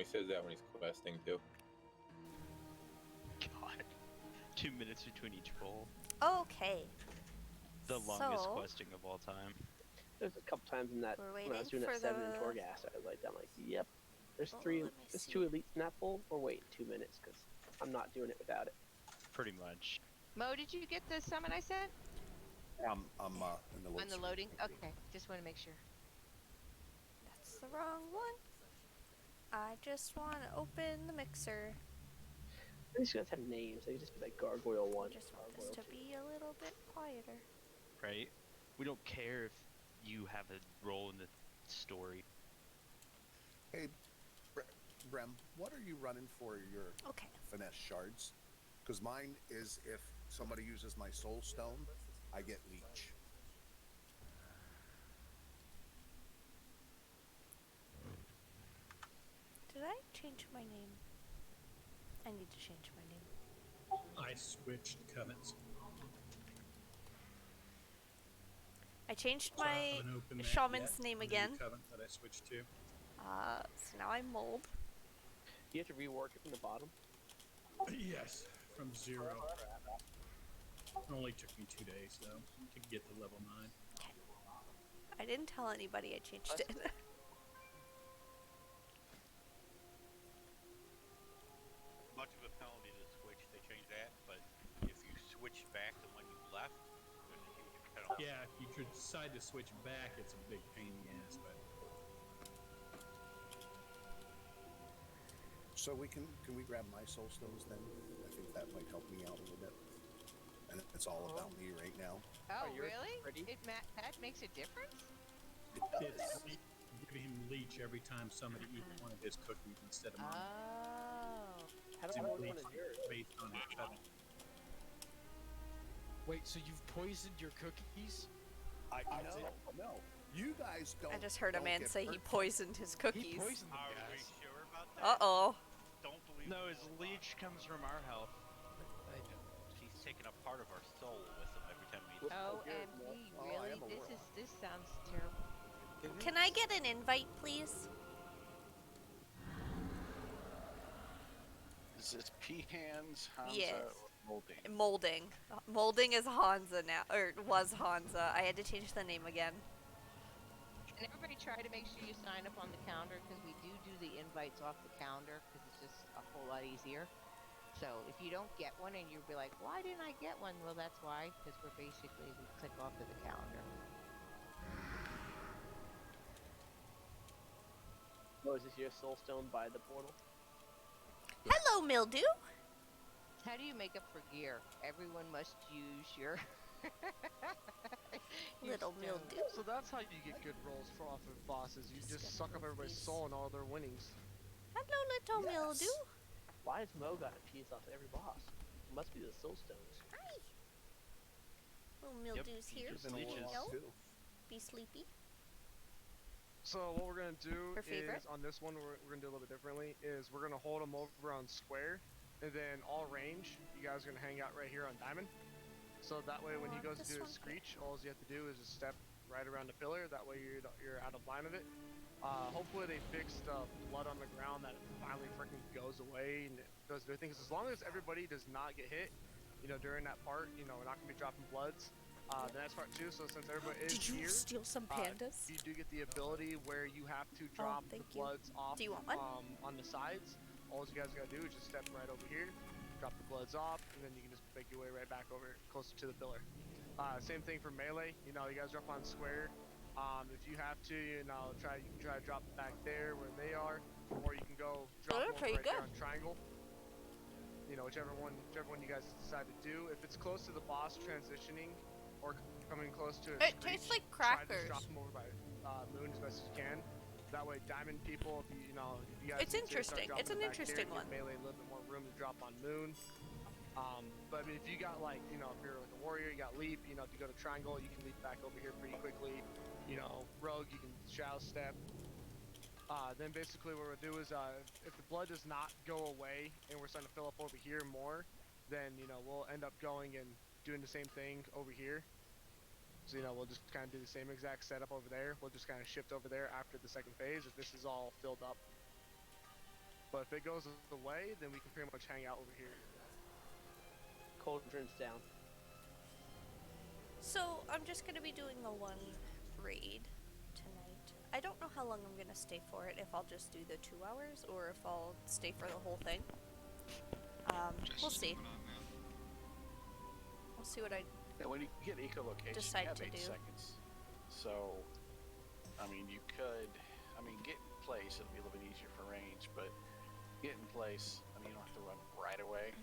says that when he's questing too. God. 2 minutes between each roll. Okay. The longest questing of all time. There's a couple times in that when I was doing that 7 in Torghast, I was like, yep. There's there's 2 elites in that pool. We're waiting 2 minutes because I'm not doing it without it. Pretty much. Mo, did you get the summon I sent? I'm in the load. On the loading? Okay, just want to make sure. That's the wrong one. I just want to open the mixer. These guys have names. They could just be like Gargoyle 1. I just want this to be a little bit quieter. Right? We don't care if you have a role in the story. Hey, Brem, what are you running for your finesse shards? Because mine is if somebody uses my soul stone, I get leech. Did I change my name? I need to change my name. I switched covens. I changed my shaman's name again. Coven that I switched to. So now I'm mold. You have to rework it from the bottom? Yes, from 0. It only took me 2 days though to get to level 9. I didn't tell anybody I changed it. Much of a penalty to switch, they changed that, but if you switch back to when you left, there's a huge penalty. Yeah, if you decide to switch back, it's a big pain in the ass, but... So can we grab my soul stones then? I think that might help me out a little bit. And it's all about me right now. Oh, really? That makes a difference? It's giving him leech every time somebody eats one of his cookies instead of mine. Oh. How do I know which one is yours? Based on his coven. Wait, so you've poisoned your cookies? No. You guys don't. I just heard a man say he poisoned his cookies. He poisoned them, Are we guys. sure about that? Uh-oh. Don't believe No, his leech comes from our health. I know. He's taking a part of our soul with him every time we eat. OMG, really? This sounds terrible. Can I get an invite, please? Is this P-Hands, Hansa, Yes. or Molding? Molding. Molding is Hansa now, or was Hansa. I had to change the name again. And everybody try to make sure you sign up on the calendar because we do the invites off the calendar because it's just a whole lot easier. So if you don't get one and you'll be like, why didn't I get one? Well, that's why, because we click off of the calendar. Oh, is this your soul stone by the portal? Hello, Mildew. How do you make up for gear? Everyone must use your... Little Mildew. So that's how you get good rolls for off of bosses. You just suck up everybody's soul and all their winnings. Hello, little Mildew. Why has Mo got a piece off of every boss? It must be the soul stones. Hi. Little Mildew's here. Be sleepy. So what we're gonna do is on this one we're gonna do a little bit differently. Is we're gonna hold them over on square, and then all range. You guys are gonna hang out right here on diamond. So that way when he goes to do his screech, all you have to do is just step right around the pillar. That way you're out of line of it. Hopefully they fixed blood on the ground that finally freaking goes away and it does their things. As long as everybody does not get hit, during that part, we're not gonna be dropping bloods. The next part too. So since everybody is here, did you steal some pandas? You do get the ability where you have to drop the bloods off. Do you want one? On the sides. All you guys gotta do is just step right over here, drop the bloods off, and then you can just make your way right back over closer to the pillar. Same thing for melee. You guys are up on square. If you have to, you can try to drop it back there where they are, or you can go drop them right there on triangle. Whichever one you guys decide to do. If it's close to the boss transitioning or coming close to it tastes like crackers. Try to drop them over by moon as best as you can. That way, diamond people, if you guys. It's interesting. It's an interesting one. Melee a little bit more room to drop on moon. But I mean, if you got if you're like a warrior, you got leap. If you go to triangle, you can leap back over here pretty quickly. Rogue, you can shadow step. Then basically what we'll do is if the blood does not go away and we're starting to fill up over here more, then we'll end up going and doing the same thing over here. So we'll just kind of do the same exact setup over there. We'll just kind of shift over there after the second phase if this is all filled up. But if it goes away, then we can pretty much hang out over here. Cauldron's down. So I'm just gonna be doing the one raid tonight. I don't know how long I'm gonna stay for it, if I'll just do the 2 hours or if I'll stay for the whole thing. We'll see. We'll see what I when you get echolocation, decide you have to 8 do. seconds. So, I mean, you could, get in place. It'll be a little bit easier for range, but get in place. I mean, you don't have to run right away,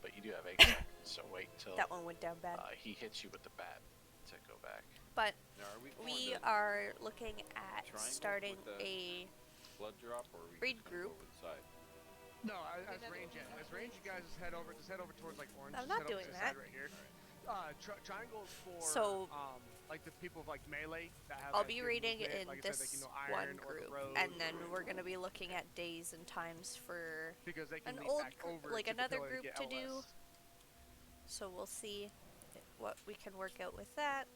but you do have 8 seconds. So wait till That one went down bad. he hits you with the bat to go back. But Now, are we are looking at starting a blood drop, or are we raid just gonna group. go over the side? No, as range, as range, you guys just head over towards like orange. I'm just not head over doing to the that. side right here. Triangles for So, like the people of like melee that have. I'll like, be good raiding movement, in like I this said, like, one iron or the group, road, and then we're gonna be looking at days and times for because they can an leap old back gr- over like to the another pillar group get to do. LS. So we'll see what we can work out with that.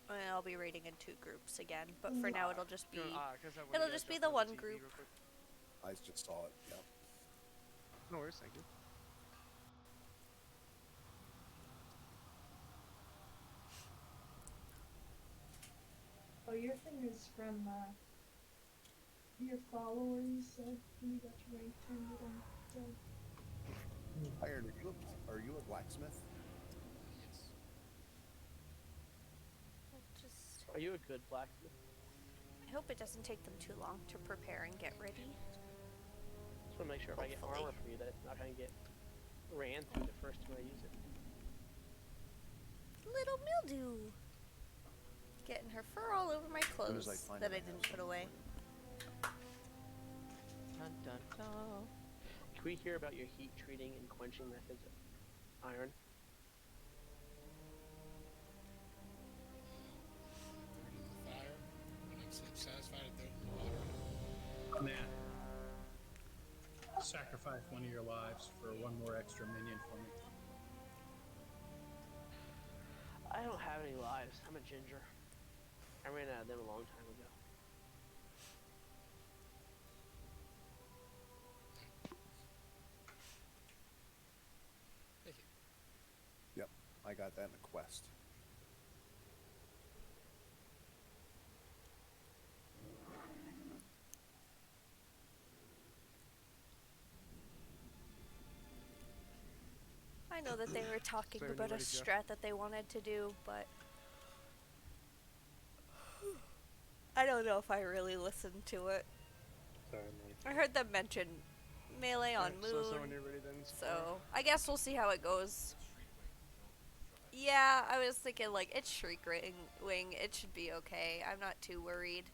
And I'll be raiding in 2 groups again, but for now it'll just be the one group. I just saw it. Yeah. No worries, thank you. Oh, your thing is from your followers when you got to rank 10. You don't. Iron, are you a blacksmith? Are you a good blacksmith? I hope it doesn't take them too long to prepare and get ready. Just want to make sure if I get armor for you that it's not going to get ran through the first time I use it. Little mildew! Getting her fur all over my clothes that I didn't put away. Dun, dun, dun. Can we hear about your heat treating and quenching methods of iron? Fire, and I'm satisfied to throw it in the water. Matt, sacrifice one of your lives for one more extra minion for me. I don't have any lives. I'm a ginger. I ran out of them a long time ago. Thank you. Yep, I got that in a quest. I know that they were talking about a strat that they wanted to do, but I don't know if I really listened to it. I heard them mention melee on Moon, so I guess we'll see how it goes. Yeah, I was thinking like it's Shriek Wing, it should be okay. I'm not too worried.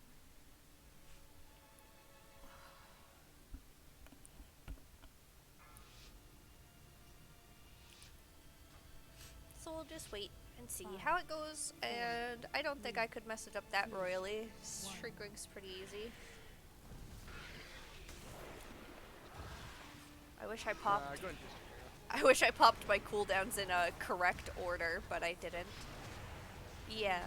So we'll just wait and see how it goes, and I don't think I could mess it up that royally. Shriek Wing's pretty easy. I wish I popped. I wish I popped my cooldowns in a correct order, but I didn't. Yeah.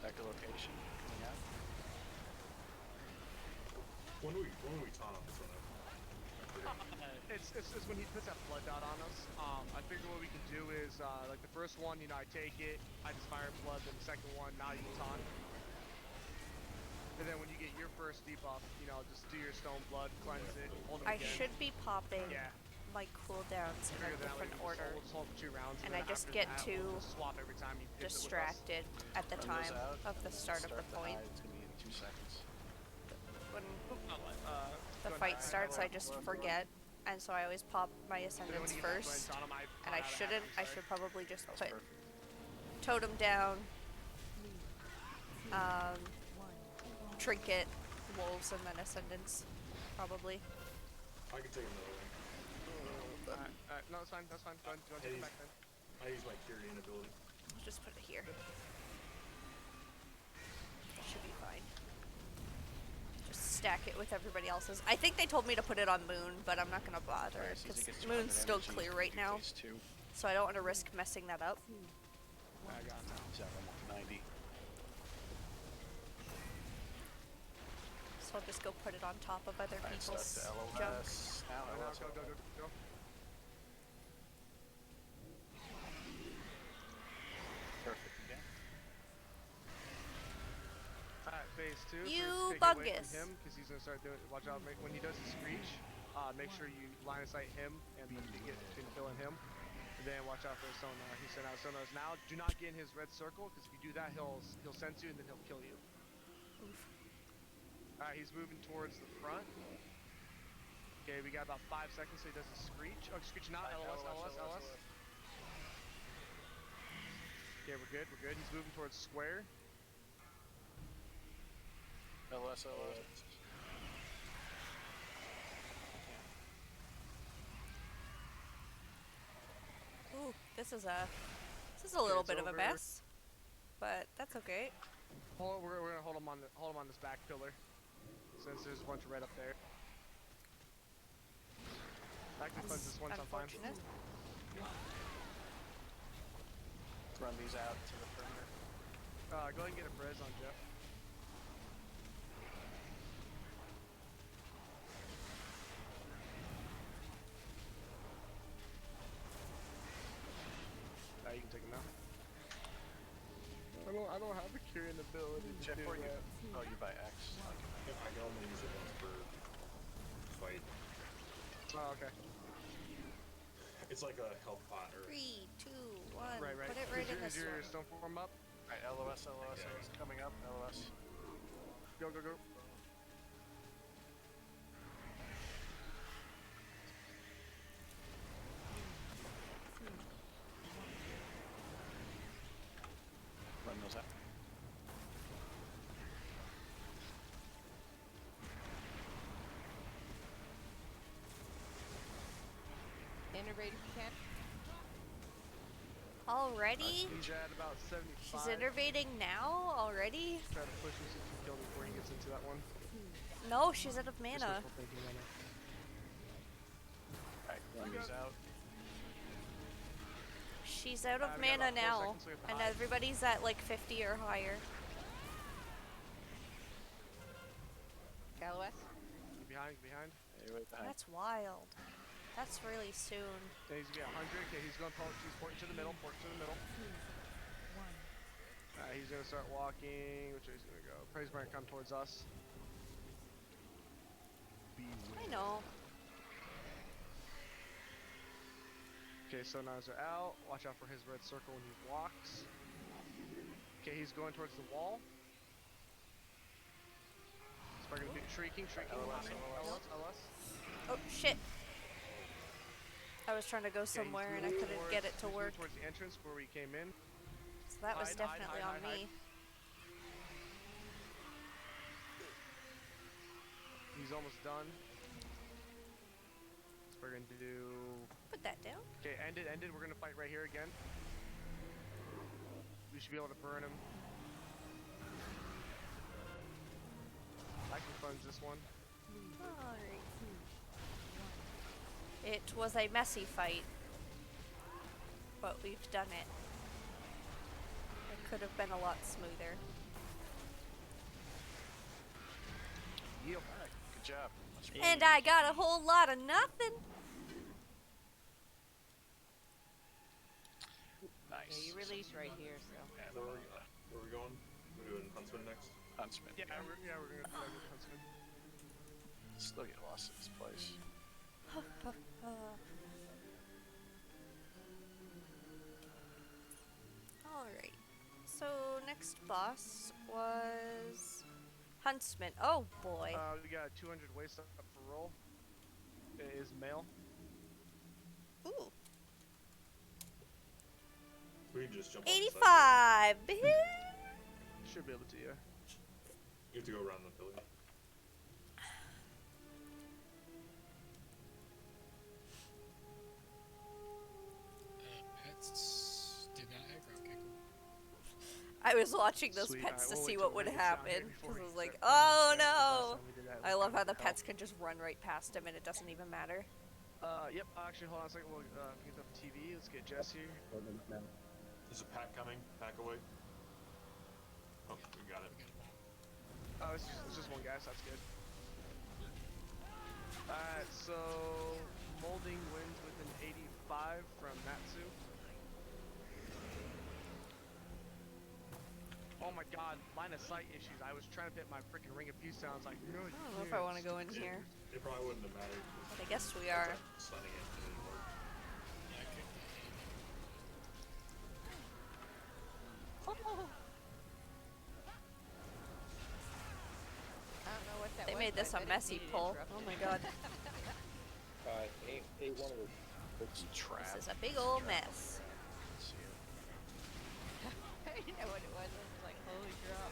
Echolocation coming out. When are we taught on this one? It's when he puts that blood dot on us. I figure what we can do is, like the first one, I take it, I just fire blood, then the second one, now you taunt. And then when you get your first debuff, just do your stone blood, cleanse it, hold it again. I should be popping my cooldowns in a different order. And I just get too distracted at the time of the start of the point. It's going to be in 2 seconds. When the fight starts, I just forget. And so I always pop my ascendants first. And I shouldn't. I should probably just put totem down, trinket, wolves, and then ascendants, probably. I can take another one. No, that's fine. Go ahead, take it back then. I use my Kyrian ability. I'll just put it here. That should be fine. Just stack it with everybody else's. I think they told me to put it on Moon, but I'm not gonna bother because Moon's still clear right now. So I don't want to risk messing that up. I got now. 90. So I'll just go put it on top of other people's junk. Now LOS. Go. Perfect again. Alright, phase 2. You take away bungus. from him, because he's gonna start doing. Watch out! When he does his screech, make sure you line of sight him and the get between Phil and him. And then watch out for his sonar. He sent out sonars now. Do not get in his red circle, because if you do that, he'll sense you and then he'll kill you. Oof. Alright, he's moving towards the front. Okay, we got about 5 seconds so he does his screech. Oh, screeching out. LOS. Okay, we're good. He's moving towards square. LOS. Ooh, this is a little bit of a mess, but that's okay. We're gonna hold him on this back pillar, since there's a bunch of red up there. I can cleanse this once I'm fine. Run these out to the perimeter. Go ahead and get a Brez on Jeff. You can take him now. I don't have a curing ability to do that. Oh, you buy X. I can only use it once per fight. Oh, okay. It's like a health pot or... 3, 2, 1. Right. Put it right in this Is your one. stone form up? Alright, LOS coming up. LOS. Go. Run those out. Innervate if you can. Already? He's at about 75. She's innervating now? Already? Try to push him so you can kill him before he gets into that one. No, she's out of mana. Alright, run these out. She's out of mana now, and everybody's at like 50 or higher. LOS? Behind. Hey, right behind. That's wild. That's really soon. Okay, he's gonna get 100. Okay, he's pointing to the middle. He's gonna start walking. Which way he's gonna go? Praise gonna come towards us. I know. Okay, so now they're out. Watch out for his red circle when he walks. Okay, he's going towards the wall. He's probably gonna be shrieking. LOS. Oh shit. I was trying to go somewhere and I couldn't get it to work. Towards the entrance where we came in. So that was definitely on me. He's almost done. So we're gonna do... Put that down. Okay, ended. We're gonna fight right here again. We should be able to burn him. I can cleanse this one. Alright. It was a messy fight, but we've done it. It could have been a lot smoother. Yep. Alright, good job. And I got a whole lot of nothing. Nice. Yeah, you release right here, so. Yeah, where are we going? We're doing Huntsman next? Huntsman. Yeah, we're gonna do Huntsman. Still get lost in this place. Alright. So next boss was Huntsman. Oh boy. We got 200 waste up for roll. It is male. Ooh. We can just jump 85! Should be able to, yeah. You have to go around the pillar. Pets did not aggro. Okay, cool. I was watching those Sweet. pets Alright, to we'll see wait what till would we get down happen. here before Because I we was like, start oh doing no! last time we did that, I love how the help. pets can just run right past him and it doesn't even matter. Yep, actually, hold on a second. We'll get the TV. Let's get Jess here. There's a pack coming. Pack away. Oh, we got it. Oh, it's just one guy, so that's good. Alright, so molding wins with an 85 from Natsu. Oh my god, line of sight issues. I was trying to hit my freaking ring of peace down. I was like, no, you I don't know if I want to go in here. It probably wouldn't have mattered. But I guess we are. Sunning it didn't work. Yeah, I kicked the I don't know what that They was, made this but a I bet it messy needed pull. interrupted. Oh my god. Ain't one of the Trap. This is a big old mess. Let's see here. I didn't know what it was. I was like, holy crap.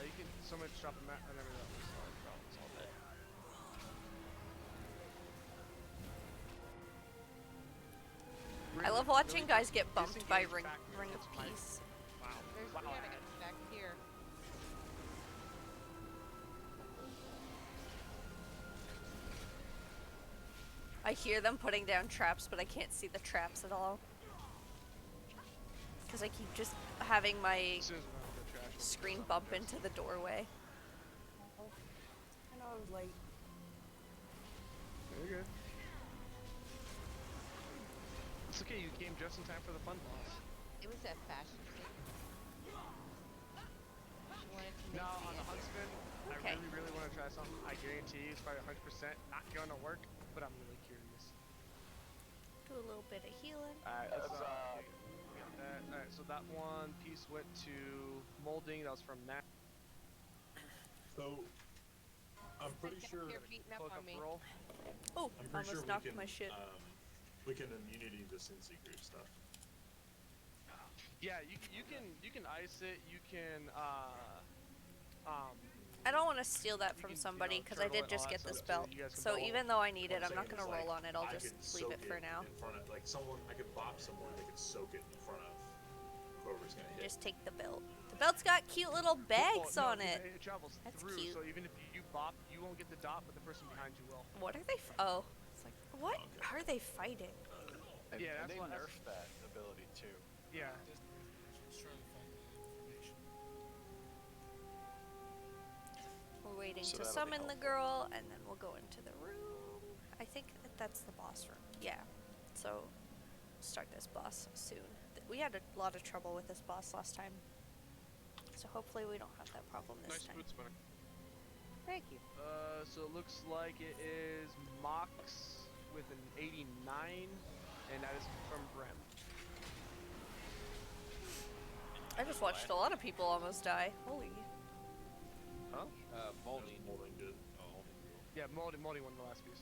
You can so much drop a mat. I never know. It's all day. I love watching guys get bumped by Ring of Peace. Wow. There's shenanigans back here. I hear them putting down traps, but I can't see the traps at all. Because I keep just having my screen bump into the doorway. I know I was late. Very good. It's okay, you came just in time for the fun boss. It was that fashion thing. She wanted to make Now, me on the Huntsman, Okay. I really want to try something. I guarantee it's probably 100% not going to work, but I'm really curious. Do a little bit of healing. Alright, so that one piece went to molding. That was from Nat. So, I'm pretty sure. You're beating up on me. Oh, I'm pretty almost sure knocked we can, my shit. we can immunity the sin secret stuff. Yeah, you can ice it. You can I don't want to steal that from somebody because I did just get this belt. So even though I need it, I'm not going to roll on it. I'll just leave it for now. In front of, like someone, I could bop someone, they could soak it in front of whoever's gonna hit. Just take the belt. The belt's got cute little bags on it. It travels That's through, cute. so even if you bop, you won't get the dot, but the person behind you will. What are they? Oh, it's like what are they fighting? And, Yeah, and that's they what- nerfed that ability too. Yeah. Just trying to find the information. We're waiting So to that'll be summon the girl, and then we'll go into the room. I think that that's the boss room. Yeah. So, start this boss soon. We had a lot of trouble with this boss last time. So hopefully we don't have that problem this time. Thank you. So it looks like it is Mox with an 89, and that is from Brem. I just watched a lot of people almost die. Holy. Huh? Molding did. Yeah, Moldy won the last piece.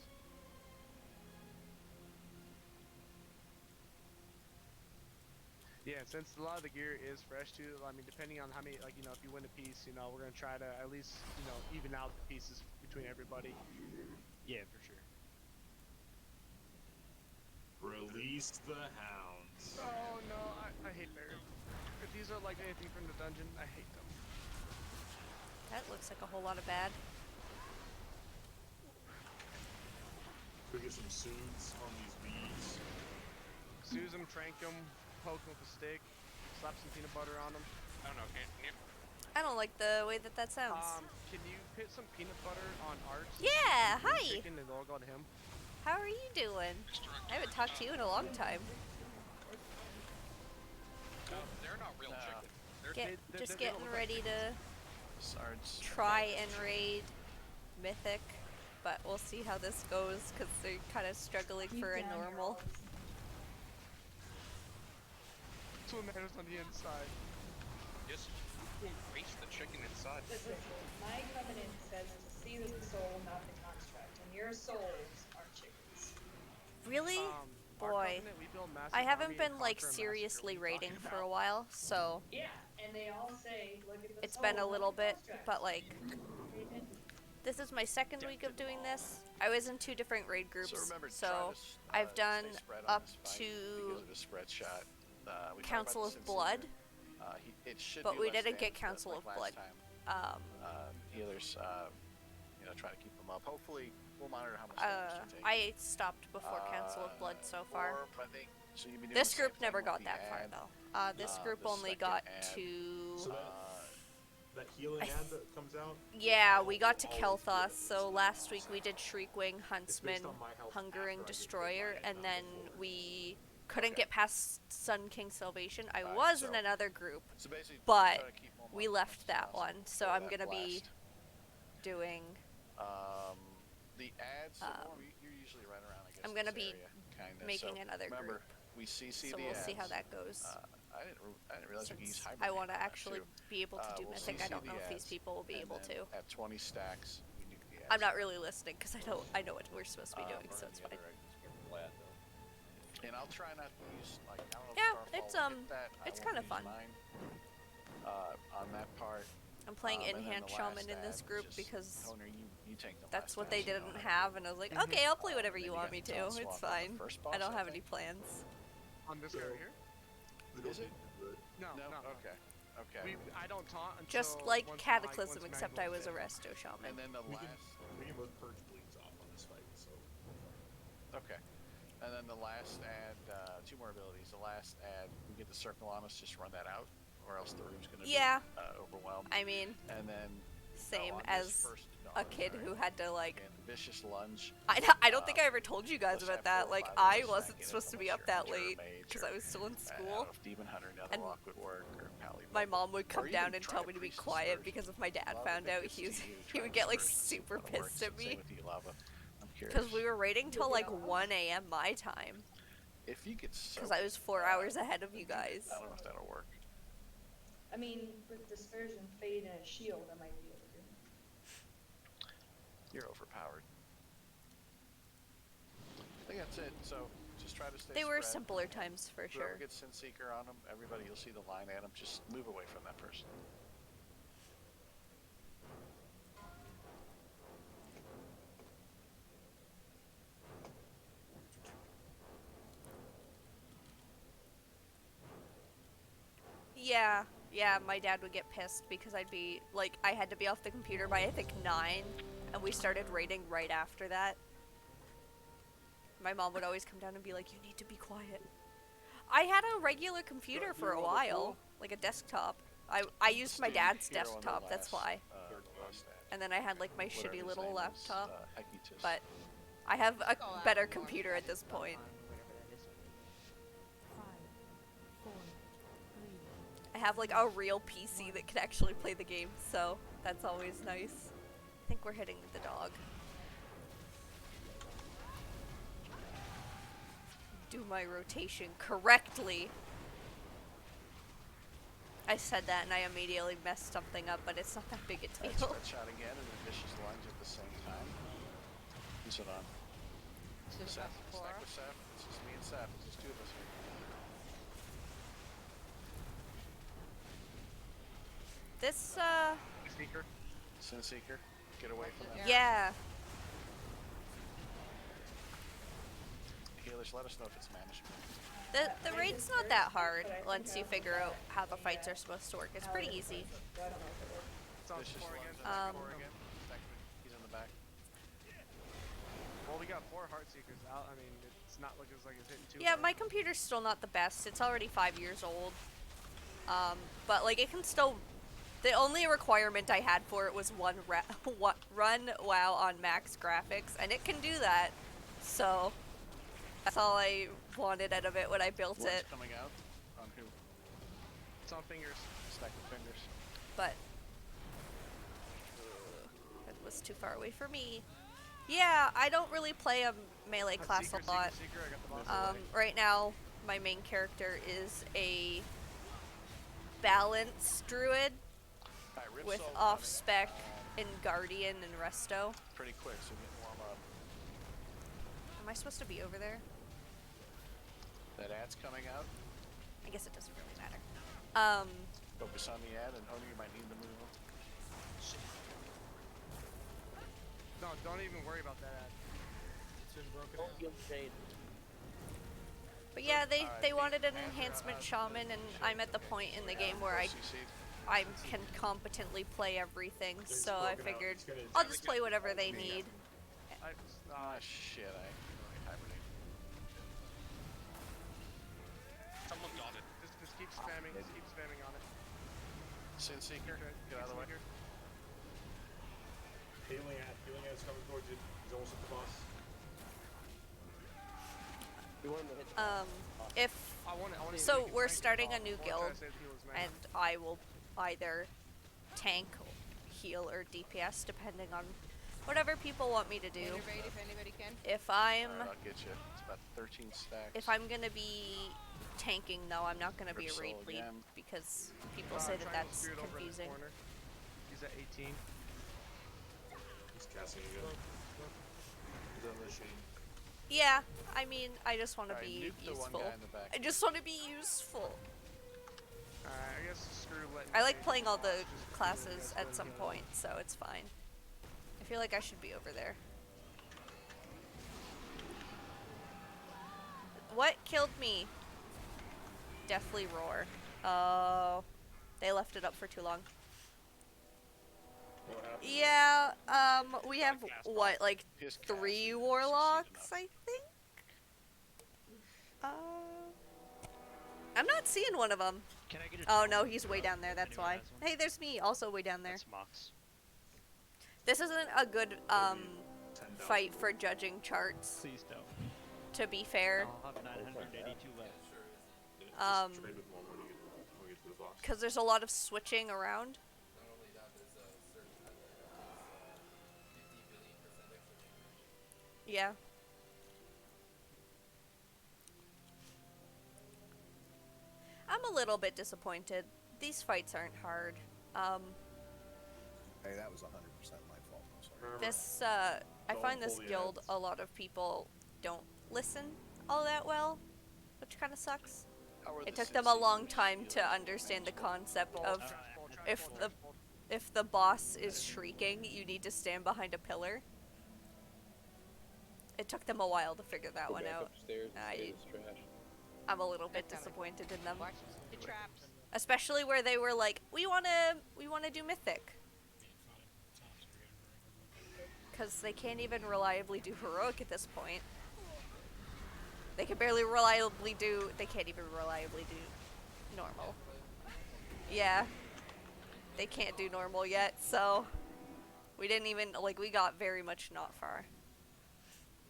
Yeah, since a lot of the gear is fresh too, I mean, depending on how many, like, you know, if you win a piece, you know, we're going to try to at least, you know, even out the pieces between everybody. Yeah, for sure. Release the hounds. Oh no, I hate bears. If these are like anything from the dungeon, I hate them. That looks like a whole lot of bad. Could we get some soothes on these bees? Soothe them, trank them, poke them with a stick, slap some peanut butter on them. I don't know, can you? I don't like the way that that sounds. Can you put some peanut butter on Arch? Yeah, hi. Chicken and log on him. How are you doing? I haven't talked to you in a long time. They're not real chicken. Just getting ready to Sards. try and raid Mythic, but we'll see how this goes because they're kind of struggling for a normal. That's what matters on the inside. Just erase the chicken inside. Listen, my covenant says to see the soul, not the construct, and your souls are chickens. Really? Boy, I haven't been like seriously raiding for a while, so Yeah, and they all say, look at the it's soul, been a not little the bit, construct. but like this is my second week of doing this. I was in 2 different raid groups, So remember, so Travis, I've done stay spread on up this fight to because of the spread shot. We talked Council about of this in Blood, Secret. It should but be we less didn't get damage, Council like of last Blood. time. Healers, you know, try to keep them up. Hopefully, we'll monitor how much damage you take. I stopped before Council of Blood so far. I think, so you'd be doing This the same group thing never with got the that far ad, though. This group the only second got ad. to So that healing ad that comes out? Yeah, we got to Kel'Thas, so last week we did Shriekwing, Huntsman, Hungering Destroyer, and then we couldn't get past Sun King Salvation. I was in another group, but we left that one, so I'm gonna be doing... the ads, you're usually right around, I guess. I'm gonna be kinda. making another remember, group, we CC so the we'll ads. see how that goes. I didn't realize we could use hybrid. I want to actually be able to do Mythic. I don't know if these people will be able to. At 20 stacks, we nuke the ads. I'm not really listening because I know what we're supposed to be doing, so it's fine. And I'll try not to use like I don't know Yeah, if Starfall will hit that. it's kind of fun. On that part. I'm playing and then In-Hand the Shaman last in this ad, group just, because Honer, you take the that's last what ad, they so you didn't don't have, and I was like, okay, I'll play whatever you want me to. Talon It's Swamp on the fine. first I boss, don't have think. any plans. On this guy right here? Is it? No. Okay. Okay. I don't taunt until Just like once Cataclysm, once except Magma I was a hit. Resto Shaman. And then the We last. can both purge bleeds off on this fight, so. Okay. And then the last ad, 2 more abilities. The last ad, we get the circle on us, just run that out, or else the room's gonna be overwhelmed. I mean, and then same on as this first, a kid who had to like. and vicious lunge. I don't think I ever told you guys about that. Like, I wasn't supposed to be up that late because I was still in school. Demon Hunter, And Netherlock would work, or my mom would Or come even down and try tell me to be Priestess quiet first. because if my dad Lava found out, thickness he to was you, he try would get like first, see super if that works, pissed at and me same with you, Lava. I'm curious. because we were raiding till like 1 a.m. my time. If you could Because I was 4 hours ahead of you guys. I don't know if that'll work. I mean, with Dispersion, Fade, and a Shield, I might be able to. You're overpowered. I think that's it. So just try to stay They were spread. simpler times for Whoever sure. gets Sin Seeker on them, everybody, you'll see the line at them. Just move away from that person. Yeah, my dad would get pissed because I'd be, like, I had to be off the computer by, I think, 9, and we started raiding right after that. My mom would always come down and be like, you need to be quiet. I had a regular computer for a while, like a desktop. I used my dad's desktop, that's why. And then I had, like, my shitty little laptop. But I have a better computer at this point. I have like a real PC that can actually play the game, so that's always nice. I think we're hitting the dog. Do my rotation correctly. I said that and I immediately messed something up, but it's not that big a deal. Spread shot again and a vicious lunge at the same time. Who's it on? Seth. Stack with Seth. It's just me and Seth. It's just 2 of us here. This, Seeker. Sin Seeker. Get away from that. Yeah. Healers, let us know if it's manageable. The raid's not that hard once you figure out how the fights are supposed to work. It's pretty easy. It's on Vicious 4 lunge again. on 4 again. He's in the back. Well, we got 4 Heart Seekers out. I mean, it's not looking like it's hitting 2. Yeah, my computer's still not the best. It's already 5 years old. But like it can still. The only requirement I had for it was run WoW on max graphics, and it can do that. So that's all I wanted out of it when I built it. Coming out on who? It's on fingers. Stack of fingers. But it was too far away for me. Yeah, I don't really play a melee class a lot. Right now, my main character is a balanced druid with off-spec in Guardian and Resto. Pretty quick, so get warm up. Am I supposed to be over there? That ad's coming out. I guess it doesn't really matter. Focus on the ad, and Honer, you might need to move him. No, don't even worry about that ad. It's been broken out. But yeah, they wanted an enhancement shaman, and I'm at the point in the game where I can competently play everything, so I figured I'll just play whatever they need. Shit, I hibernated. Someone got it. Just keep spamming on it. Sin Seeker, get out of the way. Healing Ad's coming towards you. He's almost at the boss. You want him to hit the if so, we're starting a new guild, and I will either tank, heal, or DPS depending on whatever people want me to do. If anybody can. If I'm, Alright, I'll get you. It's about 13 stacks. if I'm gonna be tanking though, I'm not gonna be a raid lead because people say that that's confusing. He's at 18. He's casting again. He's on the machine. Yeah, I mean, I just want to be nuke the one useful. guy in the back. I just want to be useful. I guess screw letting I like playing all the classes at some point, so it's fine. I feel like I should be over there. What killed me? Deathly Roar. Oh, they left it up for too long. Yeah, we have, what, like 3 warlocks, I think? I'm not seeing one of them. Can I get a Oh no, he's way down there, that's why. Hey, there's me, also way down there. That's Mox. This isn't a good, fight for judging charts. Please don't. To be fair. I'll have 982 left. Because there's a lot of switching around. Yeah. I'm a little bit disappointed. These fights aren't hard. Hey, that was 100% my fault. I'm sorry. This, I find this guild, a lot of people don't listen all that well, which kind of sucks. It took them a long time to understand the concept of if the boss is shrieking, you need to stand behind a pillar. It took them a while to figure that one out. I'm a little bit disappointed in them. Watch the traps. Especially where they were like, we wanna do mythic. Because they can't even reliably do heroic at this point. They can barely reliably do, they can't even reliably do normal. Yeah. They can't do normal yet, so we didn't even, like, we got very much not far.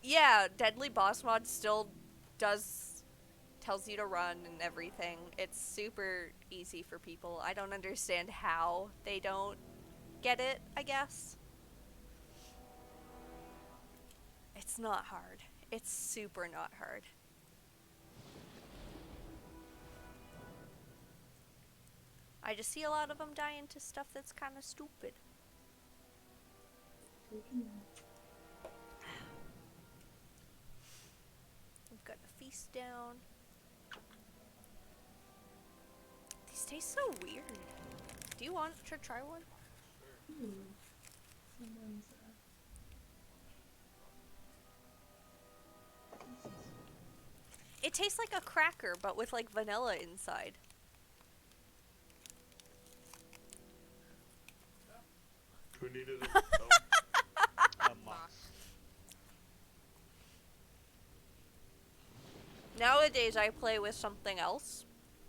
Yeah, Deadly Boss Mod still tells you to run and everything. It's super easy for people. I don't understand how they don't get it, I guess. It's not hard. It's super not hard. I just see a lot of them dying to stuff that's kind of stupid. We've got the feast down. These taste so weird. Do you want to try one? Someone's, It tastes like a cracker, but with like vanilla inside. Who needed it? Nowadays, I play with something else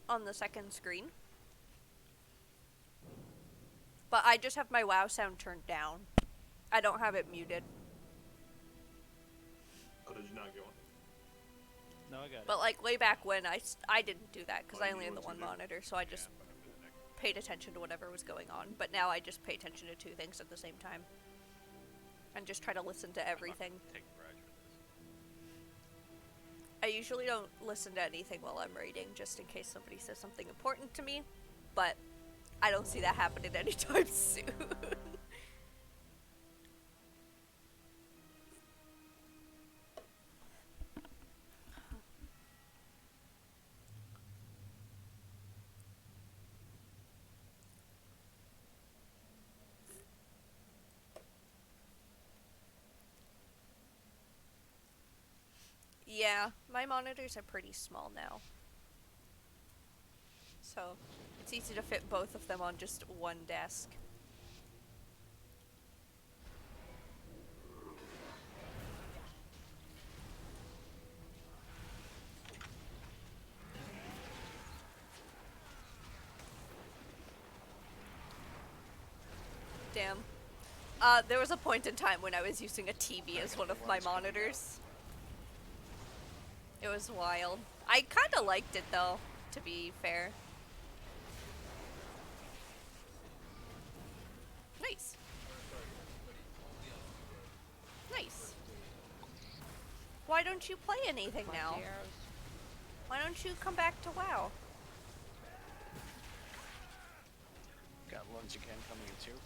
on the second screen. But I just have my WoW sound turned down. I don't have it muted. Oh, did you not get one? No, I got it. But like way back when, I didn't do that because I only had the one monitor, so I just paid attention to whatever was going on. But now I just pay attention to 2 things at the same time. And just try to listen to everything. I usually don't listen to anything while I'm raiding, just in case somebody says something important to me. But I don't see that happening anytime soon. Yeah, my monitors are pretty small now. So, it's easy to fit both of them on just one desk. Damn. There was a point in time when I was using a TV as one of my monitors. It was wild. I kind of liked it though, to be fair. Nice. Nice. Why don't you play anything now? Why don't you come back to WoW? Got lunch again coming in too.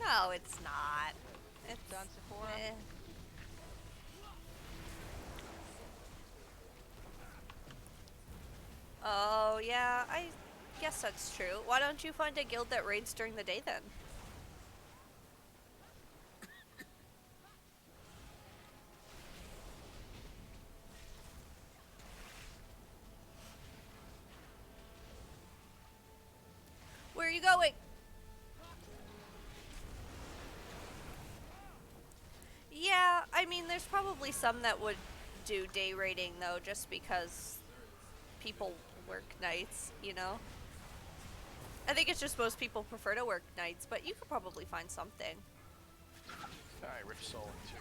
No, it's not. It's done, Sephora. Oh, yeah, I guess that's true. Why don't you find a guild that raids during the day then? Where are you going? Yeah, I mean, there's probably some that would do day raiding though, just because people work nights, you know? I think it's just most people prefer to work nights, but you could probably find something. Alright, Rip Soul too.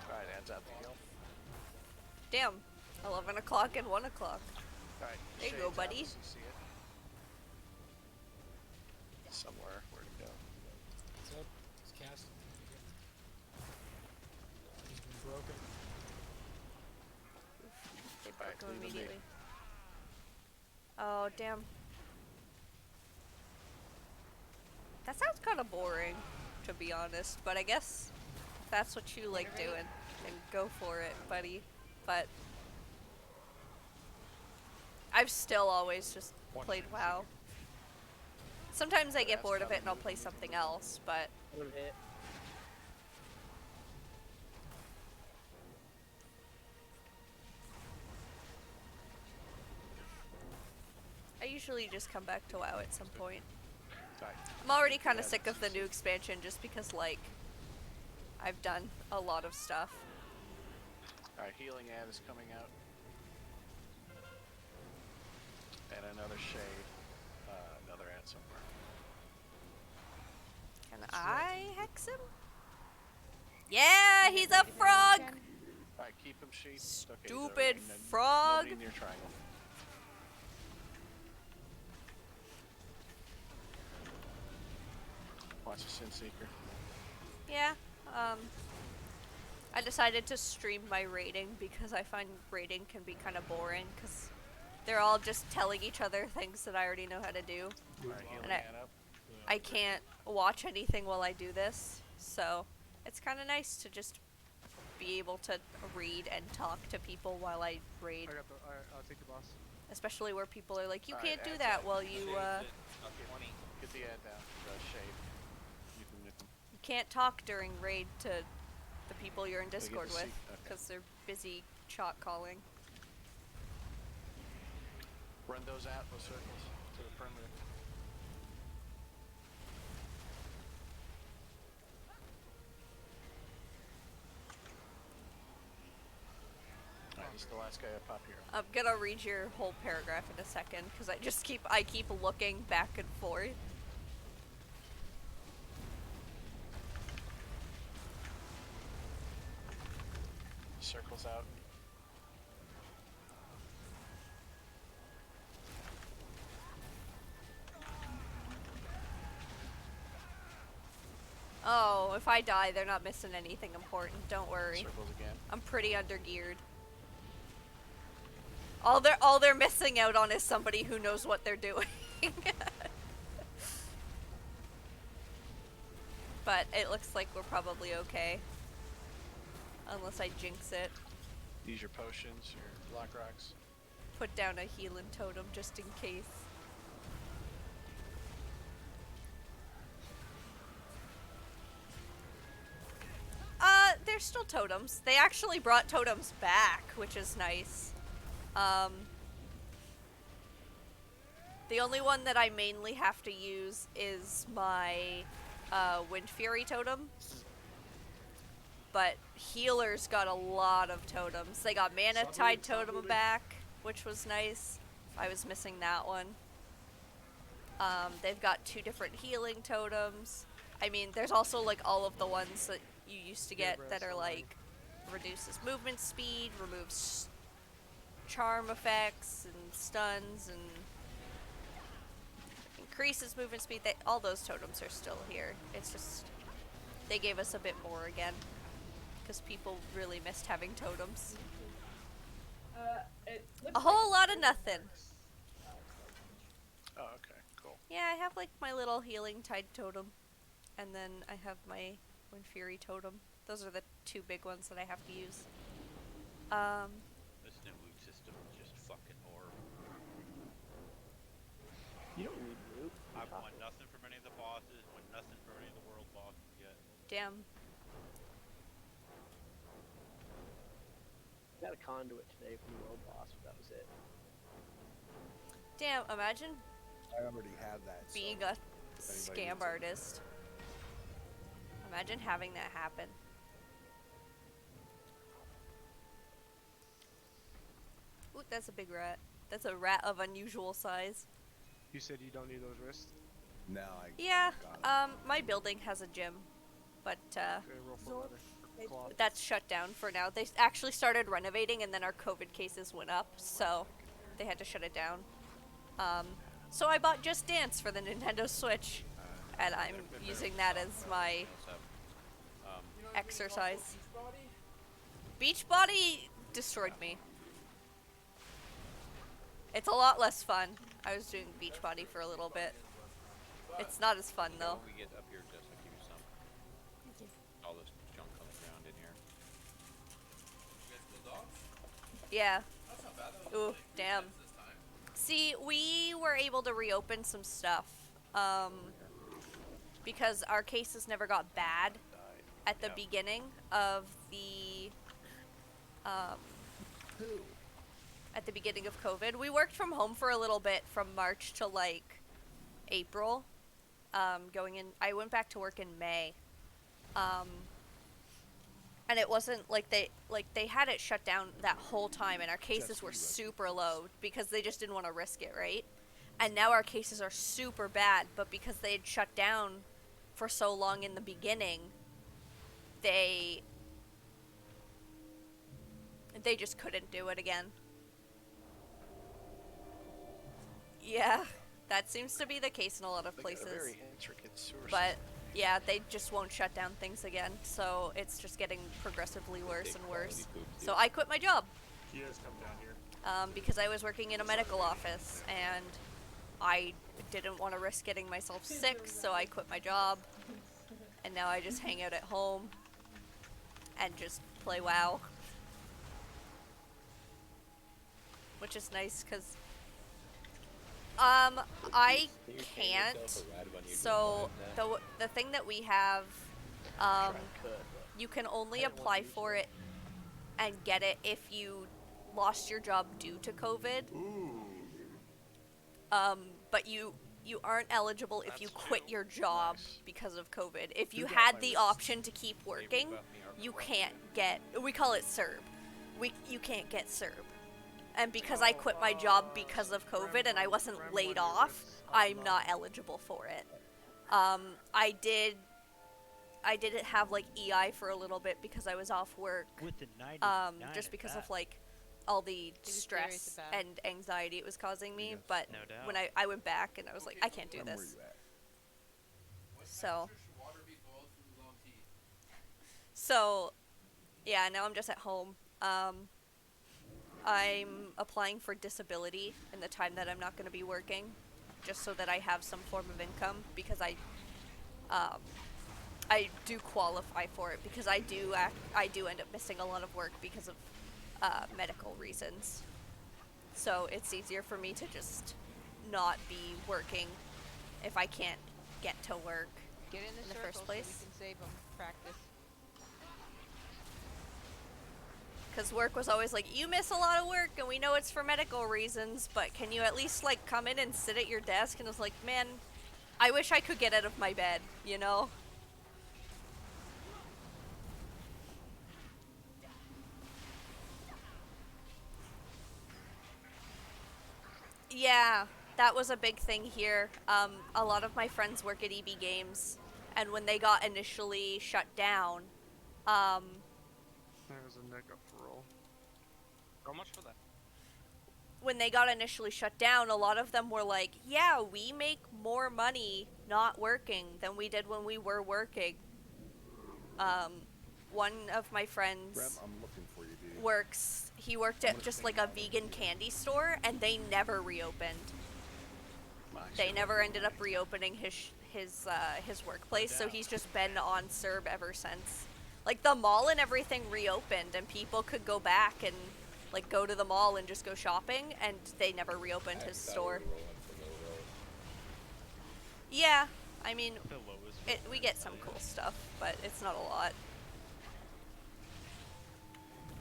Alright, adds out the hill. Damn, 11 o'clock and 1 o'clock. Alright, there you go, buddy. See it. Somewhere, where'd it go? What's up? It's cast. He's been broken. They Alright, broke him leave it immediately. Oh, damn. That sounds kind of boring, to be honest, but I guess if that's what you like doing, then go for it, buddy. But I've still always just played WoW. Sometimes I get bored of it and I'll play something else, but I usually just come back to WoW at some point. I'm already kind of sick of the new expansion just because, like, I've done a lot of stuff. Alright, healing ad is coming out. And another shade. Another ad somewhere. Can I hex him? Yeah, he's a frog! Alright, keep him sheath. Okay, Stupid frog! Nobody near triangle. Watch a Sin Seeker. Yeah, I decided to stream my raiding because I find raiding can be kind of boring because they're all just telling each other things that I already know how to do. And I can't watch anything while I do this, so it's kind of nice to just be able to read and talk to people while I raid. I'll take the boss. Especially where people are like, you can't do that while you, Get the ad down, shade. You can't talk during raid to the people you're in Discord with, because they're busy chalk calling. Run those out, those circles, to the perimeter. Alright, this is the last guy up top here. I'm gonna read your whole paragraph in a second, because I keep looking back and forth. Circles out. Oh, if I die, they're not missing anything important. Don't worry. Circles again. I'm pretty undergeared. All they're missing out on is somebody who knows what they're doing. But it looks like we're probably okay. Unless I jinx it. Use your potions, your block rocks. Put down a healing totem just in case. They're still totems. They actually brought totems back, which is nice. The only one that I mainly have to use is my Wind Fury totem. but healers got a lot of totems. They got mana tide totem back, which was nice. I was missing that one. They've got 2 different healing totems. I mean, there's also like all of the ones that you used to get that are like reduces movement speed, removes charm effects and stuns, and increases movement speed. All those totems are still here. It's just they gave us a bit more again because people really missed having totems. A whole lot of nothing. Oh, okay, cool. Yeah, I have like my little healing tide totem, and then I have my Wind Fury totem. Those are the 2 big ones that I have to use. This new loot system is just fucking horrible. You don't need loot. I've won nothing from any of the bosses, won nothing from any of the world bosses yet. Damn. Got a conduit today from the world boss, but that was it. Damn, imagine I already have that. being so a scam artist. Imagine having that happen. Ooh, that's a big rat. That's a rat of unusual size. You said you don't need those wrists? No, Yeah, my building has a gym, but Okay, roll for leather. Or cloth. that's shut down for now. They actually started renovating and then our COVID cases went up, so they had to shut it down. So I bought Just Dance for the Nintendo Switch, and I'm using that as my exercise. Beachbody destroyed me. It's a lot less fun. I was doing Beachbody for a little bit. It's not as fun though. When we get up here, Jess, I'll give you some. All this junk on the ground in here. Yeah. Ooh, damn. See, we were able to reopen some stuff, because our cases never got bad at the beginning of the, at the beginning of COVID. We worked from home for a little bit from March to like April, I went back to work in May, and it wasn't like they had it shut down that whole time, and our cases were super low because they just didn't want to risk it, right? And now our cases are super bad, but because they had shut down for so long in the beginning, they just couldn't do it again. Yeah, that seems to be the case in a lot of places. Got a very intricate sewer But yeah, they just won't shut down things again, so it's just getting progressively worse and worse. So I quit my job. Kia's come down here. Because I was working in a medical office, and I didn't want to risk getting myself sick, so I quit my job. And now I just hang out at home and just play WoW. Which is nice, because I can't. So the thing that we have, you can only apply for it and get it if you lost your job due to COVID. But you aren't eligible if you quit your job because of COVID. If you had the option to keep working, you can't get. We call it CERB. You can't get CERB. And because I quit my job because of COVID and I wasn't laid off, I'm not eligible for it. I did have like EI for a little bit because I was off work. Just because of like all the stress and anxiety it was causing me. But when I went back and I was like, I can't do this. So yeah, now I'm just at home. I'm applying for disability in the time that I'm not going to be working, just so that I have some form of income, because I do qualify for it, because I do end up missing a lot of work because of medical reasons. So it's easier for me to just not be working if I can't get to work Get in the first place. So we can save them. Practice. Because work was always like, you miss a lot of work, and we know it's for medical reasons, but can you at least, like, come in and sit at your desk? And I was like, man, I wish I could get out of my bed, you know? Yeah, that was a big thing here. A lot of my friends work at EB Games, and when they got initially shut down, there's a neck up for roll. How much for that? When they got initially shut down, a lot of them were like, yeah, we make more money not working than we did when we were working. One of my friends I'm looking for you, dude. he worked at just like a vegan candy store, and they never reopened. They never ended up reopening his workplace, so he's just been on CERB ever since. Like, the mall and everything reopened, and people could go back and like go to the mall and just go shopping, and they never reopened his store. Yeah, I mean, we get some cool stuff, but it's not a lot.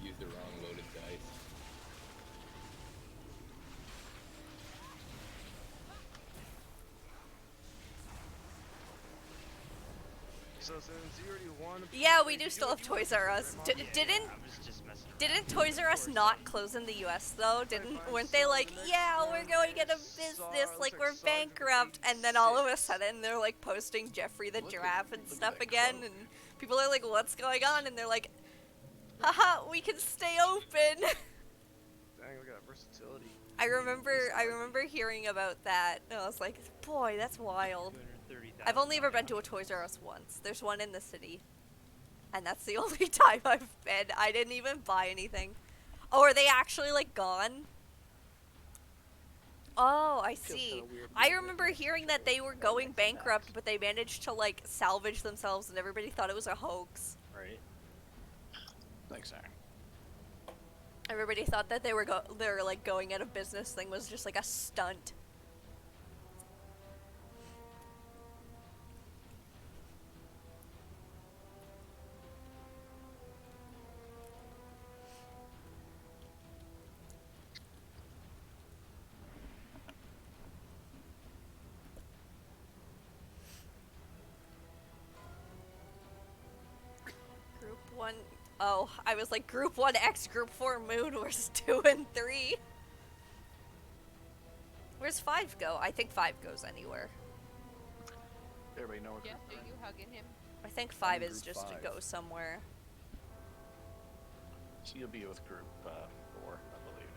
Use the wrong loaded dice. So since you already won, yeah, we do still have Toys R Us. Didn't Toys R Us not close in the U.S. though? Weren't they like, yeah, we're going out of business, like we're bankrupt, and then all of a sudden they're like posting Jeffrey the Giraffe and stuff again, and people are like, what's going on? And they're like, haha, we can stay open. Dang, look at that versatility. I remember hearing about that, and I was like, boy, that's wild. I've only ever been to a Toys R Us once. There's one in the city. And that's the only time I've been. I didn't even buy anything. Oh, are they actually, like, gone? Oh, I see. I remember hearing that they were going bankrupt, but they managed to, like, salvage themselves, and everybody thought it was a hoax. Right. Thanks, Aaron. Everybody thought that they were like going out of business thing was just like a stunt. Group 1. Oh, I was like, Group 1X, Group 4 Moon, where's 2 and 3? Where's 5 go? I think 5 goes anywhere. Everybody know what Jeff, are you hugging him? I think 5 is just to go somewhere. So you'll be with group 4, I believe.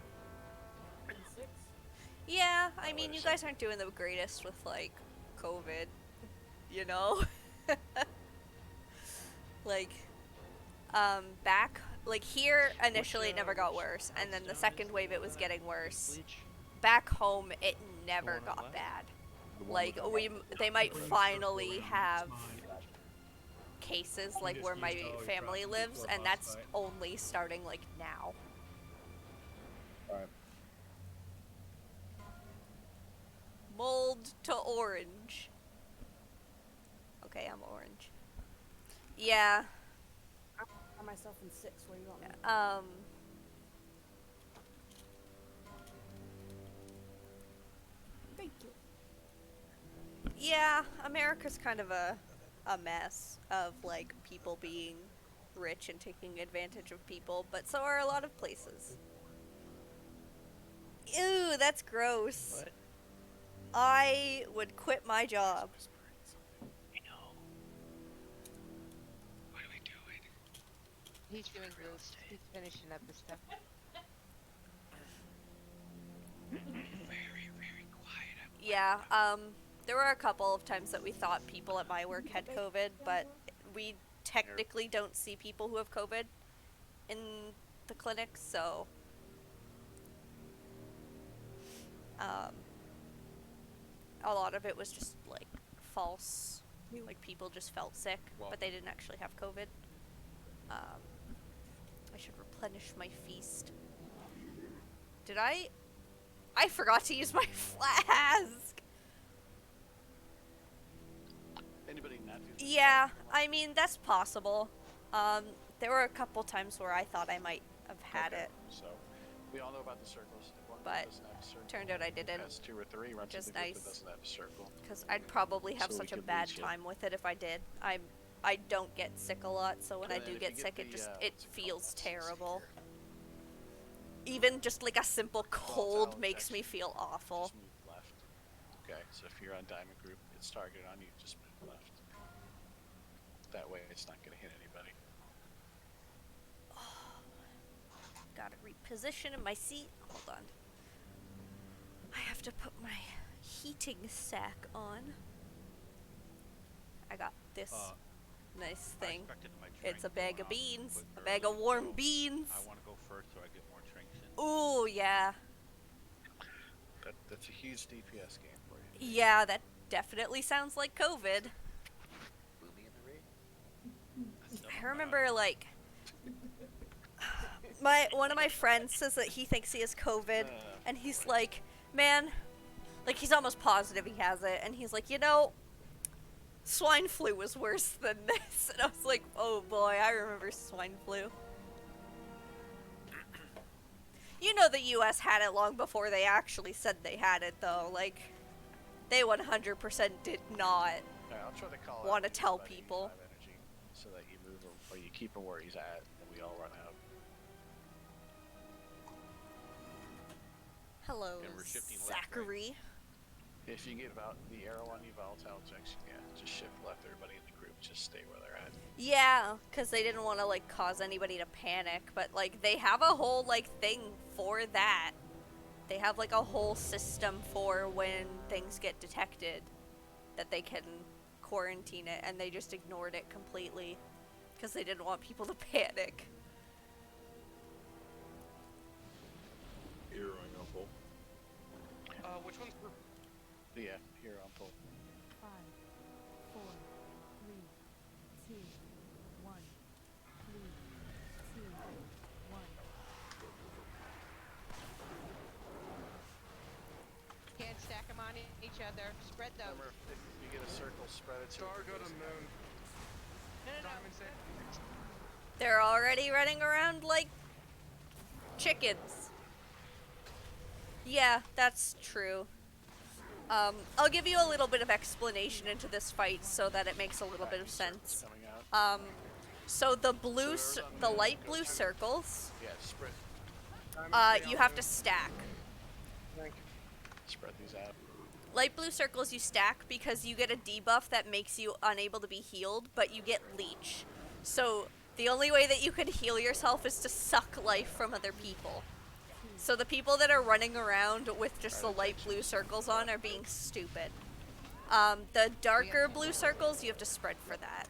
And 6? Yeah, I mean, you guys aren't doing the greatest with, like, COVID, you know? Like, back, like, here, initially it never got worse, and then the second wave it was getting worse. Back home, it never got bad. Like, they might finally have cases, like, where my family lives, and that's only starting, like, now. Alright. Mold to orange. Okay, I'm orange. Yeah. I got myself in 6. Where you want me? Thank you. Yeah, America's kind of a mess of, like, people being rich and taking advantage of people, but so are a lot of places. Ew, that's gross. What? I would quit my job. I know. What are we doing? He's doing this. He's finishing up his stuff. Very, very quiet. Yeah, there were a couple of times that we thought people at my work had COVID, but we technically don't see people who have COVID in the clinic, so a lot of it was just like false, like people just felt sick, but they didn't actually have COVID. I should replenish my feast. Did I forgot to use my flask. Anybody not do Yeah, I mean, that's possible. There were a couple times where I thought I might have had it. So, we all know about the circles. If one But doesn't have a circle, turned out I didn't. Has 2 or 3, runs Which is to the group nice. that doesn't have a circle. Because I'd probably have So we such a could bad reach it. time with it if I did. I don't get sick a lot, so when I And do if get you sick, get it the, just what's it it called? feels terrible. even just like a simple cold makes me feel awful. Just move left. Okay, so if you're on Diamond Group, it's targeted on you, just move left. That way it's not going to hit anybody. Gotta reposition in my seat. Hold on. I have to put my heating sack on. I got this nice thing. It's a bag of beans. A bag of warm beans. I want to go first so I get more traction. Ooh, yeah. That's a huge DPS game for you. Yeah, that definitely sounds like COVID. Boomy in the raid? I remember, like, one of my friends says that he thinks he has COVID, and he's like, man, like, he's almost positive he has it, and he's like, you know, swine flu was worse than this. And I was like, oh boy, I remember swine flu. You know the US had it long before they actually said they had it, though. Like, they 100% did not want to tell people. Energy so that you move him, or you keep him where he's at, and we all run out. Hello, Zachary. If you get the arrow on you, volatile injection, yeah, just shift left. Everybody in the group, just stay where they're at. Yeah, because they didn't want to, like, cause anybody to panic, but, like, they have a whole, like, thing for that. They have, like, a whole system for when things get detected that they can quarantine it, and they just ignored it completely because they didn't want people to panic. Heroing on pull. Which one's for? Yeah, here on pull. 5, 4, 3, 2, 1. 3, 2, 1. Can't stack them on each other. Spread those. Remember, if you get a circle, spread it. Star, go to moon. No. Diamond, say. They're already running around like chickens. Yeah, that's true. I'll give you a little bit of explanation into this fight so that it makes a little bit of sense. So the light blue circles, you have to stack. Spread these out. Light blue circles you stack because you get a debuff that makes you unable to be healed, but you get leech. So the only way that you can heal yourself is to suck life from other people. So the people that are running around with just the light blue circles on are being stupid. The darker blue circles, you have to spread for that,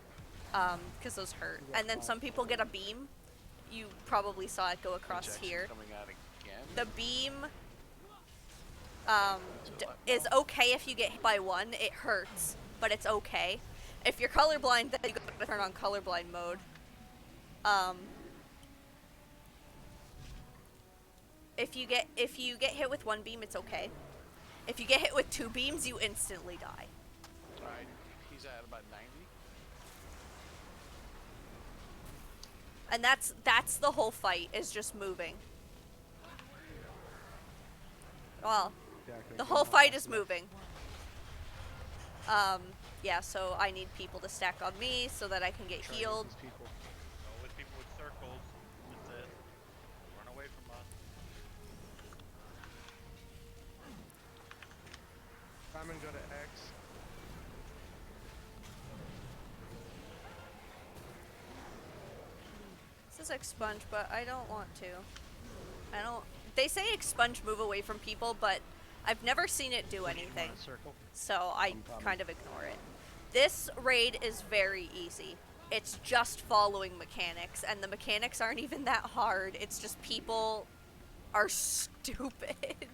because those hurt. And then some people get a beam. You probably saw it go across here. The beam is okay if you get hit by one. It hurts, but it's okay. If you're colorblind, then you gotta turn on colorblind mode. If you get hit with one beam, it's okay. If you get hit with two beams, you instantly die. Alright, he's at about 90. And that's the whole fight, is just moving. Well, the whole fight is moving. Yeah, so I need people to stack on me so that I can get healed. Always people with circles. That's it. Run away from us. Diamond, go to X. This is expunge, but I don't want to. They say expunge move away from people, but I've never seen it do anything. So I kind of ignore it. This raid is very easy. It's just following mechanics, and the mechanics aren't even that hard. It's just people are stupid.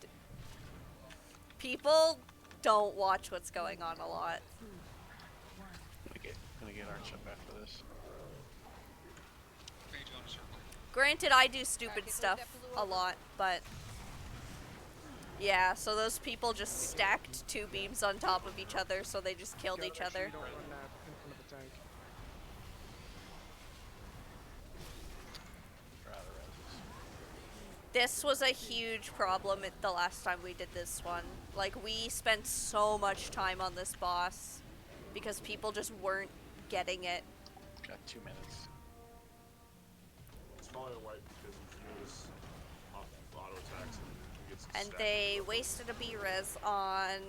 People don't watch what's going on a lot. Gonna get Arch up after this. Granted, I do stupid stuff a lot, but yeah, so those people just stacked two beams on top of each other, so they just killed each other. Don't run that in front of the tank. This was a huge problem the last time we did this one. Like, we spent so much time on this boss because people just weren't getting it. Got 2 minutes. It's probably white because you notice auto attacks and gets And stacked they quickly. wasted a B-res on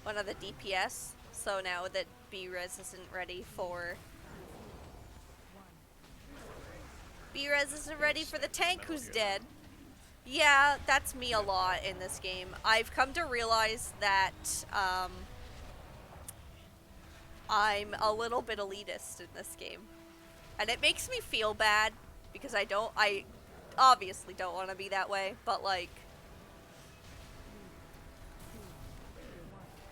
one of the DPS, so now that B-res isn't ready for... B-res isn't ready for the tank who's dead. Yeah, that's me a lot in this game. I've come to realize that, I'm a little bit elitist in this game. And it makes me feel bad, because I obviously don't want to be that way, but like,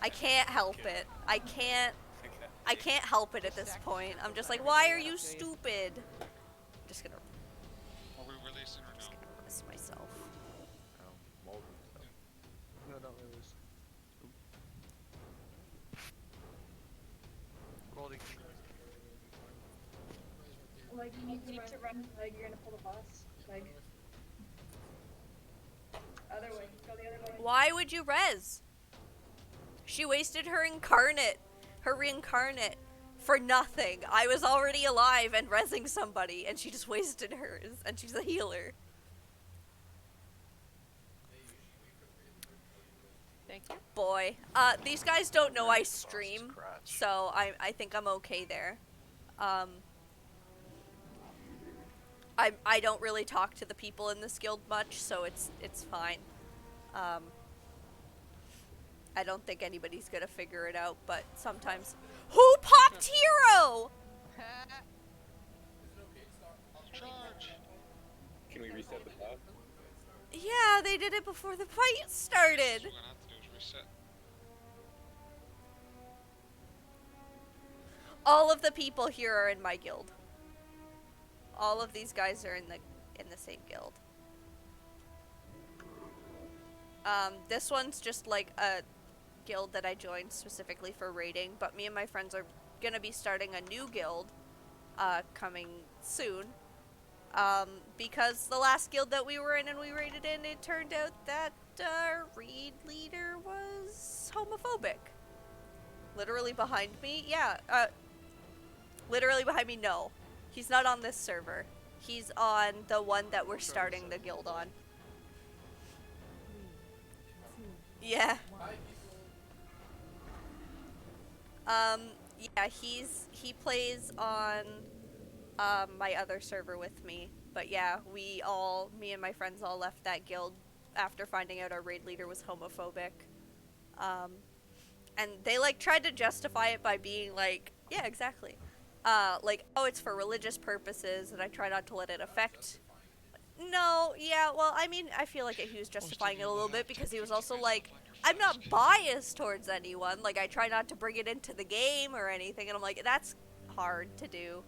I can't help it. I can't help it at this point. I'm just like, why are you stupid? I'm just gonna... Are we releasing or no? Miss myself. No, don't release. Goldie. Like, you need to run, like, you're gonna pull the boss. Like, other way. Go the other way. Why would you res? She wasted her reincarnate, for nothing. I was already alive and rezzing somebody, and she just wasted hers, and she's a healer. Thank you. Boy. These guys don't know I stream, so I think I'm okay there. I don't really talk to the people in this guild much, so it's fine. I don't think anybody's gonna figure it out, but sometimes... Who popped Hero?! Charge! Can we reset the bot? Yeah, they did it before the fight started! What we're gonna have to do is reset. All of the people here are in my guild. All of these guys are in the same guild. This one's just like a guild that I joined specifically for raiding, but me and my friends are gonna be starting a new guild coming soon. Because the last guild that we were in and we raided in, it turned out that our raid leader was homophobic. Literally behind me? Yeah, literally behind me, no. He's not on this server. He's on the one that we're starting the guild on. Yeah. Yeah, he plays on my other server with me. But yeah, me and my friends all left that guild after finding out our raid leader was homophobic. And they like tried to justify it by being like, yeah, exactly. Like, oh, it's for religious purposes, and I try not to let it affect. No, yeah, well, I mean, I feel like he was justifying it a little bit because he was also like, I'm not biased towards anyone. Like, I try not to bring it into the game or anything, and I'm like, that's hard to do.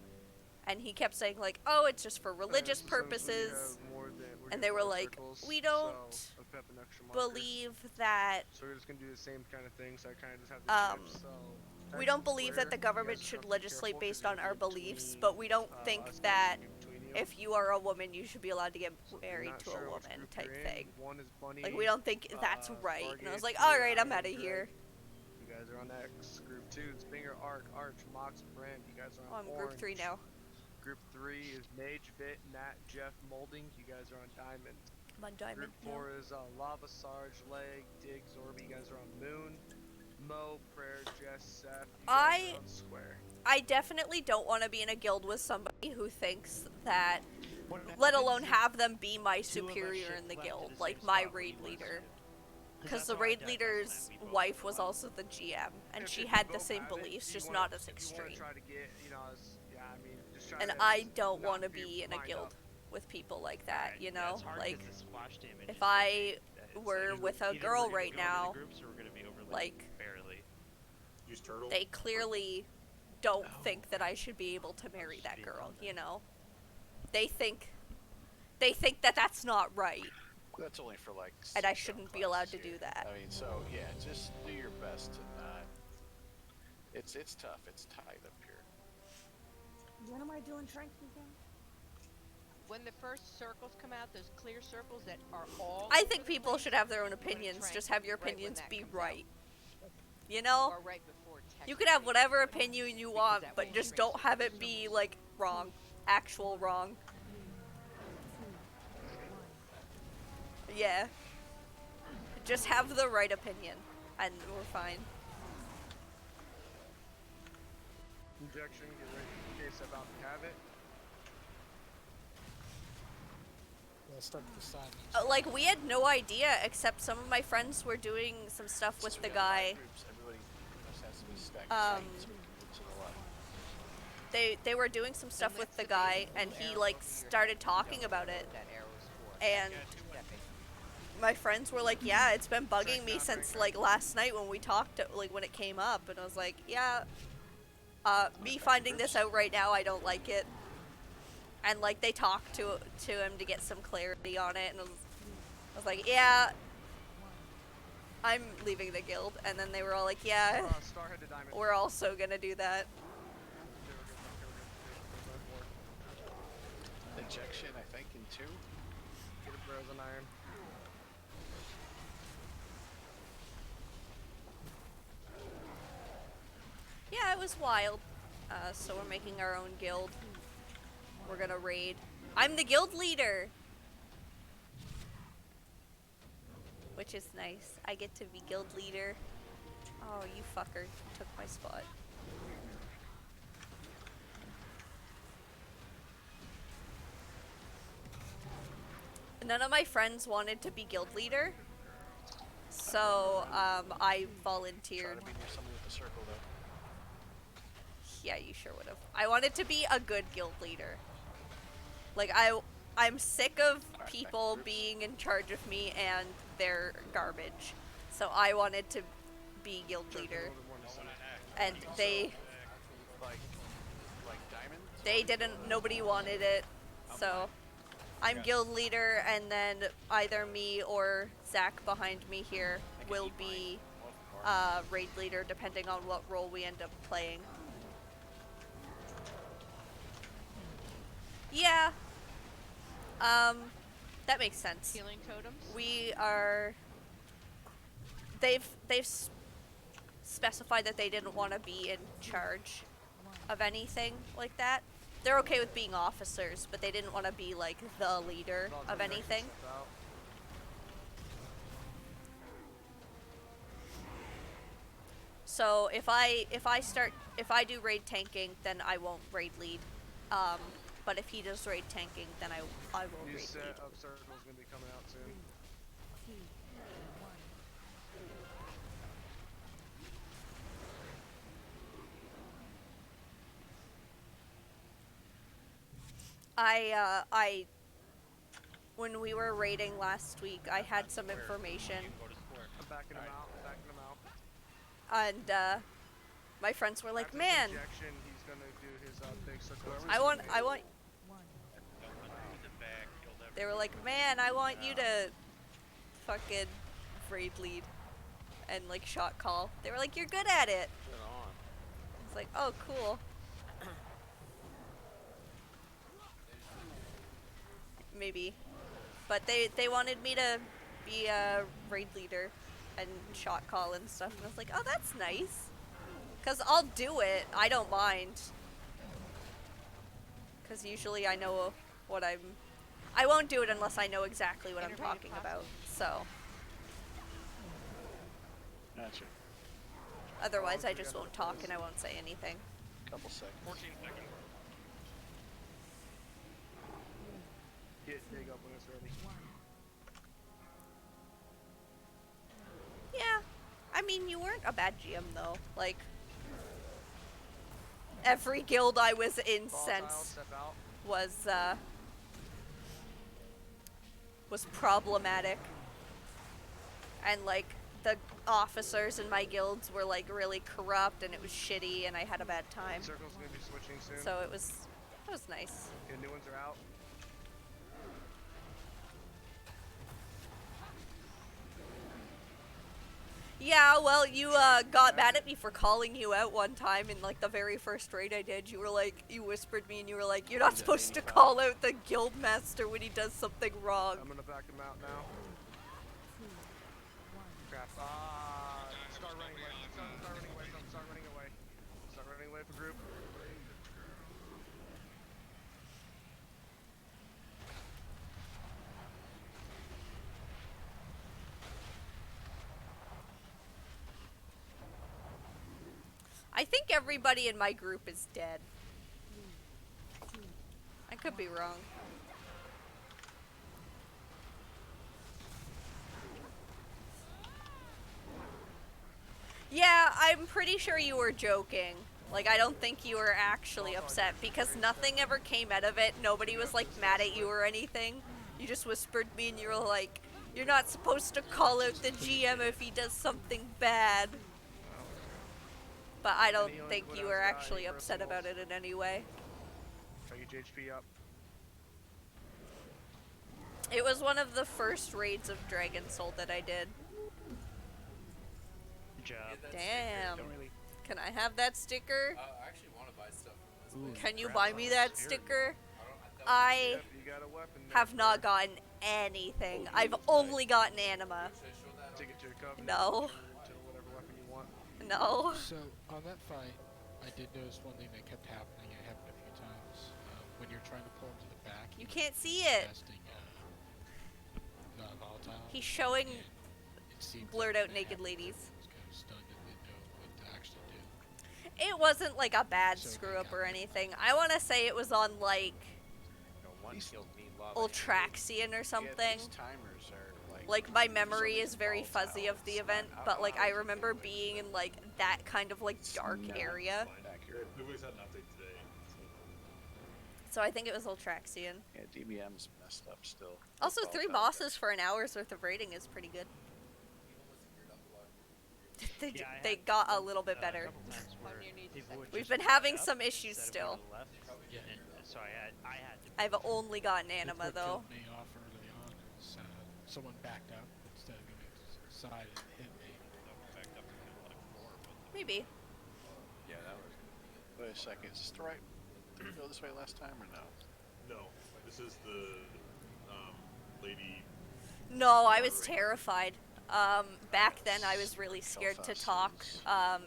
And he kept saying like, oh, it's just for religious purposes. And they were like, we don't believe that. So we're just gonna do the same kind of thing. So I kind of just have the chips, so we don't believe that the government should legislate based on our beliefs, but we don't think that if you are a woman, you should be allowed to get married to a woman type thing. Like, we don't think that's right. And I was like, alright, I'm out of here. You guys are on X. Group 2 is Finger, Arc, Arch, Mox, Brand. You guys are on I'm Group 3 now. Group 3 is Mage, Vit, Nat, Jeff, Molding. You guys are on Diamond. I'm on Diamond. Group 4 is Lava, Sarge, Leg, Dig, Zorby. You guys are on Moon. Mo, Prayer, Jess, Seth. You guys are on Square. I definitely don't want to be in a guild with somebody who thinks that, let alone have them be my superior in the guild, like my raid leader. Because the raid leader's wife was also the GM, and she had the same beliefs, just not as extreme. And I don't want to be in a guild with people like that, you know? Like, if I were with a girl right now, like, they clearly don't think that I should be able to marry that girl, you know? They think that that's not right. That's only for like. And I shouldn't be allowed to do that. I mean, so yeah, just do your best to not. It's tough. It's tight up here. When am I doing trank again? When the first circles come out, those clear circles that are all. I think people should have their own opinions. Just have your opinions be right. You know? You could have whatever opinion you want, but just don't have it be like wrong, actual wrong. Yeah. Just have the right opinion, and we're fine. Injection, get ready in case I'm about to have it. We'll start to decide. Like, we had no idea, except some of my friends were doing some stuff with the guy. They were doing some stuff with the guy, and he, like, started talking about it. And my friends were like, yeah, it's been bugging me since, like, last night when we talked, like, when it came up. And I was like, yeah, me finding this out right now, I don't like it. And, like, they talked to him to get some clarity on it, and I was like, yeah, I'm leaving the guild. And then they were all like, yeah, we're also gonna do that. Injection, I think, in 2. Get a frozen iron. Yeah, it was wild. So we're making our own guild. We're gonna raid. I'm the guild leader! Which is nice. I get to be guild leader. Oh, you fucker. You took my spot. None of my friends wanted to be guild leader. So, I volunteered. Try to be near somebody with a circle, though. Yeah, you sure would have. I wanted to be a good guild leader. Like, I'm sick of people being in charge of me and they're garbage. So I wanted to be guild leader. And they didn't, nobody wanted it. So I'm guild leader, and then either me or Zach behind me here will be raid leader, depending on what role we end up playing. Yeah. That makes sense. Healing totems? We are... They've specified that they didn't want to be in charge of anything like that. They're okay with being officers, but they didn't want to be, like, the leader of anything. So if I do raid tanking, then I won't raid lead. But if he does raid tanking, then I will raid lead. New set of circles gonna be coming out soon. When we were raiding last week, I had some information. I'm backing him out. I'm backing him out. And my friends were like, "Man, Injection, he's gonna do his big circle. I want." They were like, "Man, I want you to fucking raid lead and like shot call." They were like, "You're good at it." I was like, "Oh, cool." Maybe. But they wanted me to be a raid leader and shot call and stuff, and I was like, oh, that's nice. Because I'll do it. I don't mind. Because usually I know what I won't do it unless I know exactly what I'm talking about, so. Gotcha. Otherwise, I just won't talk and I won't say anything. Couple seconds. 14 seconds. Dig up when it's ready. Yeah. I mean, you weren't a bad GM, though. Like, every guild I was in since was problematic. And, like, the officers in my guilds were, like, really corrupt, and it was shitty, and I had a bad time. Circle's gonna be switching soon. So it was nice. Okay, new ones are out. Yeah, well, you got mad at me for calling you out one time in like the very first raid I did. You were like, you whispered me and you were like, you're not supposed to call out the guild master when he does something wrong. I'm gonna back him out now. Crap. Start running away. Start running away. Start running away. Start running away for group. I think everybody in my group is dead. I could be wrong. Yeah, I'm pretty sure you were joking. Like, I don't think you were actually upset because nothing ever came out of it. Nobody was, like, mad at you or anything. You just whispered me and you were like, you're not supposed to call out the GM if he does something bad. But I don't think you were actually upset about it in any way. Package HP up. It was one of the first raids of Dragon Soul that I did. Good job. Damn. Can I have that sticker? I actually want to buy stuff from this place. Can you buy me that sticker? I have not gotten anything. I've only gotten anima. Take it to the coven. No. To whatever weapon you want. No. So, on that fight, I did notice one thing that kept happening. It happened a few times. When you're trying to pull him to the back, you can't see it. Volatile. He's showing blurred out naked happened. ladies. I was kind of stunned and didn't know what to actually do. It wasn't like a bad screw up or anything. I want to say it was on like Ultraxian or something. These timers are Like my memory is very fuzzy of the event, but like I remember being in like that kind of like dark area. Nobody's had an update today. So I think it was Ultraxian. Yeah, DBM's messed up still. Also, 3 bosses for an hour's worth of raiding is pretty good. They got a little bit better. We've been having some issues still. So I had to. I've only gotten anima though. Me off early on is someone backed up instead of going inside and hit me. Maybe. Yeah, that was. Wait a second. Is this the right? Did we go this way last time or no? No. This is the lady. No, I was terrified. Back then I was really scared to talk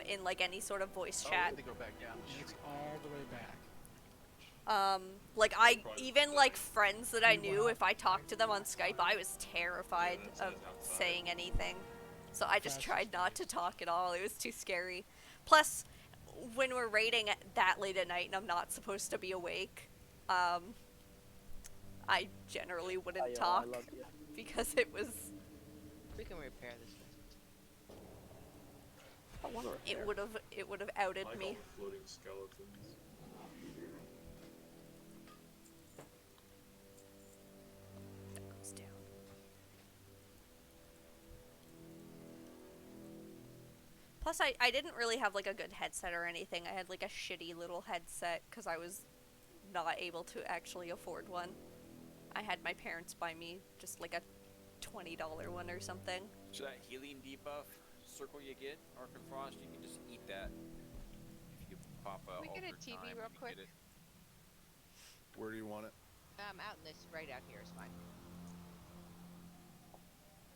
in like any sort of voice chat. They go back down. It's all the way back. Like even like friends that I knew, if I talked to them on Skype, I was terrified of saying anything. So I just tried not to talk at all. It was too scary. Plus, when we're raiding that late at night and I'm not supposed to be awake, I generally wouldn't talk because it was. We can repair this. It would have outed I like me. all the floating skeletons. That goes down. Plus, I didn't really have like a good headset or anything. I had like a shitty little headset because I was not able to actually afford one. I had my parents buy me just like a $20 one or something. So that healing debuff circle you get, Arc and Frost, you can just eat that. If you pop a Can we get a altered TV time real and you quick? get it. Where do you want it? Out in this, right out here is fine.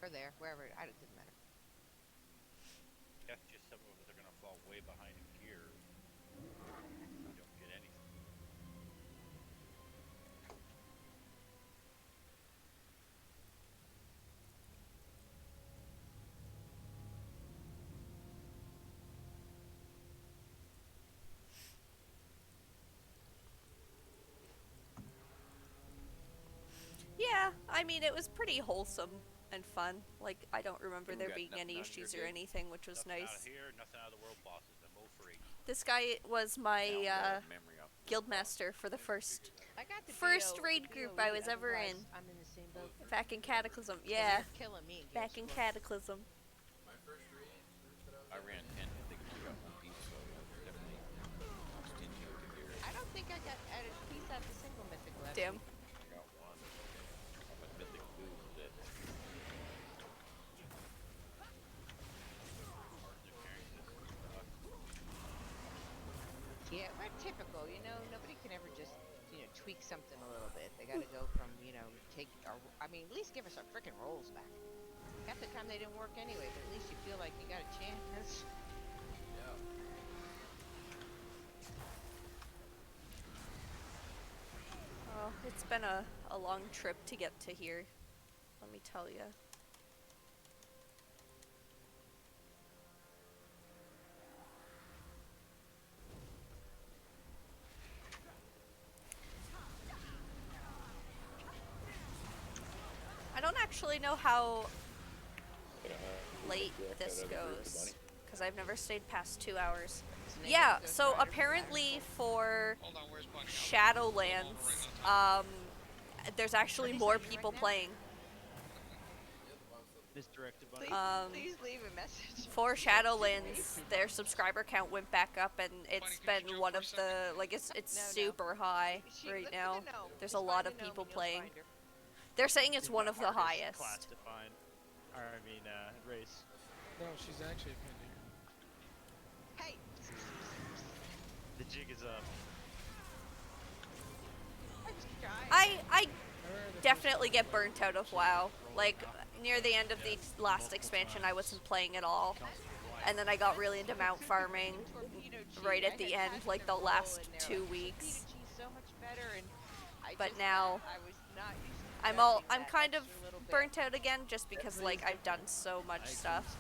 Or there, wherever, it doesn't matter. That's just some of us are gonna fall way behind in gear. You don't get anything. Yeah, I mean, it was pretty wholesome and fun. Like, I don't remember We there got being nothing any out issues here, or dude. anything, which was Nothing nice. out of here, nothing out of the world bosses. I'm 0 for 8. This guy was my Memory up. guildmaster for the first I got the first BO raid group I was ever in. I'm in the same boat. Back in Cataclysm. So Yeah, they're killing me. back in Cataclysm. My first raid I ran 10. I think you got one piece, so definitely stingy with the gear. I don't think I got added a piece out of the single mythic left. Damn. I got one. I'm a mythic boost that. Yeah, we're typical, you know, nobody can ever just, tweak something a little bit. They gotta go from, at least give us our frickin' rolls back. Half the time they didn't work anyway, but at least you feel like you got a chance. Yeah. Oh, it's been a long trip to get to here. Let me tell you. don't actually know how late this goes, because I've never stayed past 2 hours. Yeah, so apparently for Shadowlands, there's actually more people playing. Misdirected Please, please leave a message. For Shadowlands, their subscriber count went back up, and it's been one of the, like, it's super high right now. There's a lot of people playing. They're saying it's one of the highest. Class defined. Or, I mean, race. No, she's actually a pander. Hey! The jig is up. I definitely get burnt out of WoW. Like, near the end of the last expansion, I wasn't playing at all. And then I got really into mount farming right at the end, like the last 2 weeks. But now, I'm kind of burnt out again, just because, like, I've done so much stuff.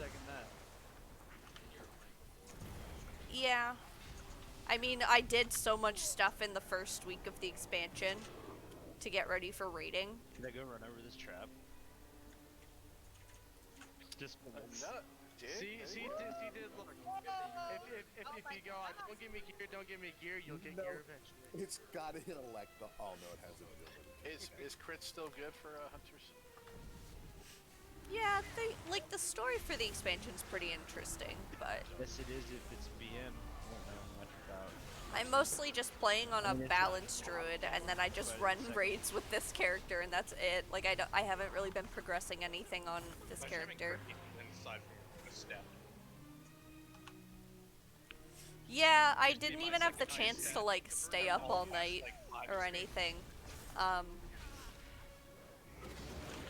Yeah. I mean, I did so much stuff in the first week of the expansion to get ready for raiding. Can I go run over this trap? Just See, dude, look. If you go, don't give me gear, you'll get gear eventually. It's got an intellect. Oh no, it has ability. Is crit still good for hunters? Yeah, like the story for the expansion's pretty interesting, but yes, it is if it's BM. I don't know much about. I'm mostly just playing on a balanced druid, and then I just run raids with this character, and that's it. Like I haven't really been progressing anything on this character. Yeah, I didn't even have the chance to like stay up all night or anything.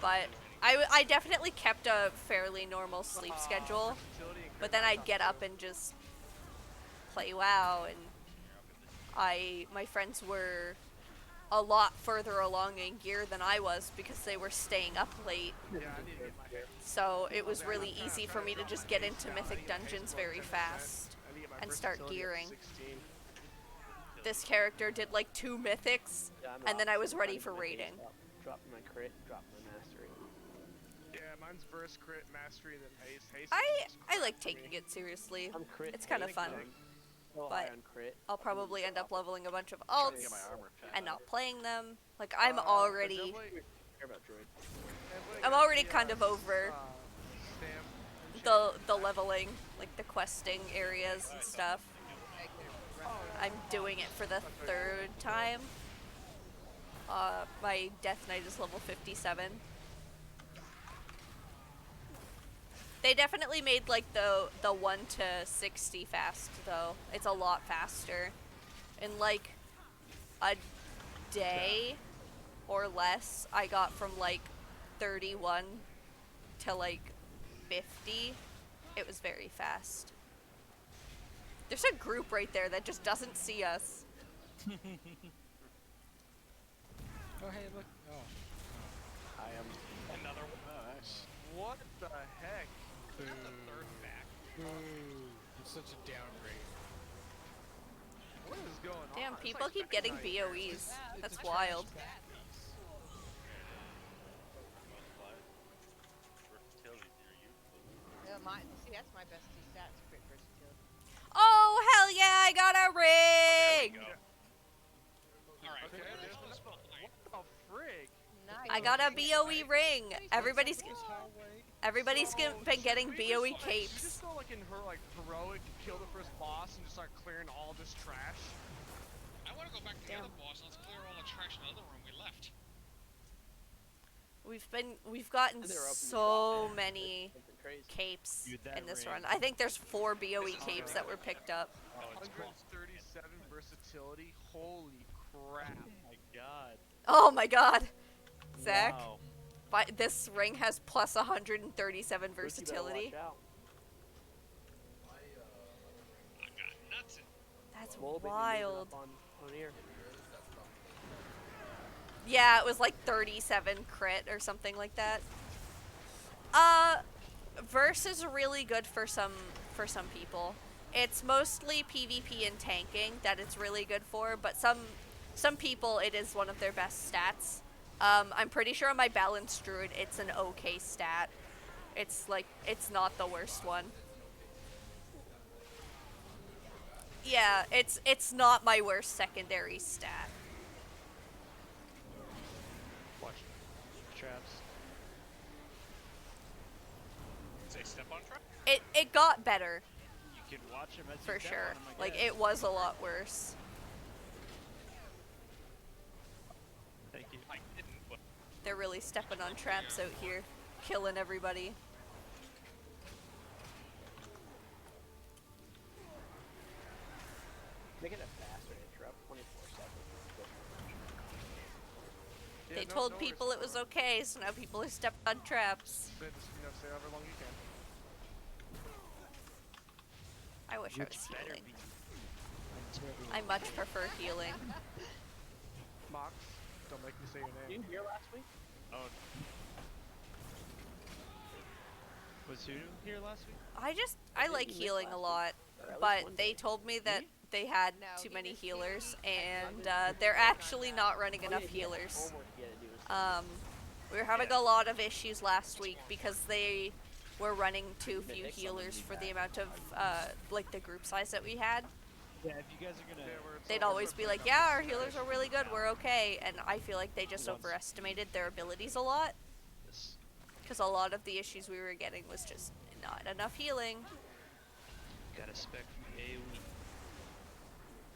But I definitely kept a fairly normal sleep schedule, but then I'd get up and just play WoW, and my friends were a lot further along in gear than I was because they were staying up late. So it was really easy for me to just get into mythic dungeons very fast and start gearing. This character did like 2 mythics, and then I was ready for raiding. Drop my crit, drop my mastery. Yeah, mine's burst, crit, mastery, then haste. I like taking it seriously. It's kind of fun. But I'll probably end up leveling a bunch of alts and not playing them. Like I'm already kind of over the leveling, like the questing areas and stuff. I'm doing it for the 3rd time. My Death Knight is level 57. They definitely made like the 1 to 60 fast though. It's a lot faster. In like a day or less, I got from like 31 to like 50. It was very fast. There's a group right there that just doesn't see us. Oh hey, look. Oh. I am another one. Oh, nice. What the heck? Boo. Boo. It's such a downgrade. What is going on? Damn, people keep getting BOEs. That's wild. See, that's my best 2 stats, crit versatility. Oh, hell yeah, I got a ring! Alright, what the frig? Nice. I got a BOE ring. Everybody's been getting BOE capes. You just go like in her like heroic, kill the first boss, and just start clearing all this trash. I want to go back to the other boss. Let's clear all the trash in the other room we left. We've gotten so many capes in this run. I think there's 4 BOE capes that were picked up. 137 versatility. Holy crap! Oh my god. Oh my god, Zach. Wow. But this ring has plus 137 versatility. That's wild. Yeah, it was like 37 crit or something like that. Verse is really good for some people. It's mostly PvP and tanking that it's really good for, but some people it is one of their best stats. I'm pretty sure on my Balanced Druid it's an okay stat. It's like, it's not the worst one. Yeah, it's not my worst secondary stat. Watch traps. Say step on trap? It got better. You can watch him as for you step sure. on him, I Like, guess. it was a lot worse. Thank you. I didn't, but They're really stepping on traps out here, killing everybody. Make it a faster interrupt, 24/7. Yeah, They no- told no people it was okay, so now people are stepping on traps. Just, stay however long you can. I wish I was Which better healing. be I much prefer healing. Mox, don't make me say your name. Did you hear last week? Oh. Was who here last week? I like healing a lot, but they told me that they had too many healers, and they're actually not running enough healers. We were having a lot of issues last week because they were running too few healers for the amount of, like, the group size that we had. Yeah, if you guys are gonna... They'd always be like, yeah, our healers are really good, we're okay, and I feel like they just overestimated their abilities a lot. Because a lot of the issues we were getting was just not enough healing. Got a spec from AoE.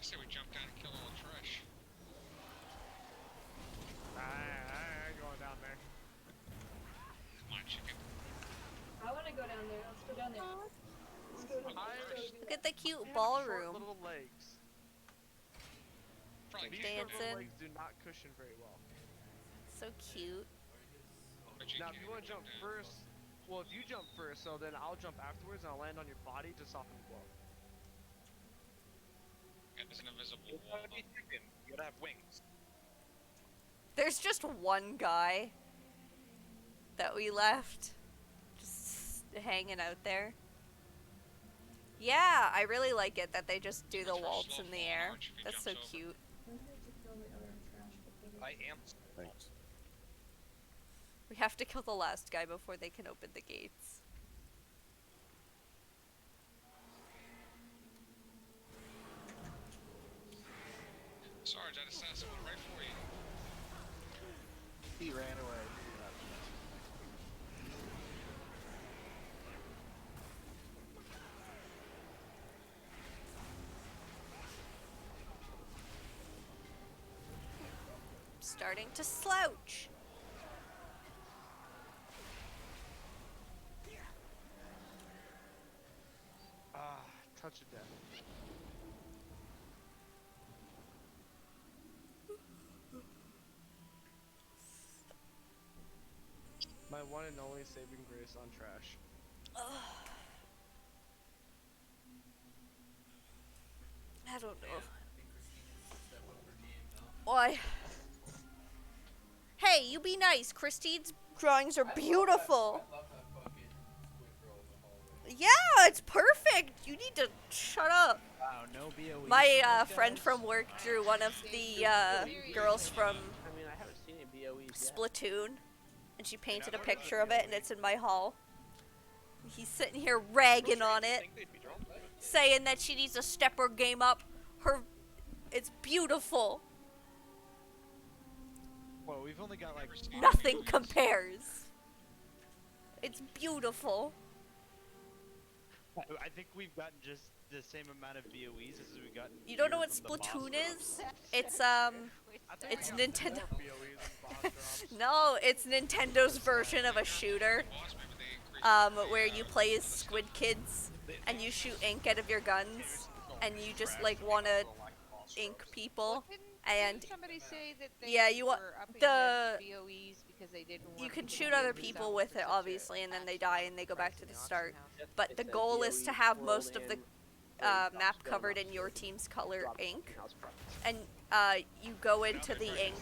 I say we jump down and kill all the trash. I ain't going down there. Come on, chicken. I want to go down there. Let's go down there. Let's go down there. Look at the cute ballroom. Little legs. Probably These can't short do little it. legs do not cushion very well. So cute. Now, if you want to jump first, well, if you jump first, so then I'll jump afterwards and I'll land on your body to soften the blow. And there's an invisible You wall. gotta be chicken. You gotta have wings. There's just one guy that we left just hanging out there. Yeah, I really like it that they just do the waltz in the air. That's so cute. Don't we have to kill the other trash before I am. Thanks. We have to kill the last guy before they can open the gates. Sarge, I just asked someone right for you. He ran away. Starting to slouch. Touch of death. My one and only saving grace on trash. I don't know. Why? Hey, you be nice. Christine's drawings are beautiful. Yeah, it's perfect. You need to shut up. Wow, no BOE. My friend from work drew one of the girls from I mean, I haven't seen any BOEs yet. Splatoon, and she painted a picture of it, and it's in my hall. He's sitting here ragging on it, saying that she needs to step her game up. It's beautiful. Well, we've only got like... Nothing compares. It's beautiful. I think we've gotten just the same amount of BOEs as we've gotten. You don't know here what from the Splatoon boss is? It's Nintendo. BOEs and No, it's Nintendo's version of a shooter. Where you play as Squid Kids and you shoot ink out of your guns, and you just like wanna ink people. And somebody say that they yeah, you want were upping the BOEs because they didn't want you can people shoot to other be people able with to it, such obviously, and then they die and they go back to the start. But the It says goal is to BOE have swirled most of the in, map still covered not in your swirled. team's color Drop ink, house products. and you go into the ink.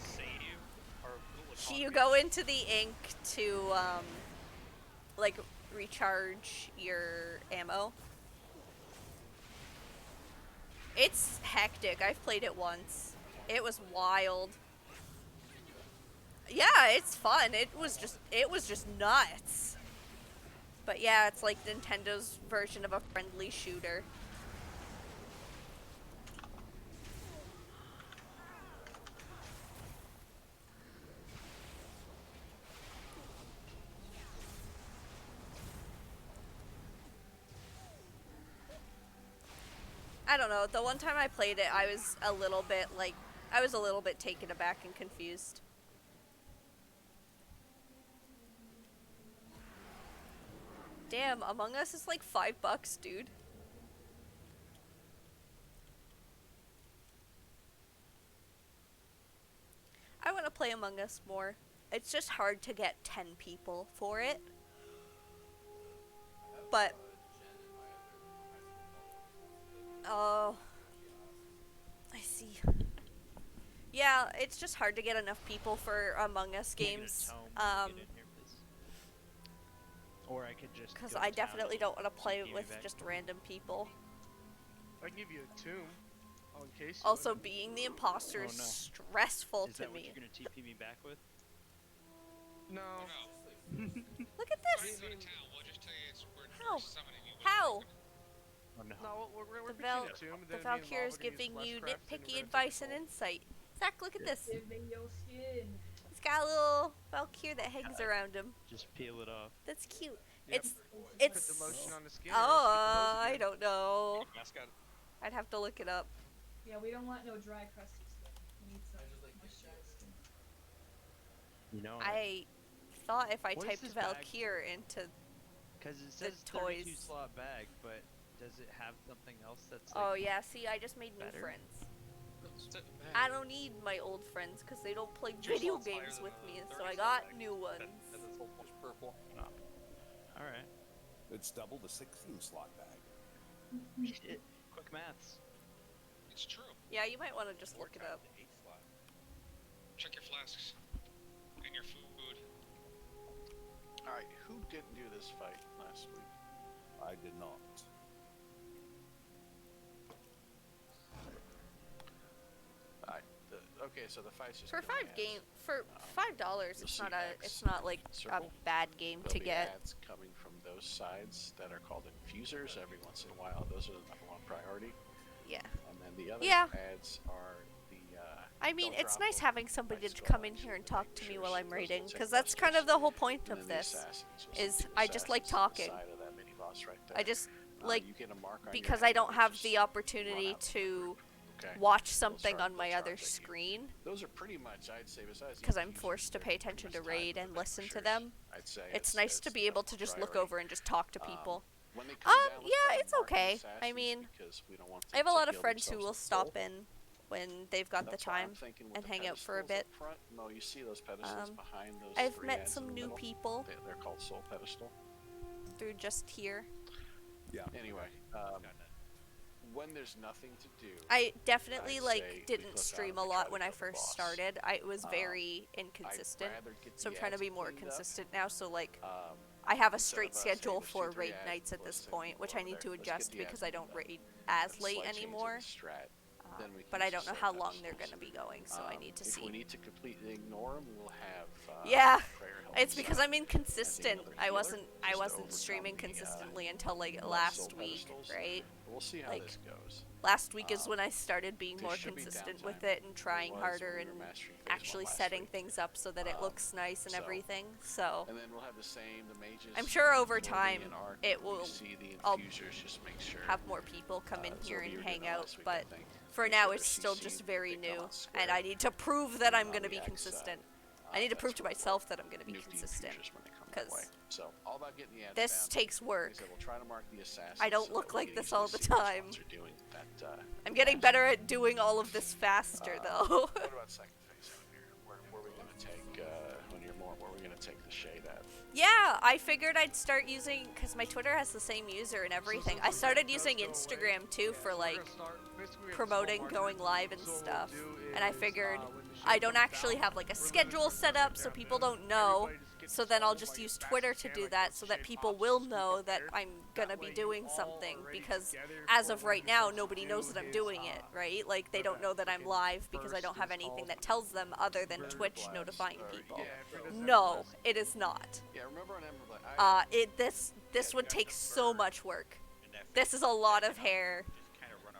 You go into the ink to like recharge your ammo. It's hectic. I've played it once. It was wild. Yeah, it's fun. It was just nuts. But yeah, it's like Nintendo's version of a friendly shooter. I don't know, the one time I played it, I was a little bit taken aback and confused. Damn, Among Us is like $5, dude. I want to play Among Us more. It's just hard to get 10 people for it. But oh, I see. Yeah, it's just hard to get enough people for Among Us games. Or I could just. Because I definitely don't want to play with just random people. I can give you a tomb. In case. Also, being the imposter is stressful to me. Is that what you're gonna TP me back with? No. Look at this. How? Oh, no. No, we're the Valkyrie is giving you nitpicky advice and insight. Zach, look at this. He's got a little Valkyrie that hangs around him. Just peel it off. That's cute. Yep. It's. Put the lotion on the skin. I don't know. Mascot. I'd have to look it up. Yeah, we don't want no dry, crusty skin. We need some moisturized skin. You know. I thought if I typed Valkyrie into because it says the toys. 32 slot bag, but does it have something else that's like, oh yeah, see, I just made new friends. I don't need my old friends because they don't play video games with me, so I got new ones. Purple. Oh. All right. It's double the 16 slot bag. Quick maths. It's true. Yeah, you might want to just look it up. Check your flasks and your food. Alright, who didn't do this fight last week? I did not. Okay, so the fight's just for $5. It's not like circle. a bad game There'll to be get. ads coming from those sides that are called infusers every once in a while. Those are the #1 priority. Yeah. And then the other ads are the. I mean, it's nice having somebody to come in here and talk to me while I'm raiding, because that's kind of the whole point of this. Is I just like talking. I just like because I don't have the opportunity to watch something on my other screen. Those are pretty much, I'd say, besides because I'm forced to pay attention to raid and listen to them. It's nice to be able to just look over and just talk to people. Yeah, it's okay. I mean, I have a lot of friends who will stop in when they've got the time and hang out for a bit. No, you see those pedestals behind those I've met some new people. They're called soul pedestal. Through just here. Yeah. Anyway, when there's nothing to do, I definitely didn't stream a lot when I first started. I was very inconsistent, so I'm trying to be more consistent now. So I have a straight schedule for raid nights at this point, which I need to adjust because I don't raid as late anymore. But I don't know how long they're going to be going, so I need to see. If we need to completely ignore them, we'll have. Yeah, it's because I'm inconsistent. I wasn't streaming consistently until last week, right? We'll see how this goes. Last week is when I started being more consistent with it and trying harder and actually setting things up so that it looks nice and everything. So. And then we'll have the same. The mages. I'm sure over time it will. I'll just make sure have more people come in here and hang out, but for now it's still just very new, and I need to prove that I'm going to be consistent. I need to prove to myself that I'm going to be consistent, because this takes work. I don't look like this all the time. I'm getting better at doing all of this faster, though. What about second phase out here? Where are we going to take, when you're more, where are we going to take the shade at? Yeah, I figured I'd start using, because my Twitter has the same user and everything. I started using Instagram, too, for, promoting going live and stuff. And I figured I don't actually have, a schedule set up, so people don't know So then I'll just use Twitter to do that so that people will know that I'm gonna be doing something, because as of right now, nobody knows that I'm doing it, right? Like, they don't know that I'm live because I don't have anything that tells them other than Twitch notifying people. No, it is not. Yeah, remember on Emberblight? This would take so much work. This is a lot of hair,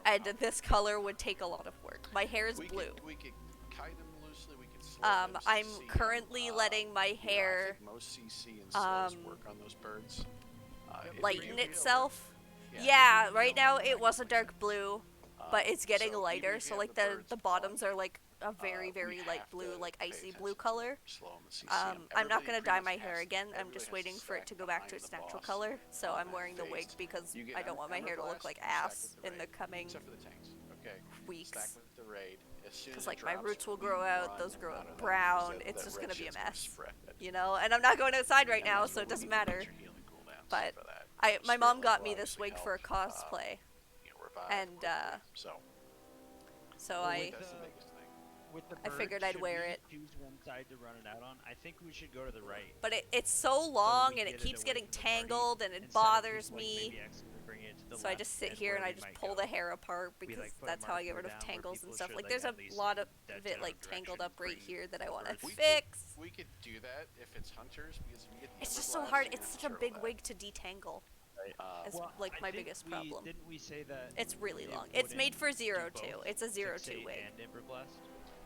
and this color would take a lot of work. My hair is blue. We could kite them loosely. We could slow them I'm CC currently letting my I hair think most CC and slows work on those birds. lighten itself. Yeah, right now it was a dark blue, but it's getting lighter, so like the bottoms are like a very, very light blue, like icy blue color. I'm not gonna dye my hair again. I'm just waiting for it to go back to its natural color. So I'm wearing the wig because I don't want my hair to look like ass in the coming weeks. Because like my roots will grow out, those grow brown. It's just gonna be a mess, you know. And I'm not going outside right now, so it doesn't matter. But my mom got me this wig for a cosplay, and so I figured I'd wear it. Choose one side to run it out on. I think we should go to the right. But it's so long and it keeps getting tangled and it bothers me. So I just sit here and I just pull the hair apart because that's how I get rid of tangles and stuff. Like there's a lot of it like tangled up right here that I want to fix. We could do that if it's hunters, because if you get it's just so hard. It's such a big wig to detangle. Is like my biggest problem. Didn't we say that? It's really long. It's made for 0-2. It's a 0-2 wig.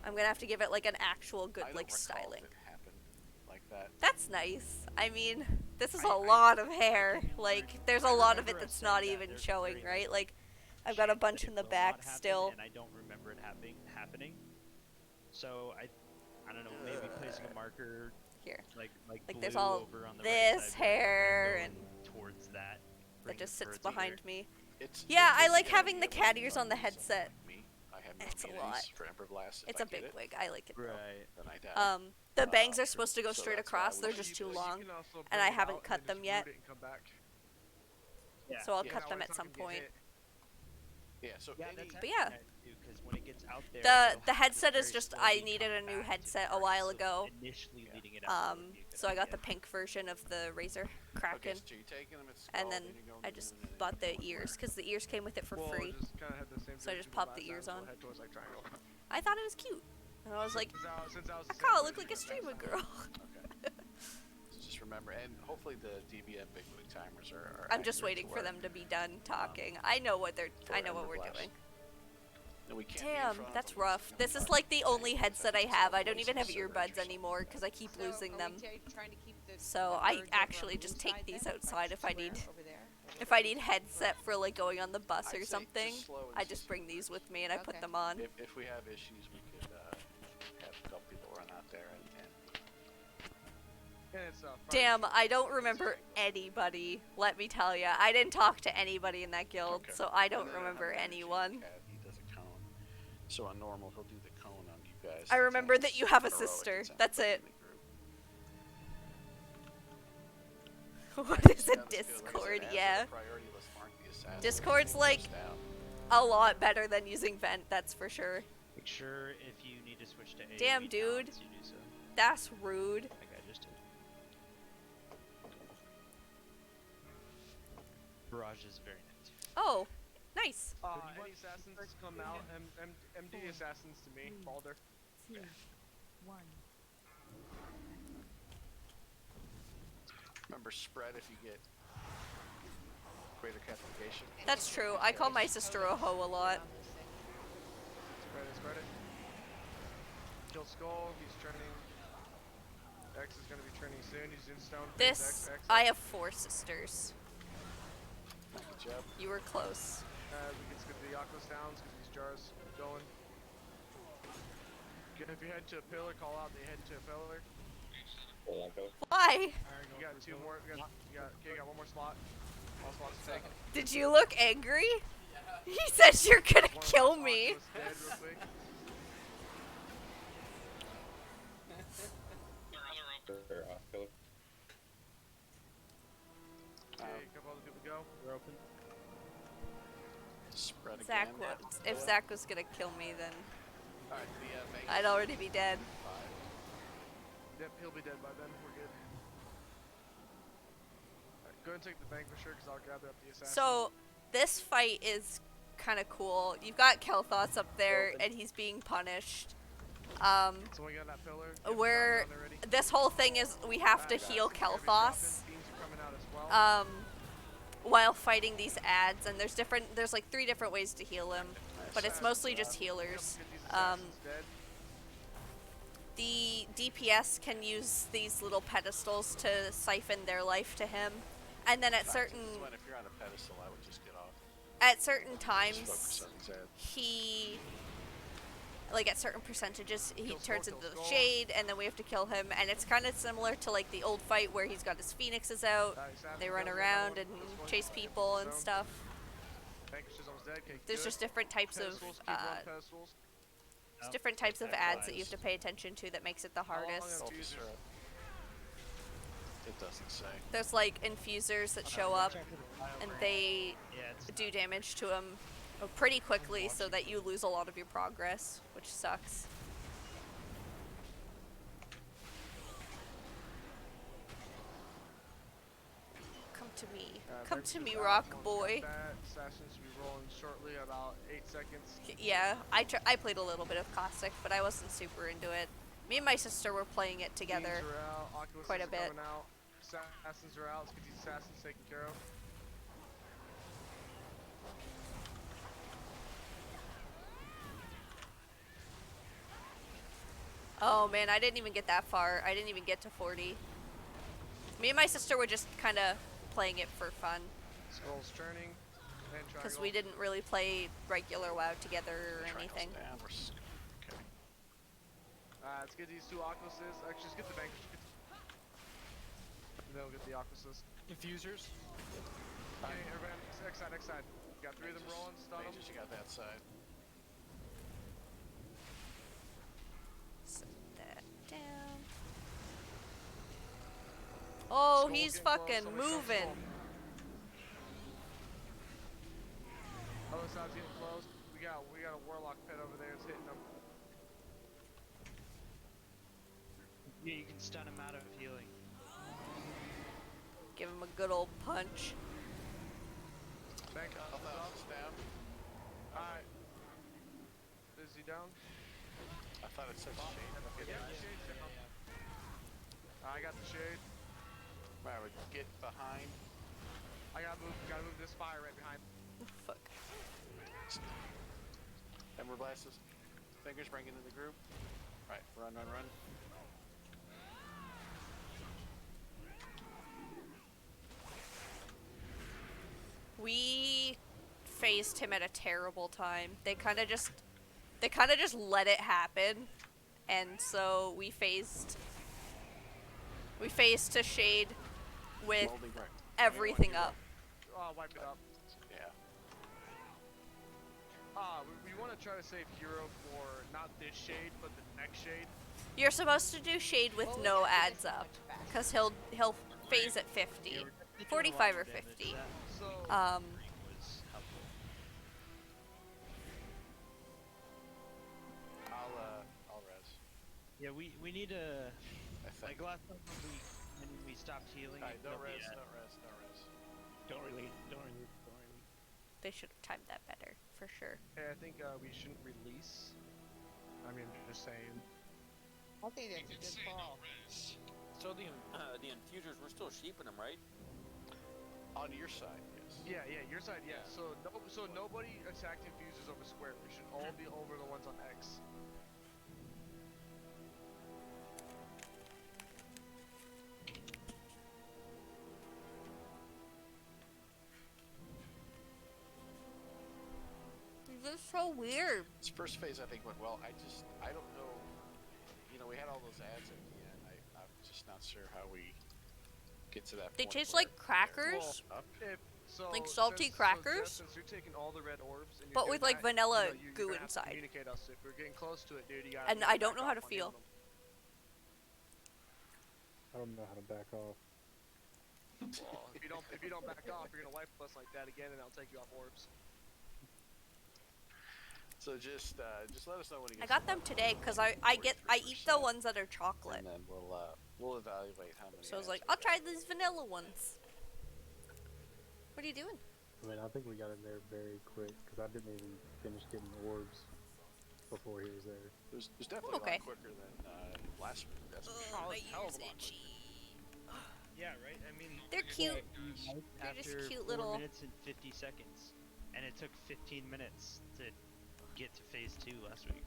I'm gonna have to give it like an actual good like styling. Like that. That's nice. I mean, this is a lot of hair. Like, there's a lot of it that's not even showing, right? Like, I've got a bunch in the back still. And I don't remember it happening. So I don't know, maybe placing a marker here. Like there's all over on the this right side hair and towards that just sits behind me. Yeah, I like having the cat ears on the headset. It's a lot. It's a big wig. I like it though. Right. The bangs are supposed to go straight across. They're just too long, and I haven't cut them yet. So I'll cut them at some point. Yeah. So but yeah. Because when it gets out there, the headset is just I needed a new headset a while ago. So I got the pink version of the Razer Kraken, and then I just bought the ears because the ears came with it for free. So I just popped the ears on. I thought it was cute, and I was like, I kind of look like a streamer girl. Just remember, and hopefully the DBM big wig timers are I'm just waiting for them to be done talking. I know what we're doing. Damn, that's rough. This is like the only headset I have. I don't even have earbuds anymore because I keep losing them. So I actually just take these outside if I need headset for like going on the bus or something. I just bring these with me and I put them on. If we have issues, we could have a couple people run out there and damn, I don't remember anybody. Let me tell ya, I didn't talk to anybody in that guild, so I don't remember anyone. So on normal, he'll do the cone on you guys. I remember that you have a sister. That's it. What is a Discord? Yeah. Discord's like a lot better than using Vent, that's for sure. Make sure if you need to switch to AoE damn, dude. Talents, you do so. That's rude. Like I just did. Barrage is very nice. Oh. Nice. Any assassins come out, MD assassins to me, Balder. Yeah. 1. Remember, spread if you get greater castigation. That's true. I call my sister a hoe a lot. Spread it. Kill Skull, he's turning. X is gonna be turning soon, he's in stone. This, I have 4 sisters. Good job. You were close. We can skip the Yakos downs because these jars keep going. If you head to a pillar, call out, they head to a pillar. Why? You got 2 more, you got 1 more slot. All slots taken. Did you look angry? He says you're gonna kill me. Okay, a couple other people go. We're open. Spread Zach again. if Zach was gonna kill me, then Alright, I'd already be dead. Yep, he'll be dead by then. We're good. Go ahead and take the vanquisher because I'll gather up the assassin. So, this fight is kind of cool. You've got Kel'Thas up there, and he's being punished. So we got that pillar. Where this whole thing is, we have to heal Kel'Thas. While fighting these ads, and there's like 3 different ways to heal him, but it's mostly just healers. The DPS can use these little pedestals to siphon their life to him, and then at certain If you're on a pedestal, I would just get off. At certain times, he, like at certain percentages, he turns into the shade, and then we have to kill him. And it's kind of similar to like the old fight where he's got his phoenixes out. They run around and chase people and stuff. There's just different types of ads that you have to pay attention to that makes it the hardest. It doesn't say. There's like infusers that show up, and they do damage to him pretty quickly, so that you lose a lot of your progress, which sucks. Come to me. Come to me, rock boy. Assassins should be rolling shortly, about 8 seconds. Yeah, I played a little bit of Classic, but I wasn't super into it. Me and my sister were playing it together quite a bit. Assassins are out. Let's get these assassins taken care of. Oh man, I didn't even get that far. I didn't even get to 40. Me and my sister were just kind of playing it for fun. Scrolls turning. Because we didn't really play regular WoW together or anything. Okay. Let's get these 2 Oculuses. Actually, just get the vanquish. And then we'll get the Oculuses. Infusers. Okay, everybody, X side, X side. You got 3 of them rolling, stun them. You got that side. Set that down. Oh, he's fucking moving. Other side's getting close. We got a warlock pit over there. It's hitting them. Yeah, you can stun him out of healing. Give him a good old punch. Back up. Down. Alright. Is he down? I thought it said shade. Yeah, the shade's down. I got the shade. Alright, get behind. I gotta move this fire right behind. Fuck. Ember blasts. Fingers bring it into the group. Right, run. We phased him at a terrible time. They kind of just let it happen, and so we phased to shade with everything up. Wipe it up. Yeah. We want to try to save hero for not this shade, but the next shade. You're supposed to do shade with no ads up, because he'll phase at 50, 45 or 50. I'll res. Yeah, we need a like last time when we stopped healing. Alright, don't res. Don't really. They should have timed that better, for sure. Hey, I think we shouldn't release. I mean, just saying. I think that's a good call. So the infusers, we're still sheeping them, right? On your side, yes. Yeah, your side, yes. So nobody attacked infusers over square. We should all be over the ones on X. This is so weird. This first phase, I think, went well. I don't know. You know, we had all those ads at the end. I'm just not sure how we get to that They point. taste like crackers. Like salty crackers. Since you're taking all the red orbs and but with like vanilla goo gonna have to inside. communicate us if we're getting close to it, dude. You gotta And I don't know how to feel. I don't know how to back off. Well, if you don't back off, you're gonna wipe us like that again, and I'll take you off orbs. So just let us know when you get. I got them today because I eat the ones that are chocolate. And then we'll evaluate how many. So I was like, I'll try these vanilla ones. What are you doing? I mean, I think we got in there very quick because I didn't even finish getting orbs before he was there. It was definitely a lot quicker than last week. That's for sure. My Hell of ears a lot quicker. itchy. Yeah, right. I mean, They're cute. They're after just cute 4 little. minutes and 50 seconds, and it took 15 minutes to get to phase 2 last week.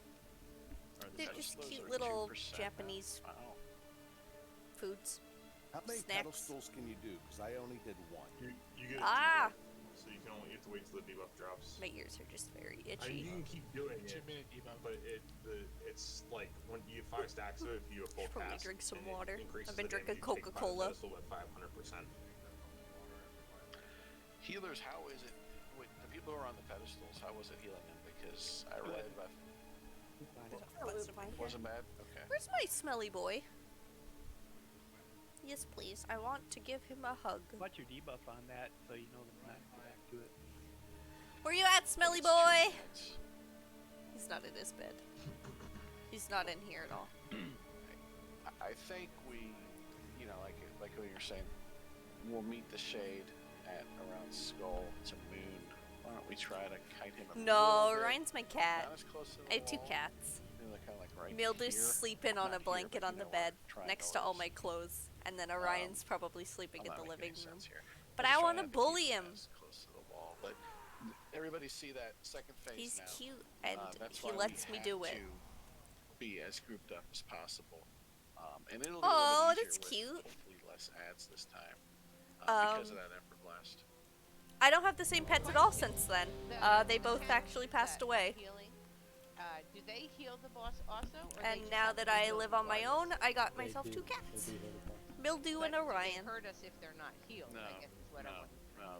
They're just cute little Japanese foods. How many Snacks. pedestals can you do? Because I only did one. You get a Ah! debuff, so you can only have to wait till the debuff drops. My ears are just very I itchy. mean, you can keep doing it, 2-minute debuff. but it's like when you get 5 stacks of it, if you do a full Probably cast, drink some and it water. increases I've been the drinking damage you take by the Coca-Cola. pedestal by 500%. Healers, how is it with the people who are on the pedestals? How was it healing them? Because I read about. Wasn't bad. Okay. Where's my smelly boy? Yes, please. I want to give him a hug. Watch your debuff on that, so you know the not go back to it. Where you at, smelly boy? He's not in his bed. He's not in here at all. I think we, you know, like what you're saying, we'll meet the shade at around Skull to Moon. Why don't we try to kite him a No, little bit? Ryan's my cat. Not as close to the I have 2 wall. cats. Maybe like kind of like right Mildew's here. sleeping on Not a blanket here, on the but you know bed where next to all triangle my is. clothes, and then Orion's probably sleeping in I'm the not living making any room. sense here. But I'm I just want trying to to keep bully him. as close to the wall, but everybody see that second phase He's now. cute, and That's he why lets we me do have it. to be as grouped up as possible, and it'll be Oh, a little bit that's easier cute. with hopefully less ads this time because of that Emperor Blast. I don't have the same pets at all since then. They both actually passed away. Healing. Do they heal the boss also? Or And they just now have that to I heal live the on my bodies? own, I got They myself do- 2 they cats. do heal the boss. Mildew But and do Orion. they hurt us if they're not healed? No, I guess is what I want.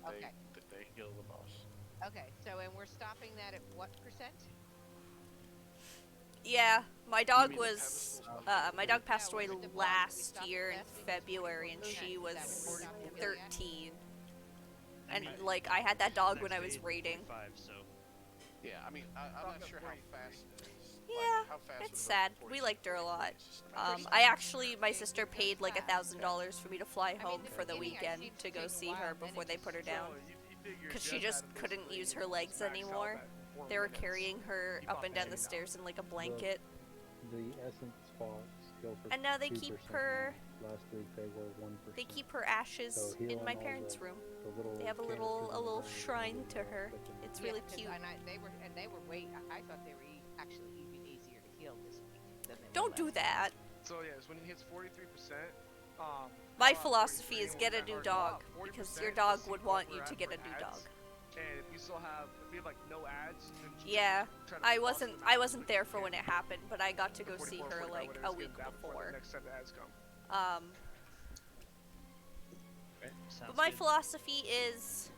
no, Okay. they heal the boss. Okay, so and we're stopping that at what percent? Yeah, my dog mean the was, pedestals? my dog passed No, away with the boss, we last stopped year in last week, February, and 44%. she Is was that what we're stopping at? 13. And, like, I had that dog when I was raiding. 45, so. Yeah, I mean, I'm not sure how fast it is. Yeah, like, how fast it's would it sad. go We from liked her a 44 lot. It's just a matter of I actually, my sister paid like $1,000 for me to fly home the for the beginning, I weekend seemed to to go take a see while, her then before it they just put her So, down. you figure Because Jeff she just had couldn't basically use her legs maxed out anymore. at 4 They were minutes. carrying her He up buffed and down the everything stairs in like a blanket. The essence spots go for And now they 2% keep her. now. Last week they were 1%. They keep her ashes So in healing my all parents' the- room. the little They have a canisters little in the ground shrine and to her. they can- It's really cute. They were way. I thought they were actually even easier to heal this week than they were Don't do last that. So yes, when it hits 43%, My about philosophy 43 is when get a that new hard dog drop, because 40% your dog is would what want we're you at to get for a new ads. dog. And if you still have, if we have like no ads, then just Yeah, try to I bust wasn't. them I out wasn't as there much for as when you it happened, but I got to go can. see 44, her 45, like whatever, a just week get that before before. the next set of ads come. But my philosophy is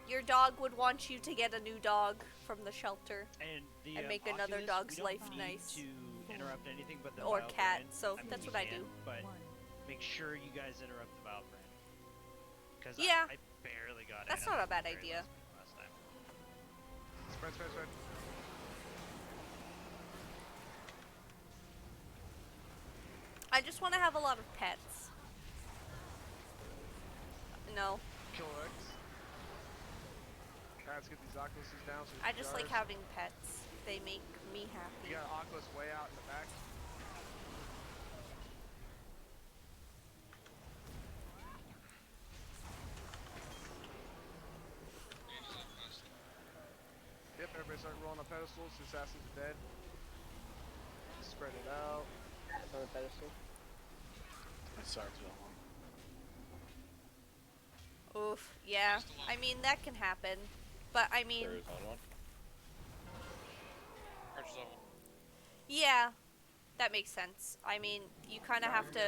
your dog would want you to get a new dog from the shelter And the make another Oculus, dog's we don't life need nice. to interrupt anything but the Or Vile cat, brand. so I mean, that's we what I can, do. But make sure you guys interrupt the Vile brand. Because Yeah. I barely got That's it. not a bad idea. Last time. Spread. I just want to have a lot of pets. No, Kill X. Let's get these Oculuses down. So I just like having pets. They make me happy. You got an Oculus way out in the back. Yep, everybody start rolling on pedestals. The assassins are dead. Spread it out. It's on a pedestal. Sorry for that one. Oof, yeah. I mean, that can happen. But I mean, There is on one. Archer's on one. yeah, that makes sense. I mean, you kind of have to.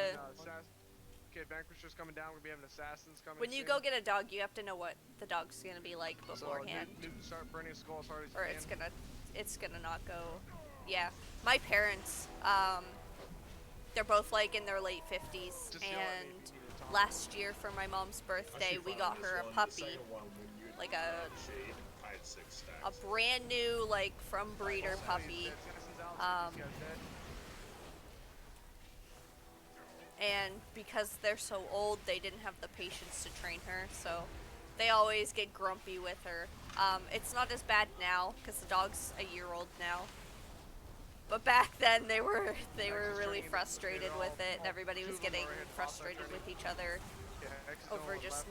Okay, Vanquisher's coming down. We're gonna be having assassins coming. When you soon. go get a dog, you have to know what the dog's gonna be like beforehand, So, start burning skull as hard as you or can. it's gonna not go. Yeah, my parents, they're both like in their late 50s, Just yell at me and if you need to talk. last year for my mom's birthday, we got her a puppy, like Shade, I had 6 stacks. a brand new like from breeder puppy. And because they're so old, they didn't have the patience to train her, so They always get grumpy with her. It's not as bad now because the dog's a year old now. But back then they were really frustrated with it, and everybody was getting frustrated with each other over just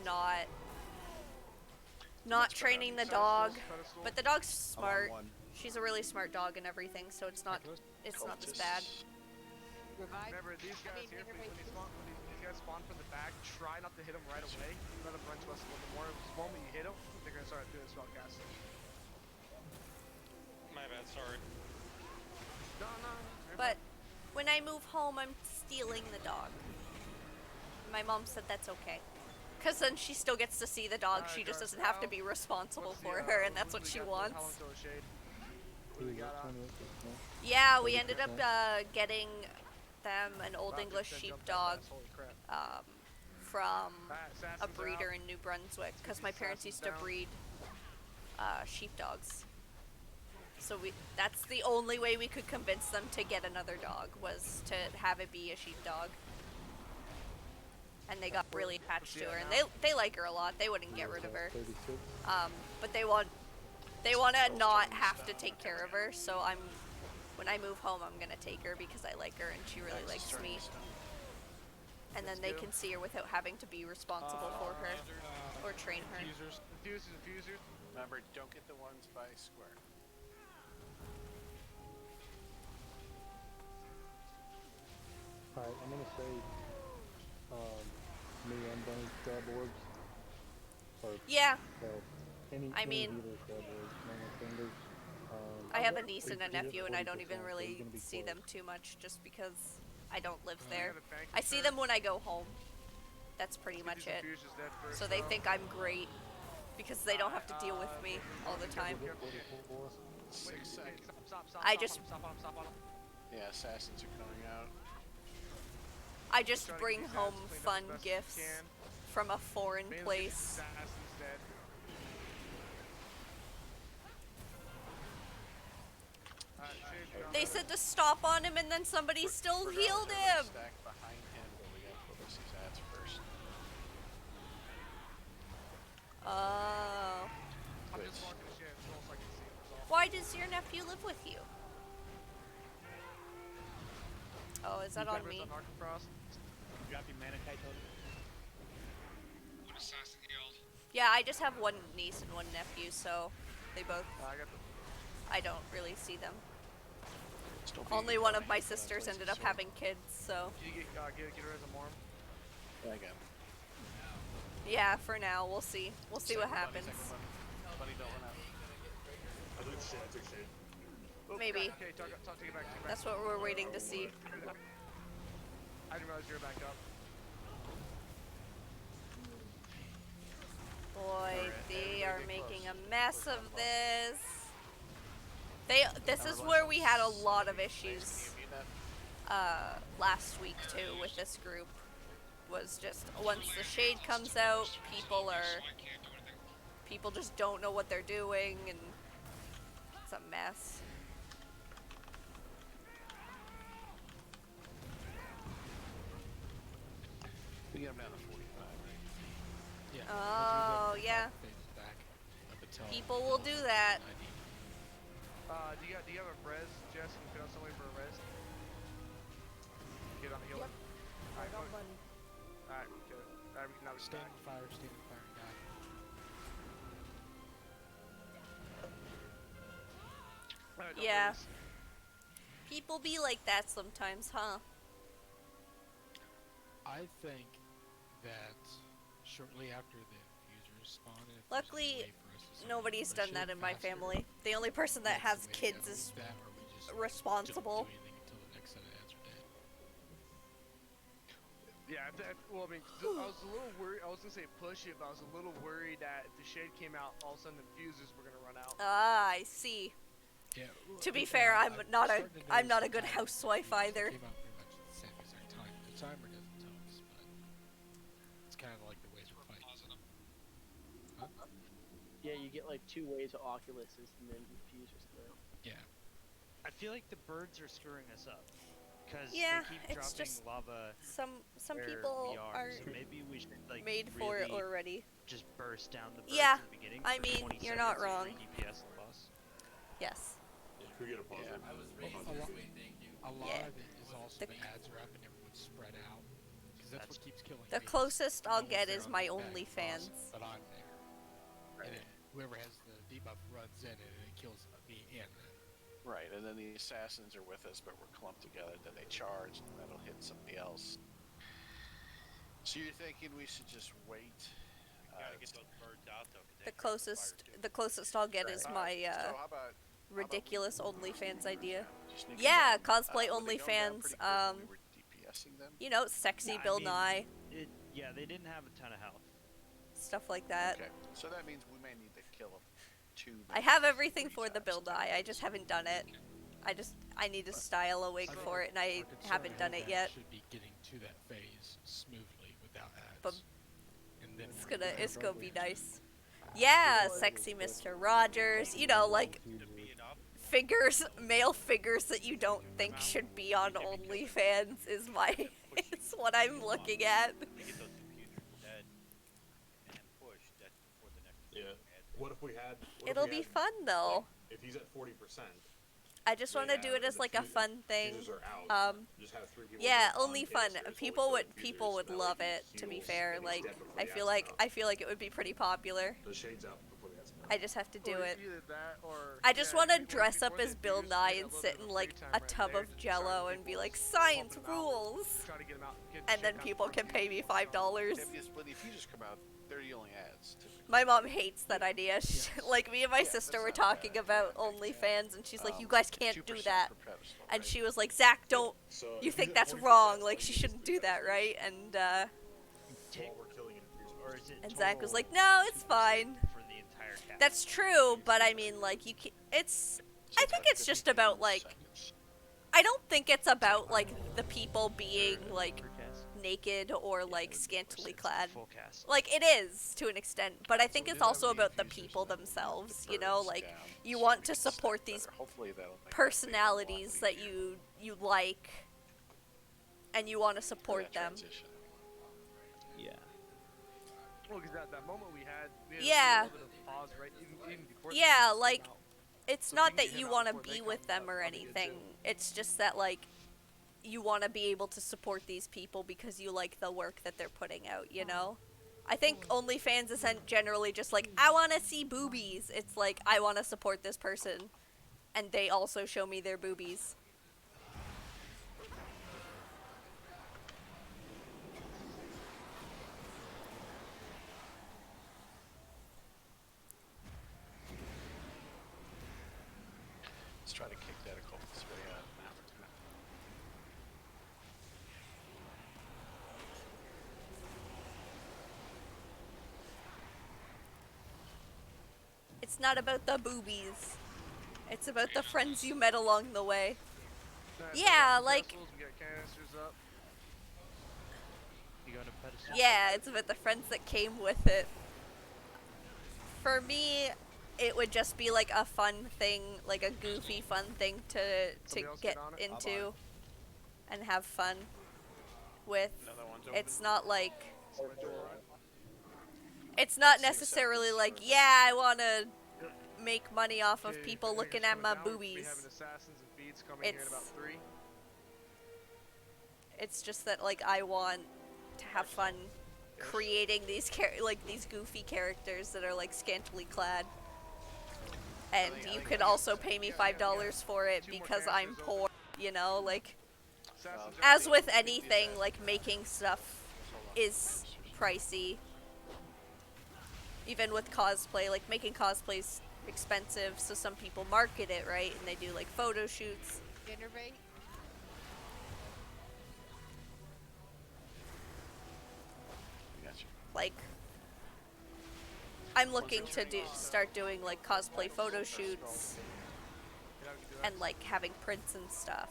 not training the dog. But the dog's smart. She's a really smart dog and everything, so it's not as bad. Remember, these guys here, when these guys spawn from the back, try not to hit them right away. Let them run to us a little bit more. The moment you hit them, they're gonna start doing spell casting. My bad, sorry. No. But when I move home, I'm stealing the dog. My mom said that's okay. Because then she still gets to see the dog, she just doesn't have to be responsible for her, and that's what she wants. Yeah, we ended up getting them an Old English sheepdog from a breeder in New Brunswick, because my parents used to breed sheepdogs. So that's the only way we could convince them to get another dog, was to have it be a sheepdog. And they got really attached to her, and they like her a lot. They wouldn't get rid of her. But they want to not have to take care of her. So when I move home, I'm gonna take her because I like her and she really likes me. And then they can see her without having to be responsible for her or train her. Diffusers. Remember, don't get the ones by square. Alright, I'm gonna say me and Bunny grab orbs. Or, yeah. Well, I mean, fingers. I have a niece and a nephew, and I don't even really see them too much just because I don't live there. I see them when I go home. That's pretty much it. So they think I'm great because they don't have to deal with me all the time. 6 seconds. I just... Yeah, assassins are coming out. I just bring home fun gifts from a foreign place. They said to stop on him, and then somebody still healed him. Behind him, but we gotta pull these ads first. Oh. Why does your nephew live with you? Oh, is that on me? Yeah, I just have one niece and one nephew, so they both... I don't really see them. Only one of my sisters ended up having kids, so... Did you get her as a morm? Yeah, I got him. Yeah, for now, we'll see. We'll see what happens. Buddy, don't run out. I took shade. Maybe. Okay, take it back. That's what we're waiting to see. I didn't realize you were back up. Boy, they are making a mess of this. This is where we had a lot of issues last week too with this group. Was just once the shade comes out, people just don't know what they're doing, and it's a mess. We get him down to 45, right? Yeah. Oh, yeah. People will do that. Do you have a res, Jess? Can you put out somebody for a res? Get on the healer. Yep. I got one. Alright, good. Alright, now we Stand fire, guy. Right, Yeah. People be like that sometimes, huh? I think that shortly after the infusers spawn, Luckily, nobody's done that in my family. The only person that has kids is responsible. Yeah, well, I mean, I was a little worried. I was gonna say push it, but I was a little worried that if the shade came out, all of a sudden the fuses were gonna run out. Ah, I see. Yeah, to be fair, I'm not a good housewife either. Came out pretty much at the same exact time. The timer doesn't tell us, but it's kind of like the ways we're fighting. Huh? Yeah, you get like 2 waves of Oculuses and then diffusers come out. Yeah. I feel like the birds are screwing us up. Because Yeah, they keep it's dropping just lava some where people we are, so maybe we should like made really for it already. just burst down the burst Yeah, at the beginning. I For mean, 20 you're not seconds wrong. of free DPS on the boss. Yes. Yeah, can we get a positive? A lot of it is also the ads are up and everyone's spread out. Because that's what keeps killing The me. closest No I'll one's get there is on my the back boss, OnlyFans. but I'm there. And then whoever has the debuff runs in and it kills me and them. Right, and then the assassins are with us, but we're clumped together. Then they charge, and that'll hit somebody else. So you're thinking we should just wait? Gotta get those birds out though. The closest I'll get is my so how about ridiculous OnlyFans idea. sneak Yeah, them in? cosplay Would they go down OnlyFans. pretty quick when we were DPSing them? You know, sexy Yeah, Bill Nye, Yeah, they didn't have a ton of health. stuff like that. Okay, so that means we may need to kill them 2. I have everything for the Bill Nye. I just haven't done it. I need to style a wig for it, and I haven't done it yet. Should be getting to that phase smoothly without ads. But and then it's gonna be nice. Yeah, sexy Mr. Rogers. You know, like male figures that you don't think should be on OnlyFans is it's what I'm looking at. Yeah. What if we had? It'll be fun though. If he's at 40%. I just want to do it as like a fun thing. Just have 3 people Yeah, only fun. People would love it. To be fair, like I feel like it would be pretty popular. The shades up before the ads come out. I just have to do it. Either that or I just want to dress up as Bill Nye and sit in like a tub of Jello and be like, science rules. try to get them out. And then people can pay me $5. Yeah, because when if you just come out, they're the only ads. Typically. My mom hates that idea. Like me and my sister were talking about OnlyFans, and she's like, "You guys can't do that." And she was like, "Zach, don't. You think that's wrong? Like she shouldn't do that, right?" And Zach was like, "No, it's fine." For the entire cast. That's true, but I mean, like you can. I think it's just about like. I don't think it's about like the people being like naked or like scantily clad. Like it is to an extent, but I think it's also about the people themselves, you know, like you want to support these personalities that you like and you want to support them. Yeah. Well, because at that moment we had Yeah. a little bit of pause, right? Even before the Yeah, game like came out. it's not that you want to be with them or anything. It's just that like you want to be able to support these people because you like the work that they're putting out, you know? I think OnlyFans isn't generally just like, I want to see boobies. It's like, I want to support this person, and they also show me their boobies. Let's try to kick that a couple this way out now. It's not about the boobies. It's about the friends you met along the way. Yeah, like... We got canisters up. You go to pedestal. Yeah, it's about the friends that came with it. For me, it would just be like a fun thing, like a goofy fun thing to get into and have fun with. It's not like... It's not necessarily like, yeah, I want to make money off of people looking at my boobies. It's just that like I want to have fun creating these these goofy characters that are like scantily clad. And you could also pay me $5 for it because I'm poor, you know, like as with anything, like making stuff is pricey. Even with cosplay, like making cosplay's expensive, so some people market it, right? And they do like photo shoots. Dinner bait? Like, I'm looking to start doing like cosplay photo shoots and like having prints and stuff,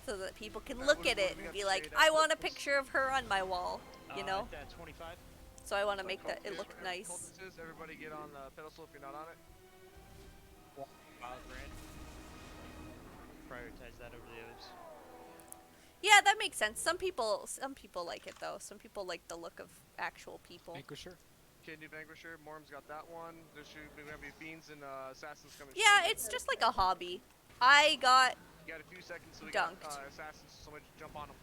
so that people can look at it and be like, I want a picture of her on my wall, you know? 25. So I want to make that it look nice. Everybody get on the pedestal if you're not on it. Prioritize that over the others. Yeah, that makes sense. Some people like it though. Some people like the look of actual people. Vanquisher. Candy Vanquisher. Morm's got that one. There should be Fiends and Assassins coming. Yeah, it's just like a hobby. I got. You got a few seconds, so we dunked. got Assassins. So much jump on them.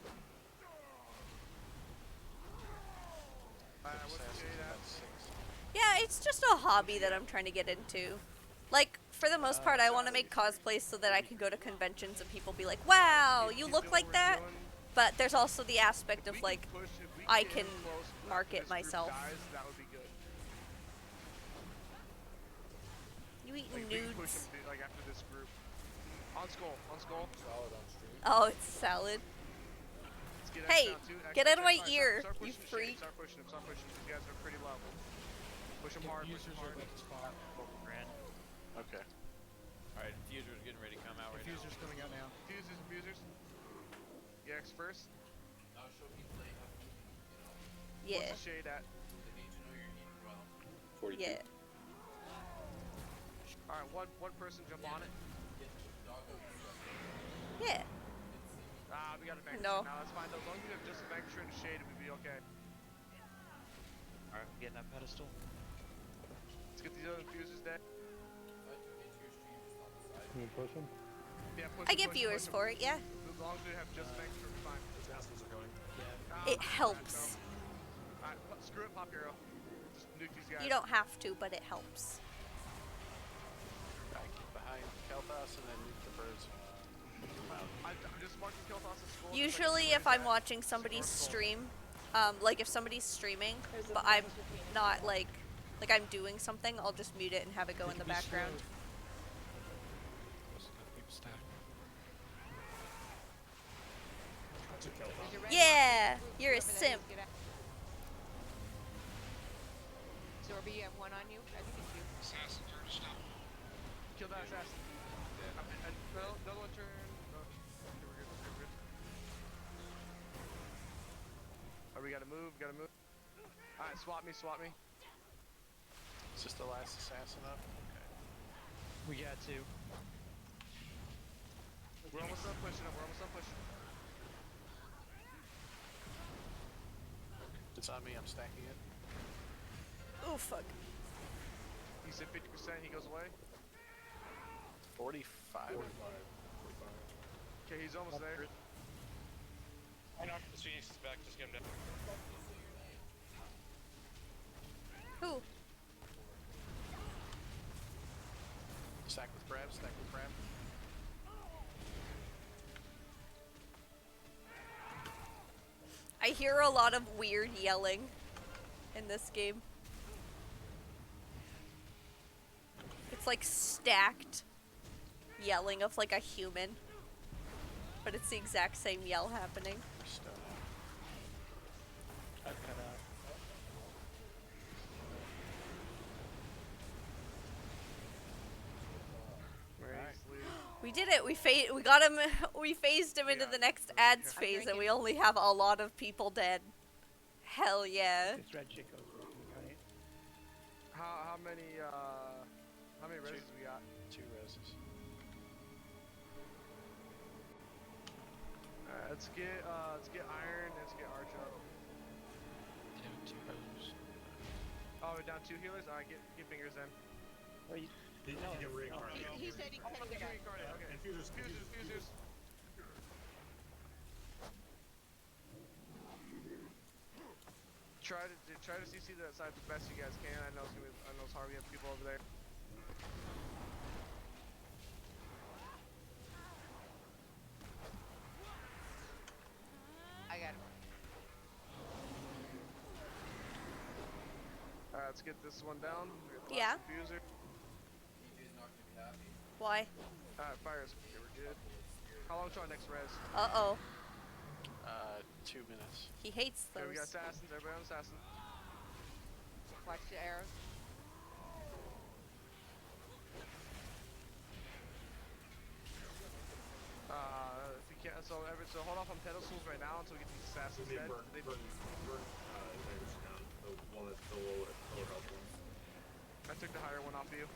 Yeah, it's just a hobby that I'm trying to get into. Like, for the most part, I want to make cosplays so that I can go to conventions and people be like, wow, you look like that. But there's also the aspect of, like, I can market myself. That would be good. You eating like, nudes? Like after this group. On skull. Solid on stream. Oh, it's salad. Hey, get out of my ear, you freak. Start pushing him. These guys are pretty low. Push him hard. Okay. Alright, Infuser's getting ready to come out right now. Infuser's coming out now. Infusers. EX first. Yeah. What's the shade at? 42. Yeah. Alright, one person jump on it. Yeah. Ah, we got a Vanquisher No. now, that's fine. As long as we have just a Vanquisher and a shade, we'll be okay. Alright, I'm getting that pedestal. Let's get these other infusers dead. Can you push him? Yeah, push I him, get push him, viewers push him. for it, yeah. As long as we have just a Vanquisher, we'll be fine. Assassins are going. It helps. Alright, screw it, Pop Hero. Just nuke these guys. You don't have to, but it helps. I keep behind Kel'Thas and then nuke the birds. I'm just marking Kel'Thas as skull. Usually, if I'm watching somebody's stream, like if somebody's streaming, but I'm not like I'm doing something, I'll just mute it and have it go in the background. Yeah, you're a simp. Zorby, you have one on you? I think it's you. Assassin, turn to stop. Kill that assassin. Another one turn. No. Okay, we're good. Alright, we gotta move. Alright, swap me. Is this the last assassin up? Okay. We got two. We're almost done pushing. It's on me, I'm stacking it. Oh, fuck. He's at 50%, he goes away. 45. Okay, he's almost there. I knocked the Phoenix back, just get him down. Who? Stack with Brad. I hear a lot of weird yelling in this game. It's like stacked yelling of like a human, but it's the exact same yell happening. I've got We did it. We got him. We phased him into the next ads phase, and we only have a lot of people dead. Hell yeah. How many reses we got? 2 reses. Alright, let's get iron. Let's get arch up. Down 2 healers. Oh, we're down 2 healers. Alright, get fingers then. He can get reincarnated. He said he couldn't get reincarnated. Okay. Infusers. Try to CC that side the best you guys can. I know it's hard. We have people over there. I got him. Alright, let's get this one down. Yeah. Diffuser. Why? Alright, fires. Okay, we're good. How long till our next res? Uh-oh. 2 minutes. He hates those. Okay, we got assassins. Everybody on assassin. Watch the arrows. If you can't, so hold off on pedestals right now until we get these assassins dead. Burn invaders down. The lower health ones. I took the higher one off of you.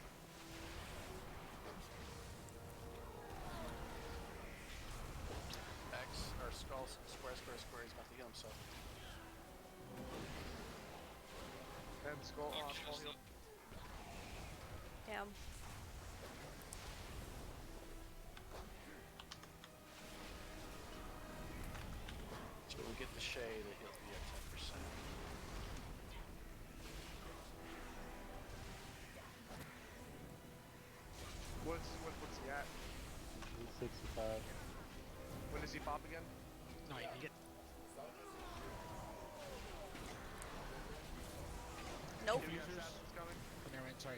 skull, square, square, square. He's about to heal himself. And skull, skull heal. Damn. So we get the shade, it heals me at 10%. What's he at? He's 65. When does he pop again? No, you can get. Nope. Assassins coming. Oh, never mind. Sorry.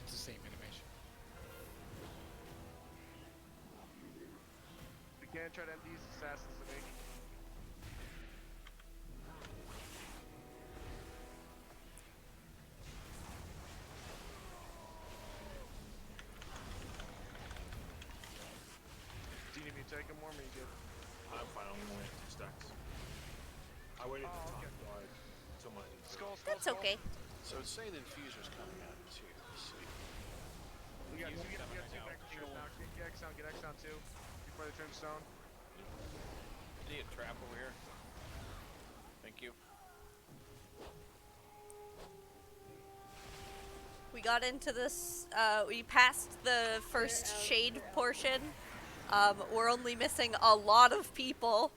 It's the same animation. We can't try to end these assassins to me. Do you need me to take him more? Or are you good? I'm fine. I'm only at 2 stacks. I waited okay. until my. That's okay. So it's saying the infuser's coming out too. Let's see. We got two X down, get X down too. Before they turn stone. See a trap over here. Thank you. We got into this, we passed the first shade portion. We're only missing a lot of people.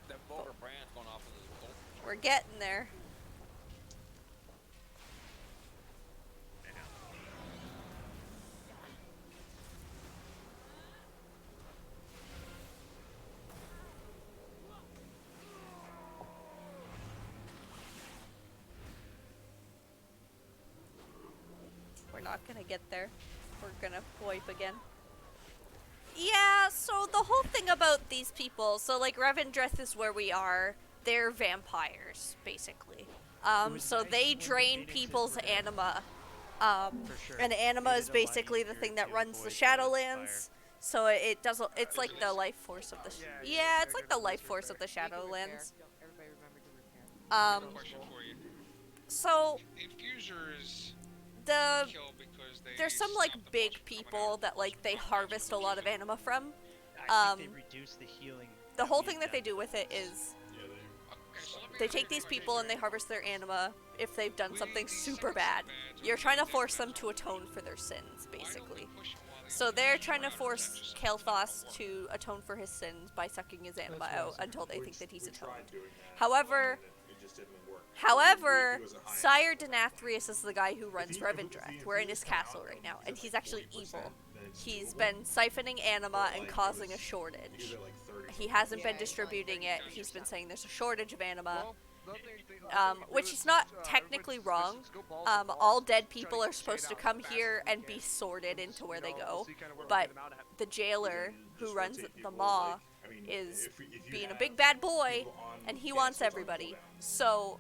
That vulgar brand's going off of the bolt. We're getting there. We're not gonna get there. We're gonna wipe again. Yeah, so the whole thing about these people, so like Revendreth is where we are, they're vampires, basically. So they drain people's anima. And anima is basically the thing that runs the Shadowlands. So it doesn't, it's like the life force of the, yeah, it's like the life force of the Shadowlands. Everybody remember to repair. Question for you. So Infusers the kill because they there's some like big people that like they harvest a lot of anima from. I think they reduce the healing. The whole thing that they do with it is they take these people and they harvest their anima if they've done something super bad. You're trying to force them to atone for their sins, basically. So they're trying to force Kael'thas to atone for his sins by sucking his anima out until they think that he's atoned. However, Sire Denathrius is the guy who runs Revendreth. We're in his castle right now, and he's actually evil. He's been siphoning anima and causing a shortage. He hasn't been distributing it. He's been saying there's a shortage of anima, which is not technically wrong. All dead people are supposed to come here and be sorted into where they go, but the jailer who runs the Maw is being a big bad boy, and he wants everybody. So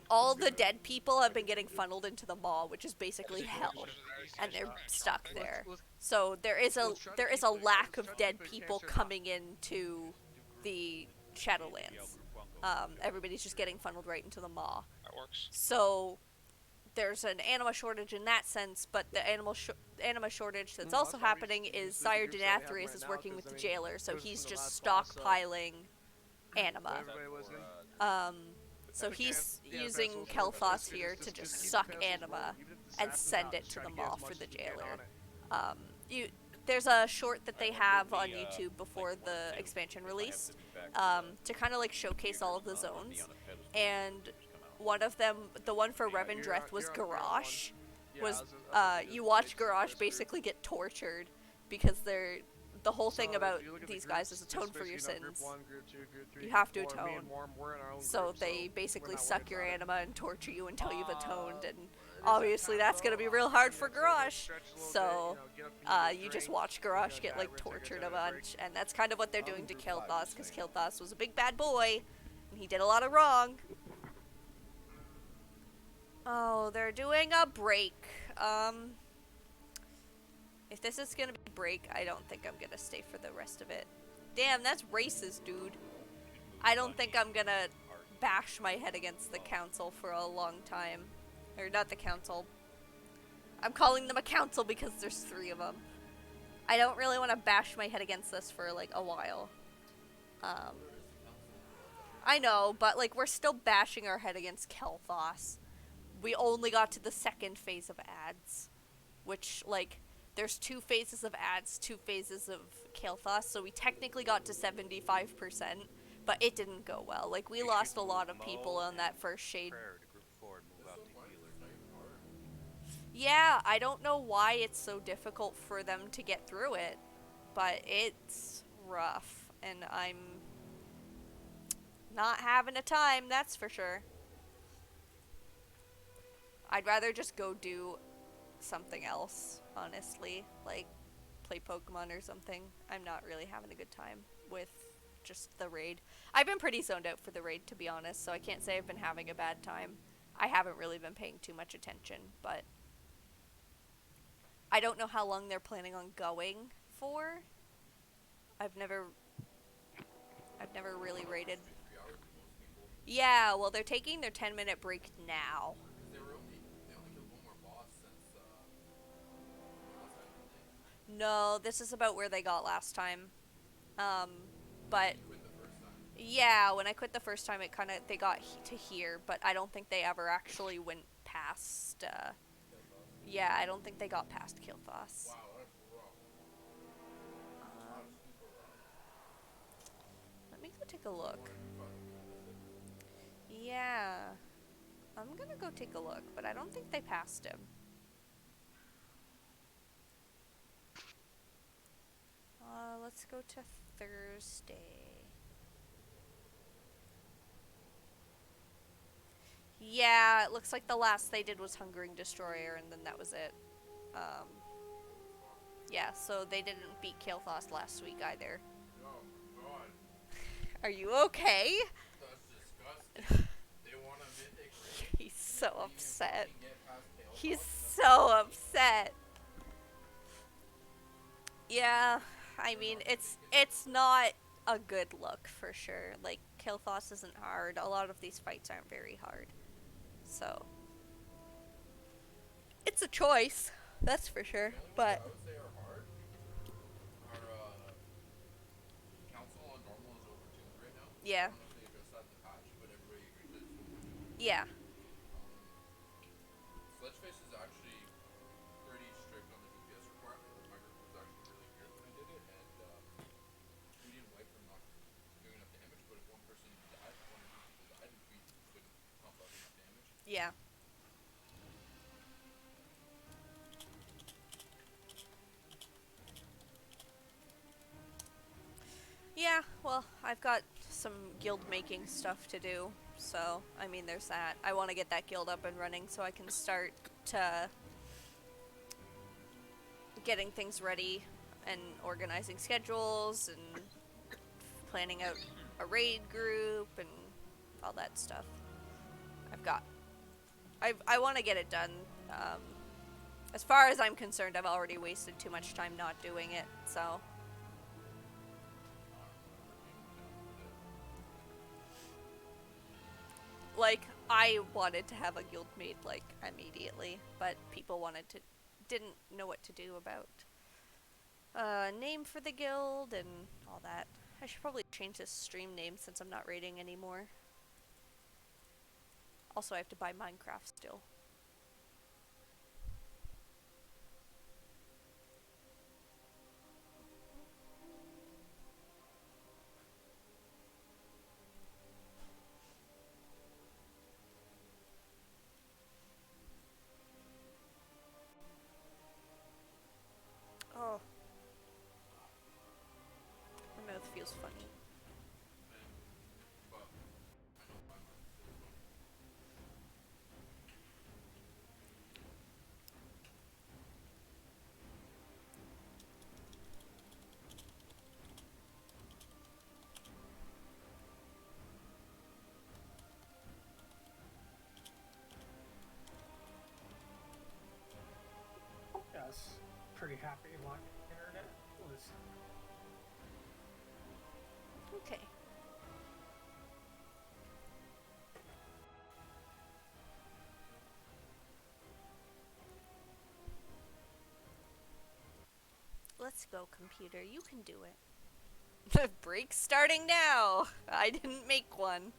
all the dead people have been getting funneled into the Maw, which is basically hell, and they're stuck there. So there is a lack of dead people coming into the Shadowlands. Everybody's just getting funneled right into the Maw. That works. So there's an anima shortage in that sense, but the anima shortage that's also happening is Sire Denathrius is working with the jailer, so he's just stockpiling anima. So he's using Kael'thas here to just suck anima and send it to the Maw for the jailer. There's a short that they have on YouTube before the expansion released to kind of like showcase all of the zones, and one of them, the one for Revendreth, was Garrosh. You watch Garrosh basically get tortured because the whole thing about these guys is atone for your sins. You have to atone. So they basically suck your anima and torture you until you've atoned, and obviously that's gonna be real hard for Garrosh. So you just watch Garrosh get like tortured a bunch, and that's kind of what they're doing to Kael'thas, because Kael'thas was a big bad boy, and he did a lot of wrong. Oh, they're doing a break. If this is gonna be a break, I don't think I'm gonna stay for the rest of it. Damn, that's racist, dude. I don't think I'm gonna bash my head against the council for a long time. Or not the council. I'm calling them a council because there's 3 of them. I don't really want to bash my head against this for like a while. I know, but like we're still bashing our head against Kel'Thas. We only got to the 2nd phase of ads, which like there's 2 phases of ads, 2 phases of Kel'Thas, so we technically got to 75%, but it didn't go well. Like we lost a lot of people on that first shade. Yeah, I don't know why it's so difficult for them to get through it, but it's rough, and I'm not having a time, that's for sure. I'd rather just go do something else, honestly, like play Pokemon or something. I'm not really having a good time with just the raid. I've been pretty zoned out for the raid, to be honest, so I can't say I've been having a bad time. I haven't really been paying too much attention, but I don't know how long they're planning on going for. I've never really raided. Yeah, well, they're taking their 10-minute break now. They only killed one more boss since last time, didn't they? No, this is about where they got last time. But you quit the first time. Yeah, when I quit the first time, it kind of they got to here, but I don't think they ever actually went past. Yeah, I don't think they got past Kel'Thas. Wow, that's rough. That's super rough. Let me go take a look. Yeah, I'm gonna go take a look, but I don't think they passed him. Let's go to Thursday. Yeah, it looks like the last they did was Hungering Destroyer, and then that was it. Yeah, so they didn't beat Kel'Thas last week either. Oh my god. Are you okay? That's disgusting. They want a mythic raid. He's so upset. He's He's so upset. Yeah, I mean, it's not a good look for sure. Like, Kel'Thas isn't hard. A lot of these fights aren't very hard. So, it's a choice, that's for sure. But I would say are hard. Our council on normal is overtuned right now. yeah. I don't know if they addressed that in the patch, but everybody agrees that it's overtuned. Yeah. Sledgeface is actually pretty strict on the DPS requirement. My group was actually really weird when I did it, and we didn't wipe from not doing enough damage, but if one person died, 1 or 2 people died, we couldn't pump out enough damage. Yeah. Yeah, well, I've got some guild making stuff to do, so, I mean, there's that. I want to get that guild up and running so I can start getting things ready and organizing schedules and planning out a raid group and all that stuff. I want to get it done. As far as I'm concerned, I've already wasted too much time not doing it, so. Like, I wanted to have a guild made, like, immediately, but people didn't know what to do about name for the guild and all that. I should probably change this stream name since I'm not raiding anymore. Also, I have to buy Minecraft still. Oh. My mouth feels funny. Yes, pretty happy my internet was. Okay. let's go, computer. You can do it. Break starting now. I didn't make one.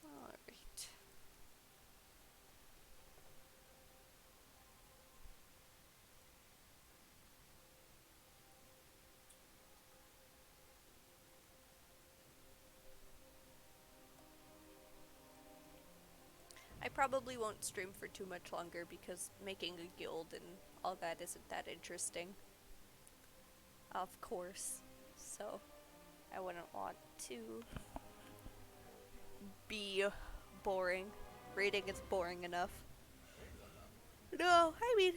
Alright. I probably won't stream for too much longer because making a guild and all that isn't that interesting. Of course. So, I wouldn't want to be boring. Raiding is boring enough. No, I mean...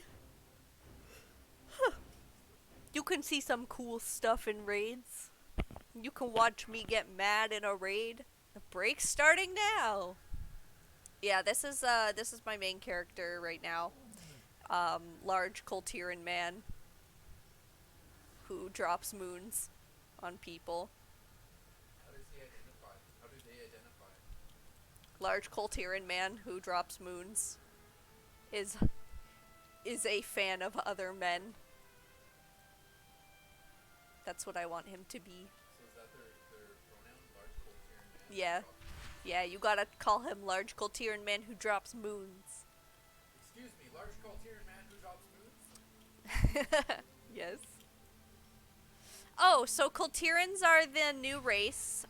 You can see some cool stuff in raids. You can watch me get mad in a raid. The break's starting now! Yeah, this is my main character right now. Large Coltiran man who drops moons on people. How does he identify? How do they identify? Large Coltiran man who drops moons is a fan of other men. That's what I want him to be. So is that their pronoun? Large Coltiran man? Yeah. Yeah, you gotta call him Large Coltiran man who drops moons. Excuse me, Large Coltiran man who drops moons? Yes. Oh, so Coltirans are the new race.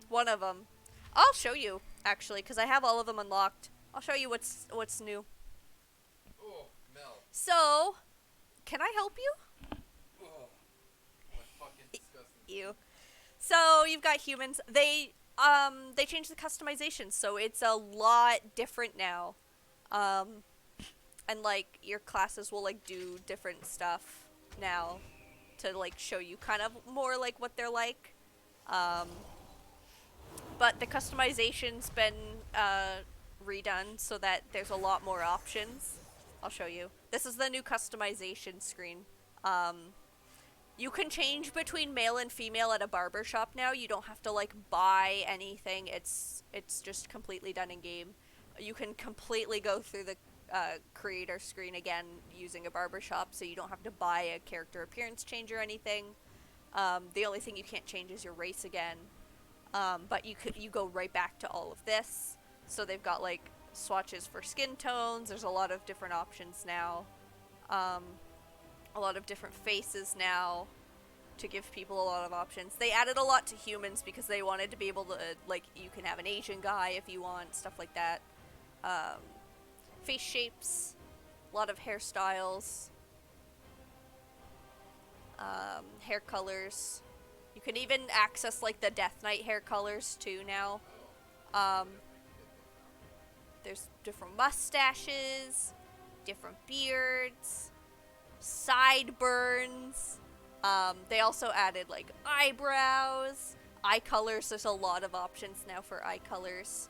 One of them. I'll show you, actually, because I have all of them unlocked. I'll show you what's new. Oh, Mel. So, can I help you? Oh, what fucking disgusting. Ew. So, you've got humans. They changed the customization, so it's a lot different now. And, like, your classes will, like, do different stuff now to, like, show you kind of more, like, what they're like. But the customization's been, redone so that there's a lot more options. I'll show you. This is the new customization screen. You can change between male and female at a barber shop now. You don't have to, like, buy anything. It's just completely done in game. You can completely go through the creator screen again using a barber shop, so you don't have to buy a character appearance change or anything. The only thing you can't change is your race again. But you go right back to all of this. So they've got, like, swatches for skin tones. There's a lot of different options now. A lot of different faces now to give people a lot of options. They added a lot to humans because they wanted to be able to, like, you can have an Asian guy if you want, stuff like that. Face shapes, a lot of hairstyles, hair colors. You can even access, like, the Death Knight hair colors too now. There's different mustaches, different beards, sideburns. They also added, like, eyebrows, eye colors. There's a lot of options now for eye colors.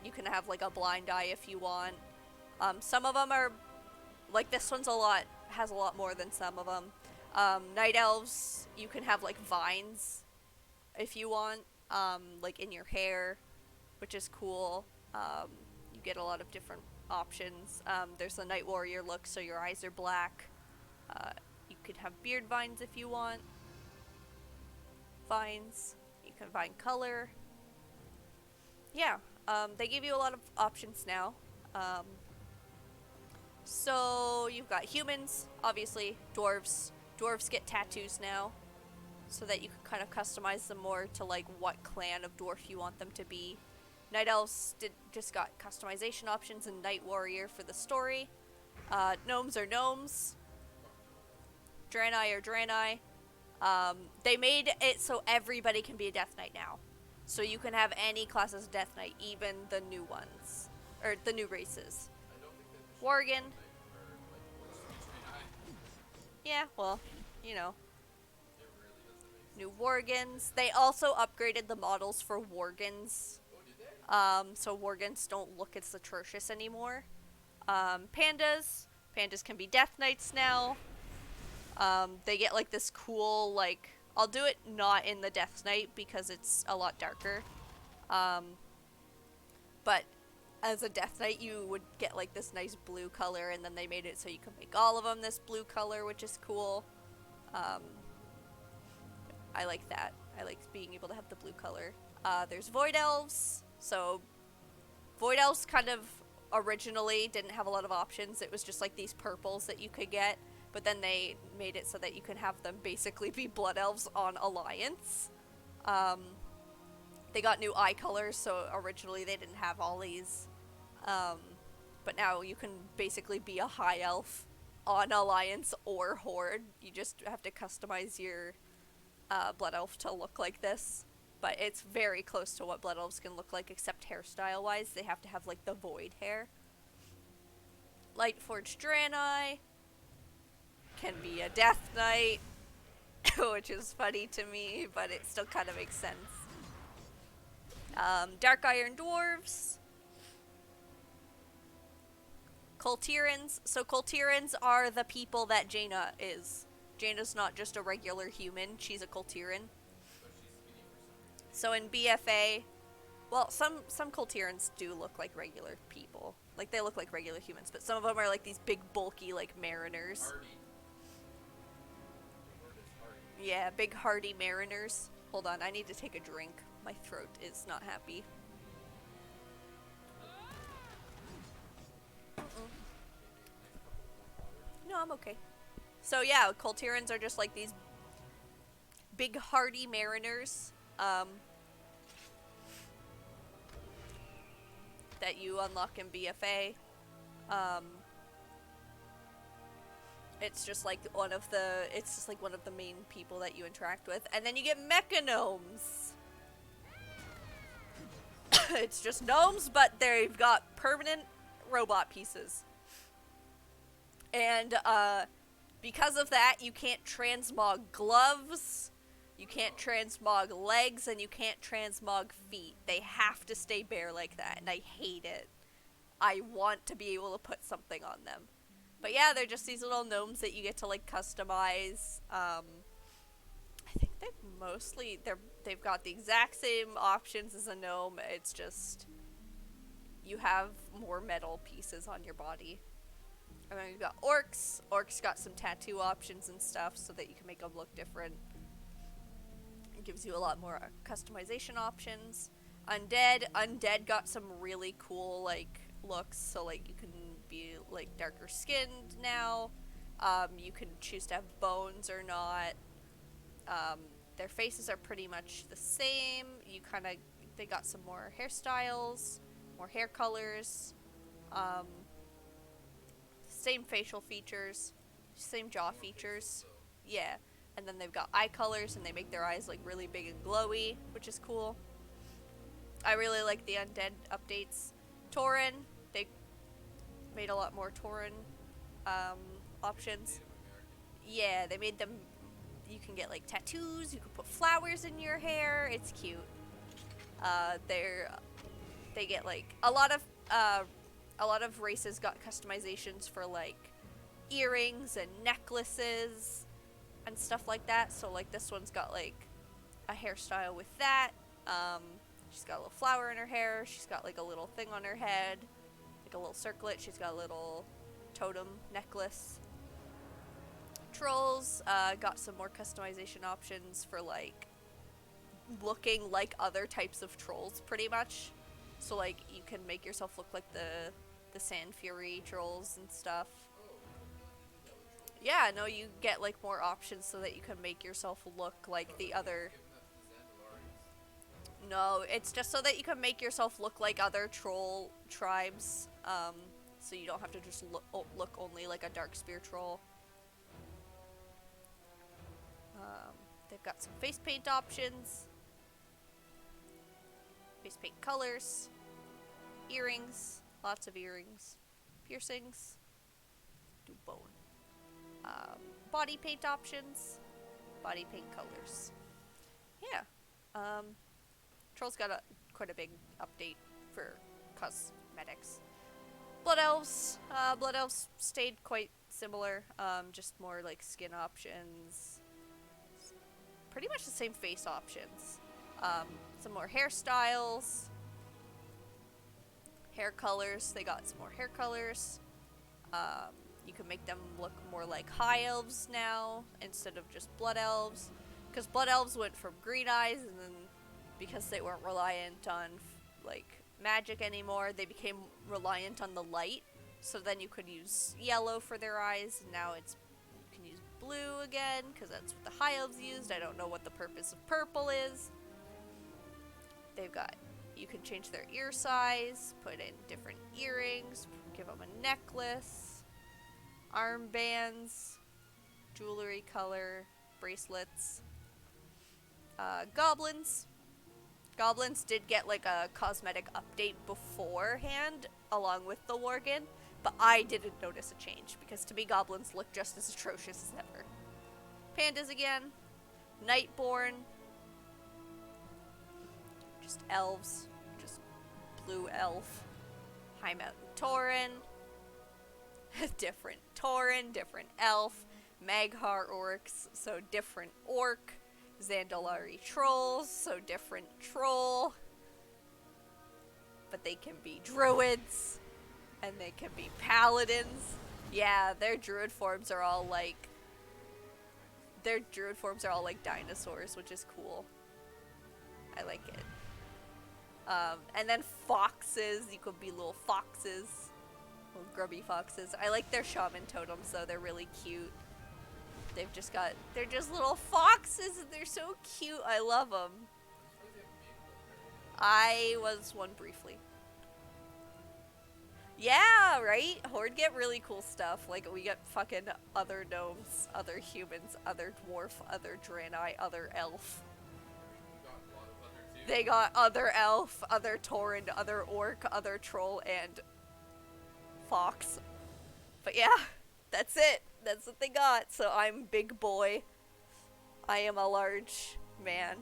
You can have, like, a blind eye if you want. Some of them are, like, this one's has a lot more than some of them. Night Elves, you can have, like, vines if you want, like, in your hair, which is cool. You get a lot of different options. There's the Night Warrior look, so your eyes are black. You could have beard vines if you want. Vines. You can vine color. Yeah, they give you a lot of options now. So you've got humans, obviously, dwarves. Dwarves get tattoos now, so that you can kind of customize them more to, like, what clan of dwarf you want them to be. Night Elves just got customization options, and Night Warrior for the story. Gnomes are gnomes. Draenei are Draenei. They made it so everybody can be a Death Knight now. So you can have any class as Death Knight, even the new ones. Or the new races. Worgen. Yeah, well, you know. New Worgens. They also upgraded the models for Worgens. So Worgens don't look as atrocious anymore. Pandas. Pandas can be Death Knights now. They get like this cool, like, I'll do it not in the Death Knight because it's a lot darker. But as a Death Knight, you would get like this nice blue color, and then they made it so you can make all of them this blue color, which is cool. I like that. I like being able to have the blue color. There's Void Elves. So Void Elves kind of originally didn't have a lot of options. It was just like these purples that you could get, but then they made it so that you can have them basically be Blood Elves on Alliance. They got new eye colors, so originally they didn't have all these. But now you can basically be a High Elf on Alliance or Horde. You just have to customize your Blood Elf to look like this. But it's very close to what Blood Elves can look like, except hairstyle-wise. They have to have, like, the void hair. Lightforged Draenei can be a Death Knight, which is funny to me, but it still kind of makes sense. Dark Iron Dwarves. Kultirans. So Kultirans are the people that Jaina is. Jaina's not just a regular human, she's a Kultiran. So in BFA, well, some Kultirans do look like regular people. Like, they look like regular humans, but some of them are like these big, bulky, like, mariners. Hardy. Yeah, big, hardy mariners. Hold on, I need to take a drink. My throat is not happy. No, I'm okay. So yeah, Kultirans are just like these big, hardy mariners. That you unlock in BFA. It's just like one of the main people that you interact with, and then you get mechagnomes. It's just gnomes, but they've got permanent robot pieces. And because of that, you can't transmog gloves. You can't transmog legs, and you can't transmog feet. They have to stay bare like that, and I hate it. I want to be able to put something on them. But yeah, they're just these little gnomes that you get to, like, customize. I think they've got the exact same options as a gnome. It's just you have more metal pieces on your body. And then you've got orcs. Orcs got some tattoo options and stuff so that you can make them look different. It gives you a lot more customization options. Undead got some really cool, like, looks. So, like, you can be, like, darker skinned now. You can choose to have bones or not. Their faces are pretty much the same. They got some more hairstyles, more hair colors. Same facial features, same jaw features. Yeah. And then they've got eye colors, and they make their eyes, like, really big and glowy, which is cool. I really like the undead updates. Tauren, they made a lot more Tauren options. Yeah, they made them, you can get, like, tattoos, you can put flowers in your hair, it's cute. They get, like, a lot of races got customizations for, like, earrings and necklaces and stuff like that. So, like, this one's got, like, a hairstyle with that. She's got a little flower in her hair. She's got, like, a little thing on her head, like a little circlet. She's got a little totem necklace. Trolls got some more customization options for, like, looking like other types of trolls, pretty much. So, like, you can make yourself look like the Sand Fury trolls and stuff. Yeah, no, you get, like, more options so that you can make yourself look like the other... No, it's just so that you can make yourself look like other troll tribes, so you don't have to just look only like a Darkspear troll. They've got some face paint options, face paint colors, earrings, lots of earrings, piercings, do bone. Body paint options, body paint colors. Yeah. Trolls got quite a big update for cosmetics. Blood Elves. Blood Elves stayed quite similar, just more like skin options. Pretty much the same face options. Some more hairstyles. Hair colors, they got some more hair colors. You can make them look more like high elves now, instead of just blood elves. Because blood elves went from green eyes, and then because they weren't reliant on, like, magic anymore, they became reliant on the light. So then you could use yellow for their eyes, and now you can use blue again, because that's what the high elves used. I don't know what the purpose of purple is. You can change their ear size, put in different earrings, give them a necklace, armbands, jewelry color, bracelets. Goblins. Goblins did get like a cosmetic update beforehand, along with the Worgen, but I didn't notice a change, because to me goblins look just as atrocious as ever. Pandas again. Nightborn. Just elves. Just blue elf. High Mountain Tauren. Different Tauren, different elf. Maghar orcs, so different orc. Zandalari trolls, so different troll. But they can be druids. And they can be paladins. Yeah, their druid forms are all like dinosaurs, which is cool. I like it. And then foxes, you could be little foxes. Little grubby foxes. I like their shaman totems though, they're really cute. They're just little foxes and they're so cute, I love them. I was one briefly. Yeah, right? Horde get really cool stuff. Like, we get fucking other gnomes, other humans, other dwarf, other Draenei, other elf. They got other elf, other Tauren, other orc, other troll, and fox. But yeah, that's it. That's what they got. So I'm big boy. I am a large man.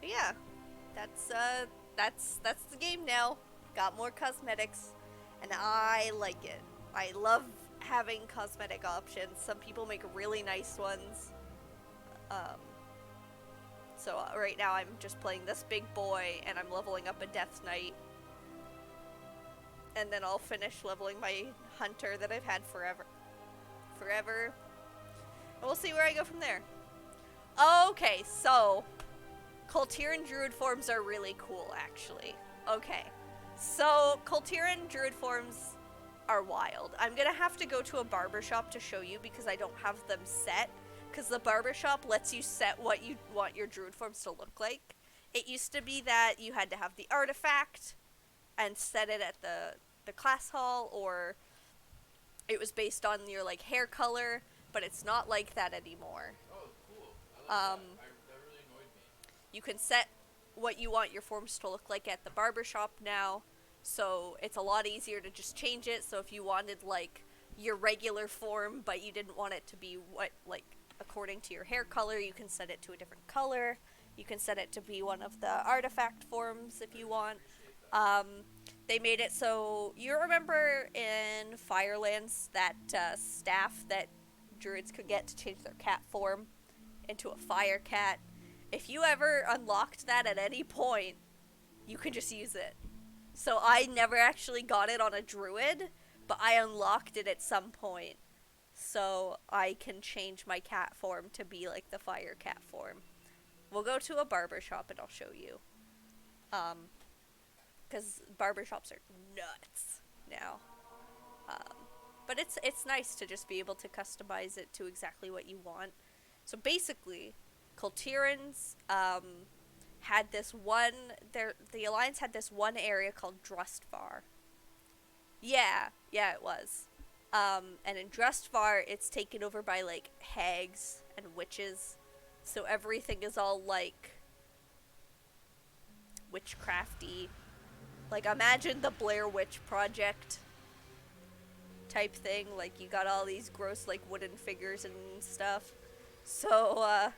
Yeah, that's the game now. Got more cosmetics, and I like it. I love having cosmetic options. Some people make really nice ones. So right now I'm just playing this big boy, and I'm leveling up a Death Knight. And then I'll finish leveling my hunter that I've had forever. And we'll see where I go from there. Okay, so Kultiran Druid forms are really cool, actually. Okay, so Kultiran Druid forms are wild. I'm gonna have to go to a barber shop to show you because I don't have them set. Because the barber shop lets you set what you want your Druid forms to look like. It used to be that you had to have the artifact and set it at the class hall, or it was based on your like hair color, but it's not like that anymore. Oh, cool. I like that. That really annoyed me. You can set what you want your forms to look like at the barber shop now, so it's a lot easier to just change it. So if you wanted like your regular form, but you didn't want it to be according to your hair color, you can set it to a different color. You can set it to be one of the artifact forms if you want. They made it so, you remember in Firelands that staff that druids could get to change their cat form into a fire cat? If you ever unlocked that at any point, you can just use it. So I never actually got it on a druid, but I unlocked it at some point. So I can change my cat form to be like the fire cat form. We'll go to a barber shop and I'll show you. Because barber shops are nuts now. But it's nice to just be able to customize it to exactly what you want. So basically, Kultirans had this one, the Alliance had this one area called Drustvar. Yeah, it was. And in Drustvar, it's taken over by, like, hags and witches. So everything is all, like, witchcrafty. Like, imagine the Blair Witch Project type thing. Like, you got all these gross, like, wooden figures and stuff. So,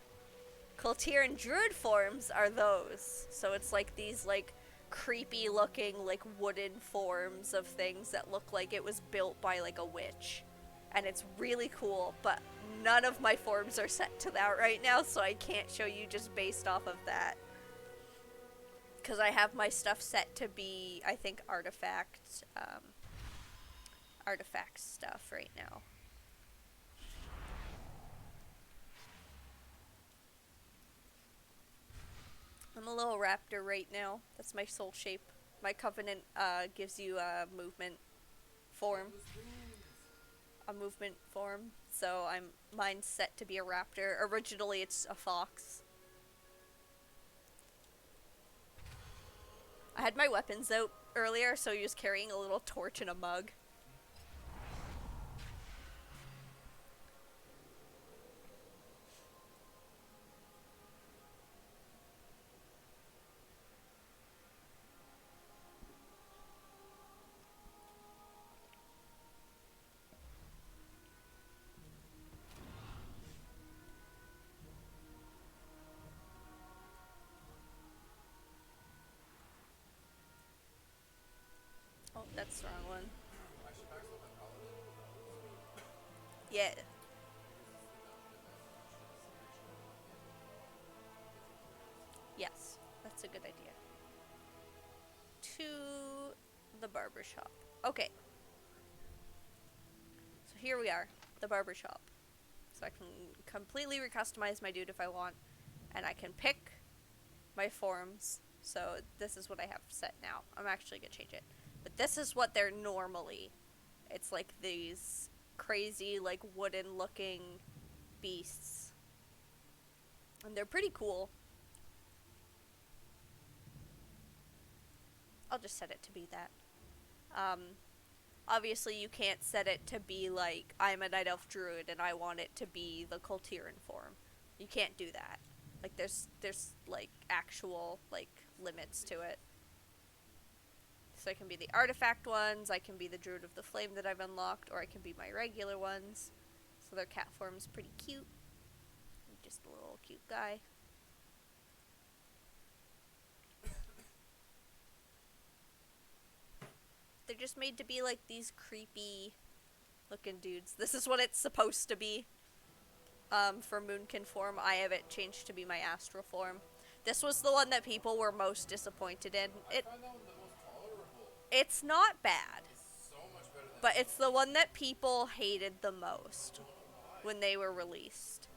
Kultiran Druid forms are those. So it's, like, these, like, creepy looking, like, wooden forms of things that look like it was built by, like, a witch. And it's really cool, but none of my forms are set to that right now, so I can't show you just based off of that. Because I have my stuff set to be, I think, artifact stuff right now. I'm a little raptor right now. That's my soul shape. My covenant gives you a movement form. A movement form. So mine's set to be a raptor. Originally it's a fox. I had my weapons out earlier, so he was carrying a little torch and a mug. Oh, that's the wrong one. Yeah. Yes, that's a good idea. To the barber shop. Okay. So here we are, the barber shop. So I can completely recustomize my dude if I want, and I can pick my forms. So this is what I have set now. I'm actually gonna change it. But this is what they're normally. It's like these crazy, like, wooden looking beasts. And they're pretty cool. I'll just set it to be that. Obviously you can't set it to be like, I'm a night elf druid and I want it to be the Kultiran form. You can't do that. Like, there's like actual, like, limits to it. So I can be the artifact ones, I can be the Druid of the Flame that I've unlocked, or I can be my regular ones. So their cat form's pretty cute. Just a little cute guy. They're just made to be like these creepy looking dudes. This is what it's supposed to be. For Moonkin form, I have it changed to be my astral form. This was the one that people were most disappointed in. It's not bad, but it's the one that people hated the most when they were released.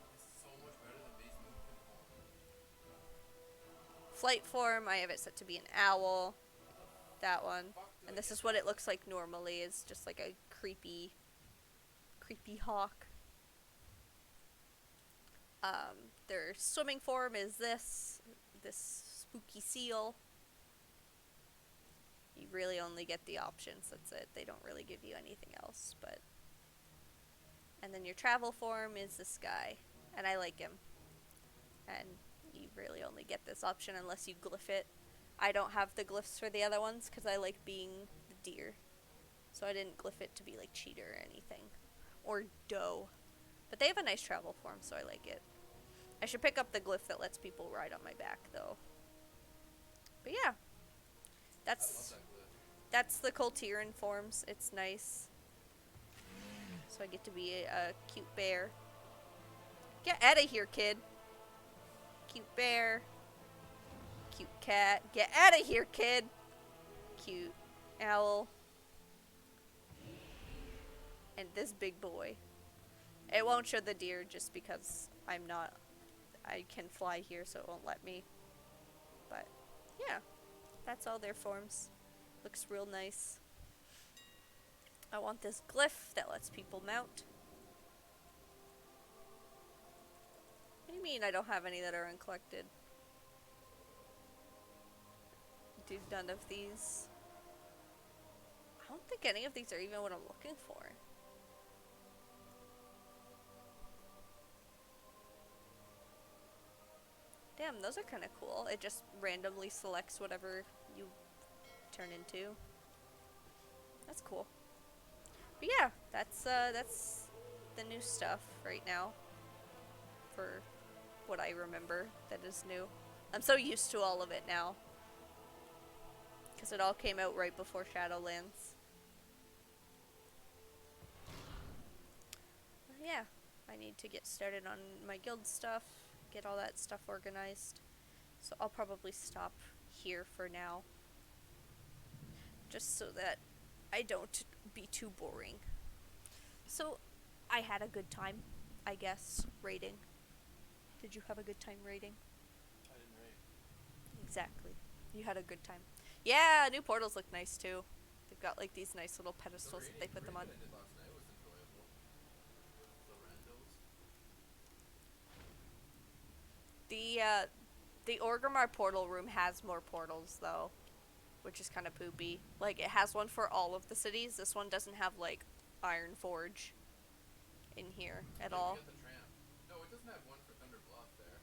Flight form, I have it set to be an owl. That one. And this is what it looks like normally. It's just like a creepy hawk. Their swimming form is this spooky seal. You really only get the options, that's it. They don't really give you anything else, but... And then your travel form is this guy, and I like him. And you really only get this option unless you glyph it. I don't have the glyphs for the other ones, because I like being the deer. So I didn't glyph it to be like cheater or anything. Or doe. But they have a nice travel form, so I like it. I should pick up the glyph that lets people ride on my back, though. But yeah. That's the Kultiran forms. It's nice. So I get to be a cute bear. Get out of here, kid. Cute bear. Cute cat. Get out of here, kid. Cute owl. And this big boy. It won't show the deer just because I can fly here, so it won't let me. But yeah, that's all their forms. Looks real nice. I want this glyph that lets people mount. What do you mean I don't have any that are uncollected? Do none of these. I don't think any of these are even what I'm looking for. Damn, those are kind of cool. It just randomly selects whatever you turn into. That's cool. But yeah, that's the new stuff right now. For what I remember that is new. I'm so used to all of it now. because it all came out right before Shadowlands. Yeah, I need to get started on my guild stuff, get all that stuff organized. So I'll probably stop here for now, just so that I don't be too boring. So I had a good time, I guess, raiding. Did you have a good time raiding? I didn't raid. Exactly. You had a good time. Yeah, new portals look nice too. They've got like these nice little pedestals that they put them on. I did last night was enjoyable. With the randos. The Orgrimmar portal room has more portals though, which is kind of poopy. Like, it has one for all of the cities. This one doesn't have like Ironforge in here at all. Get the tram. No, it doesn't have one for Thunder Bluff there.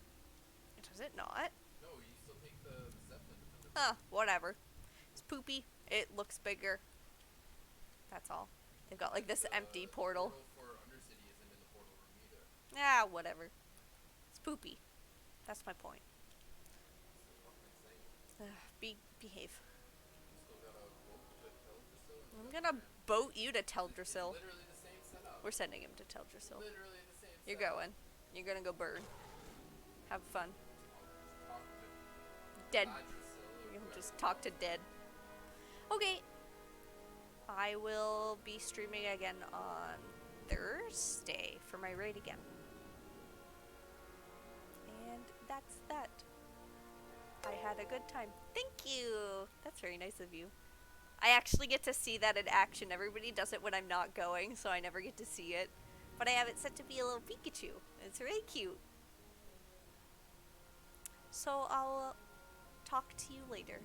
Does it not? No, you still take the Zeppelin to Thunder Bluff. Huh, whatever. It's poopy. It looks bigger. That's all. They've got like this empty portal. The portal for Undercity isn't in the portal room either. Ah, whatever. It's poopy. That's my point. Behave. I'm gonna boat you to Teldrassil. Literally the same setup. We're sending him to Teldrassil. Literally the same You're setup. going. You're gonna go burn. Have fun. I'll just talk to Dead. Teldrassil or You'll just talk to dead. Okay. I will be streaming again on Thursday for my raid again. And that's that. I had a good time. Thank you! That's very nice of you. I actually get to see that in action. Everybody does it when I'm not going, so I never get to see it. But I have it set to be a little Pikachu. It's really cute. So I'll talk to you later.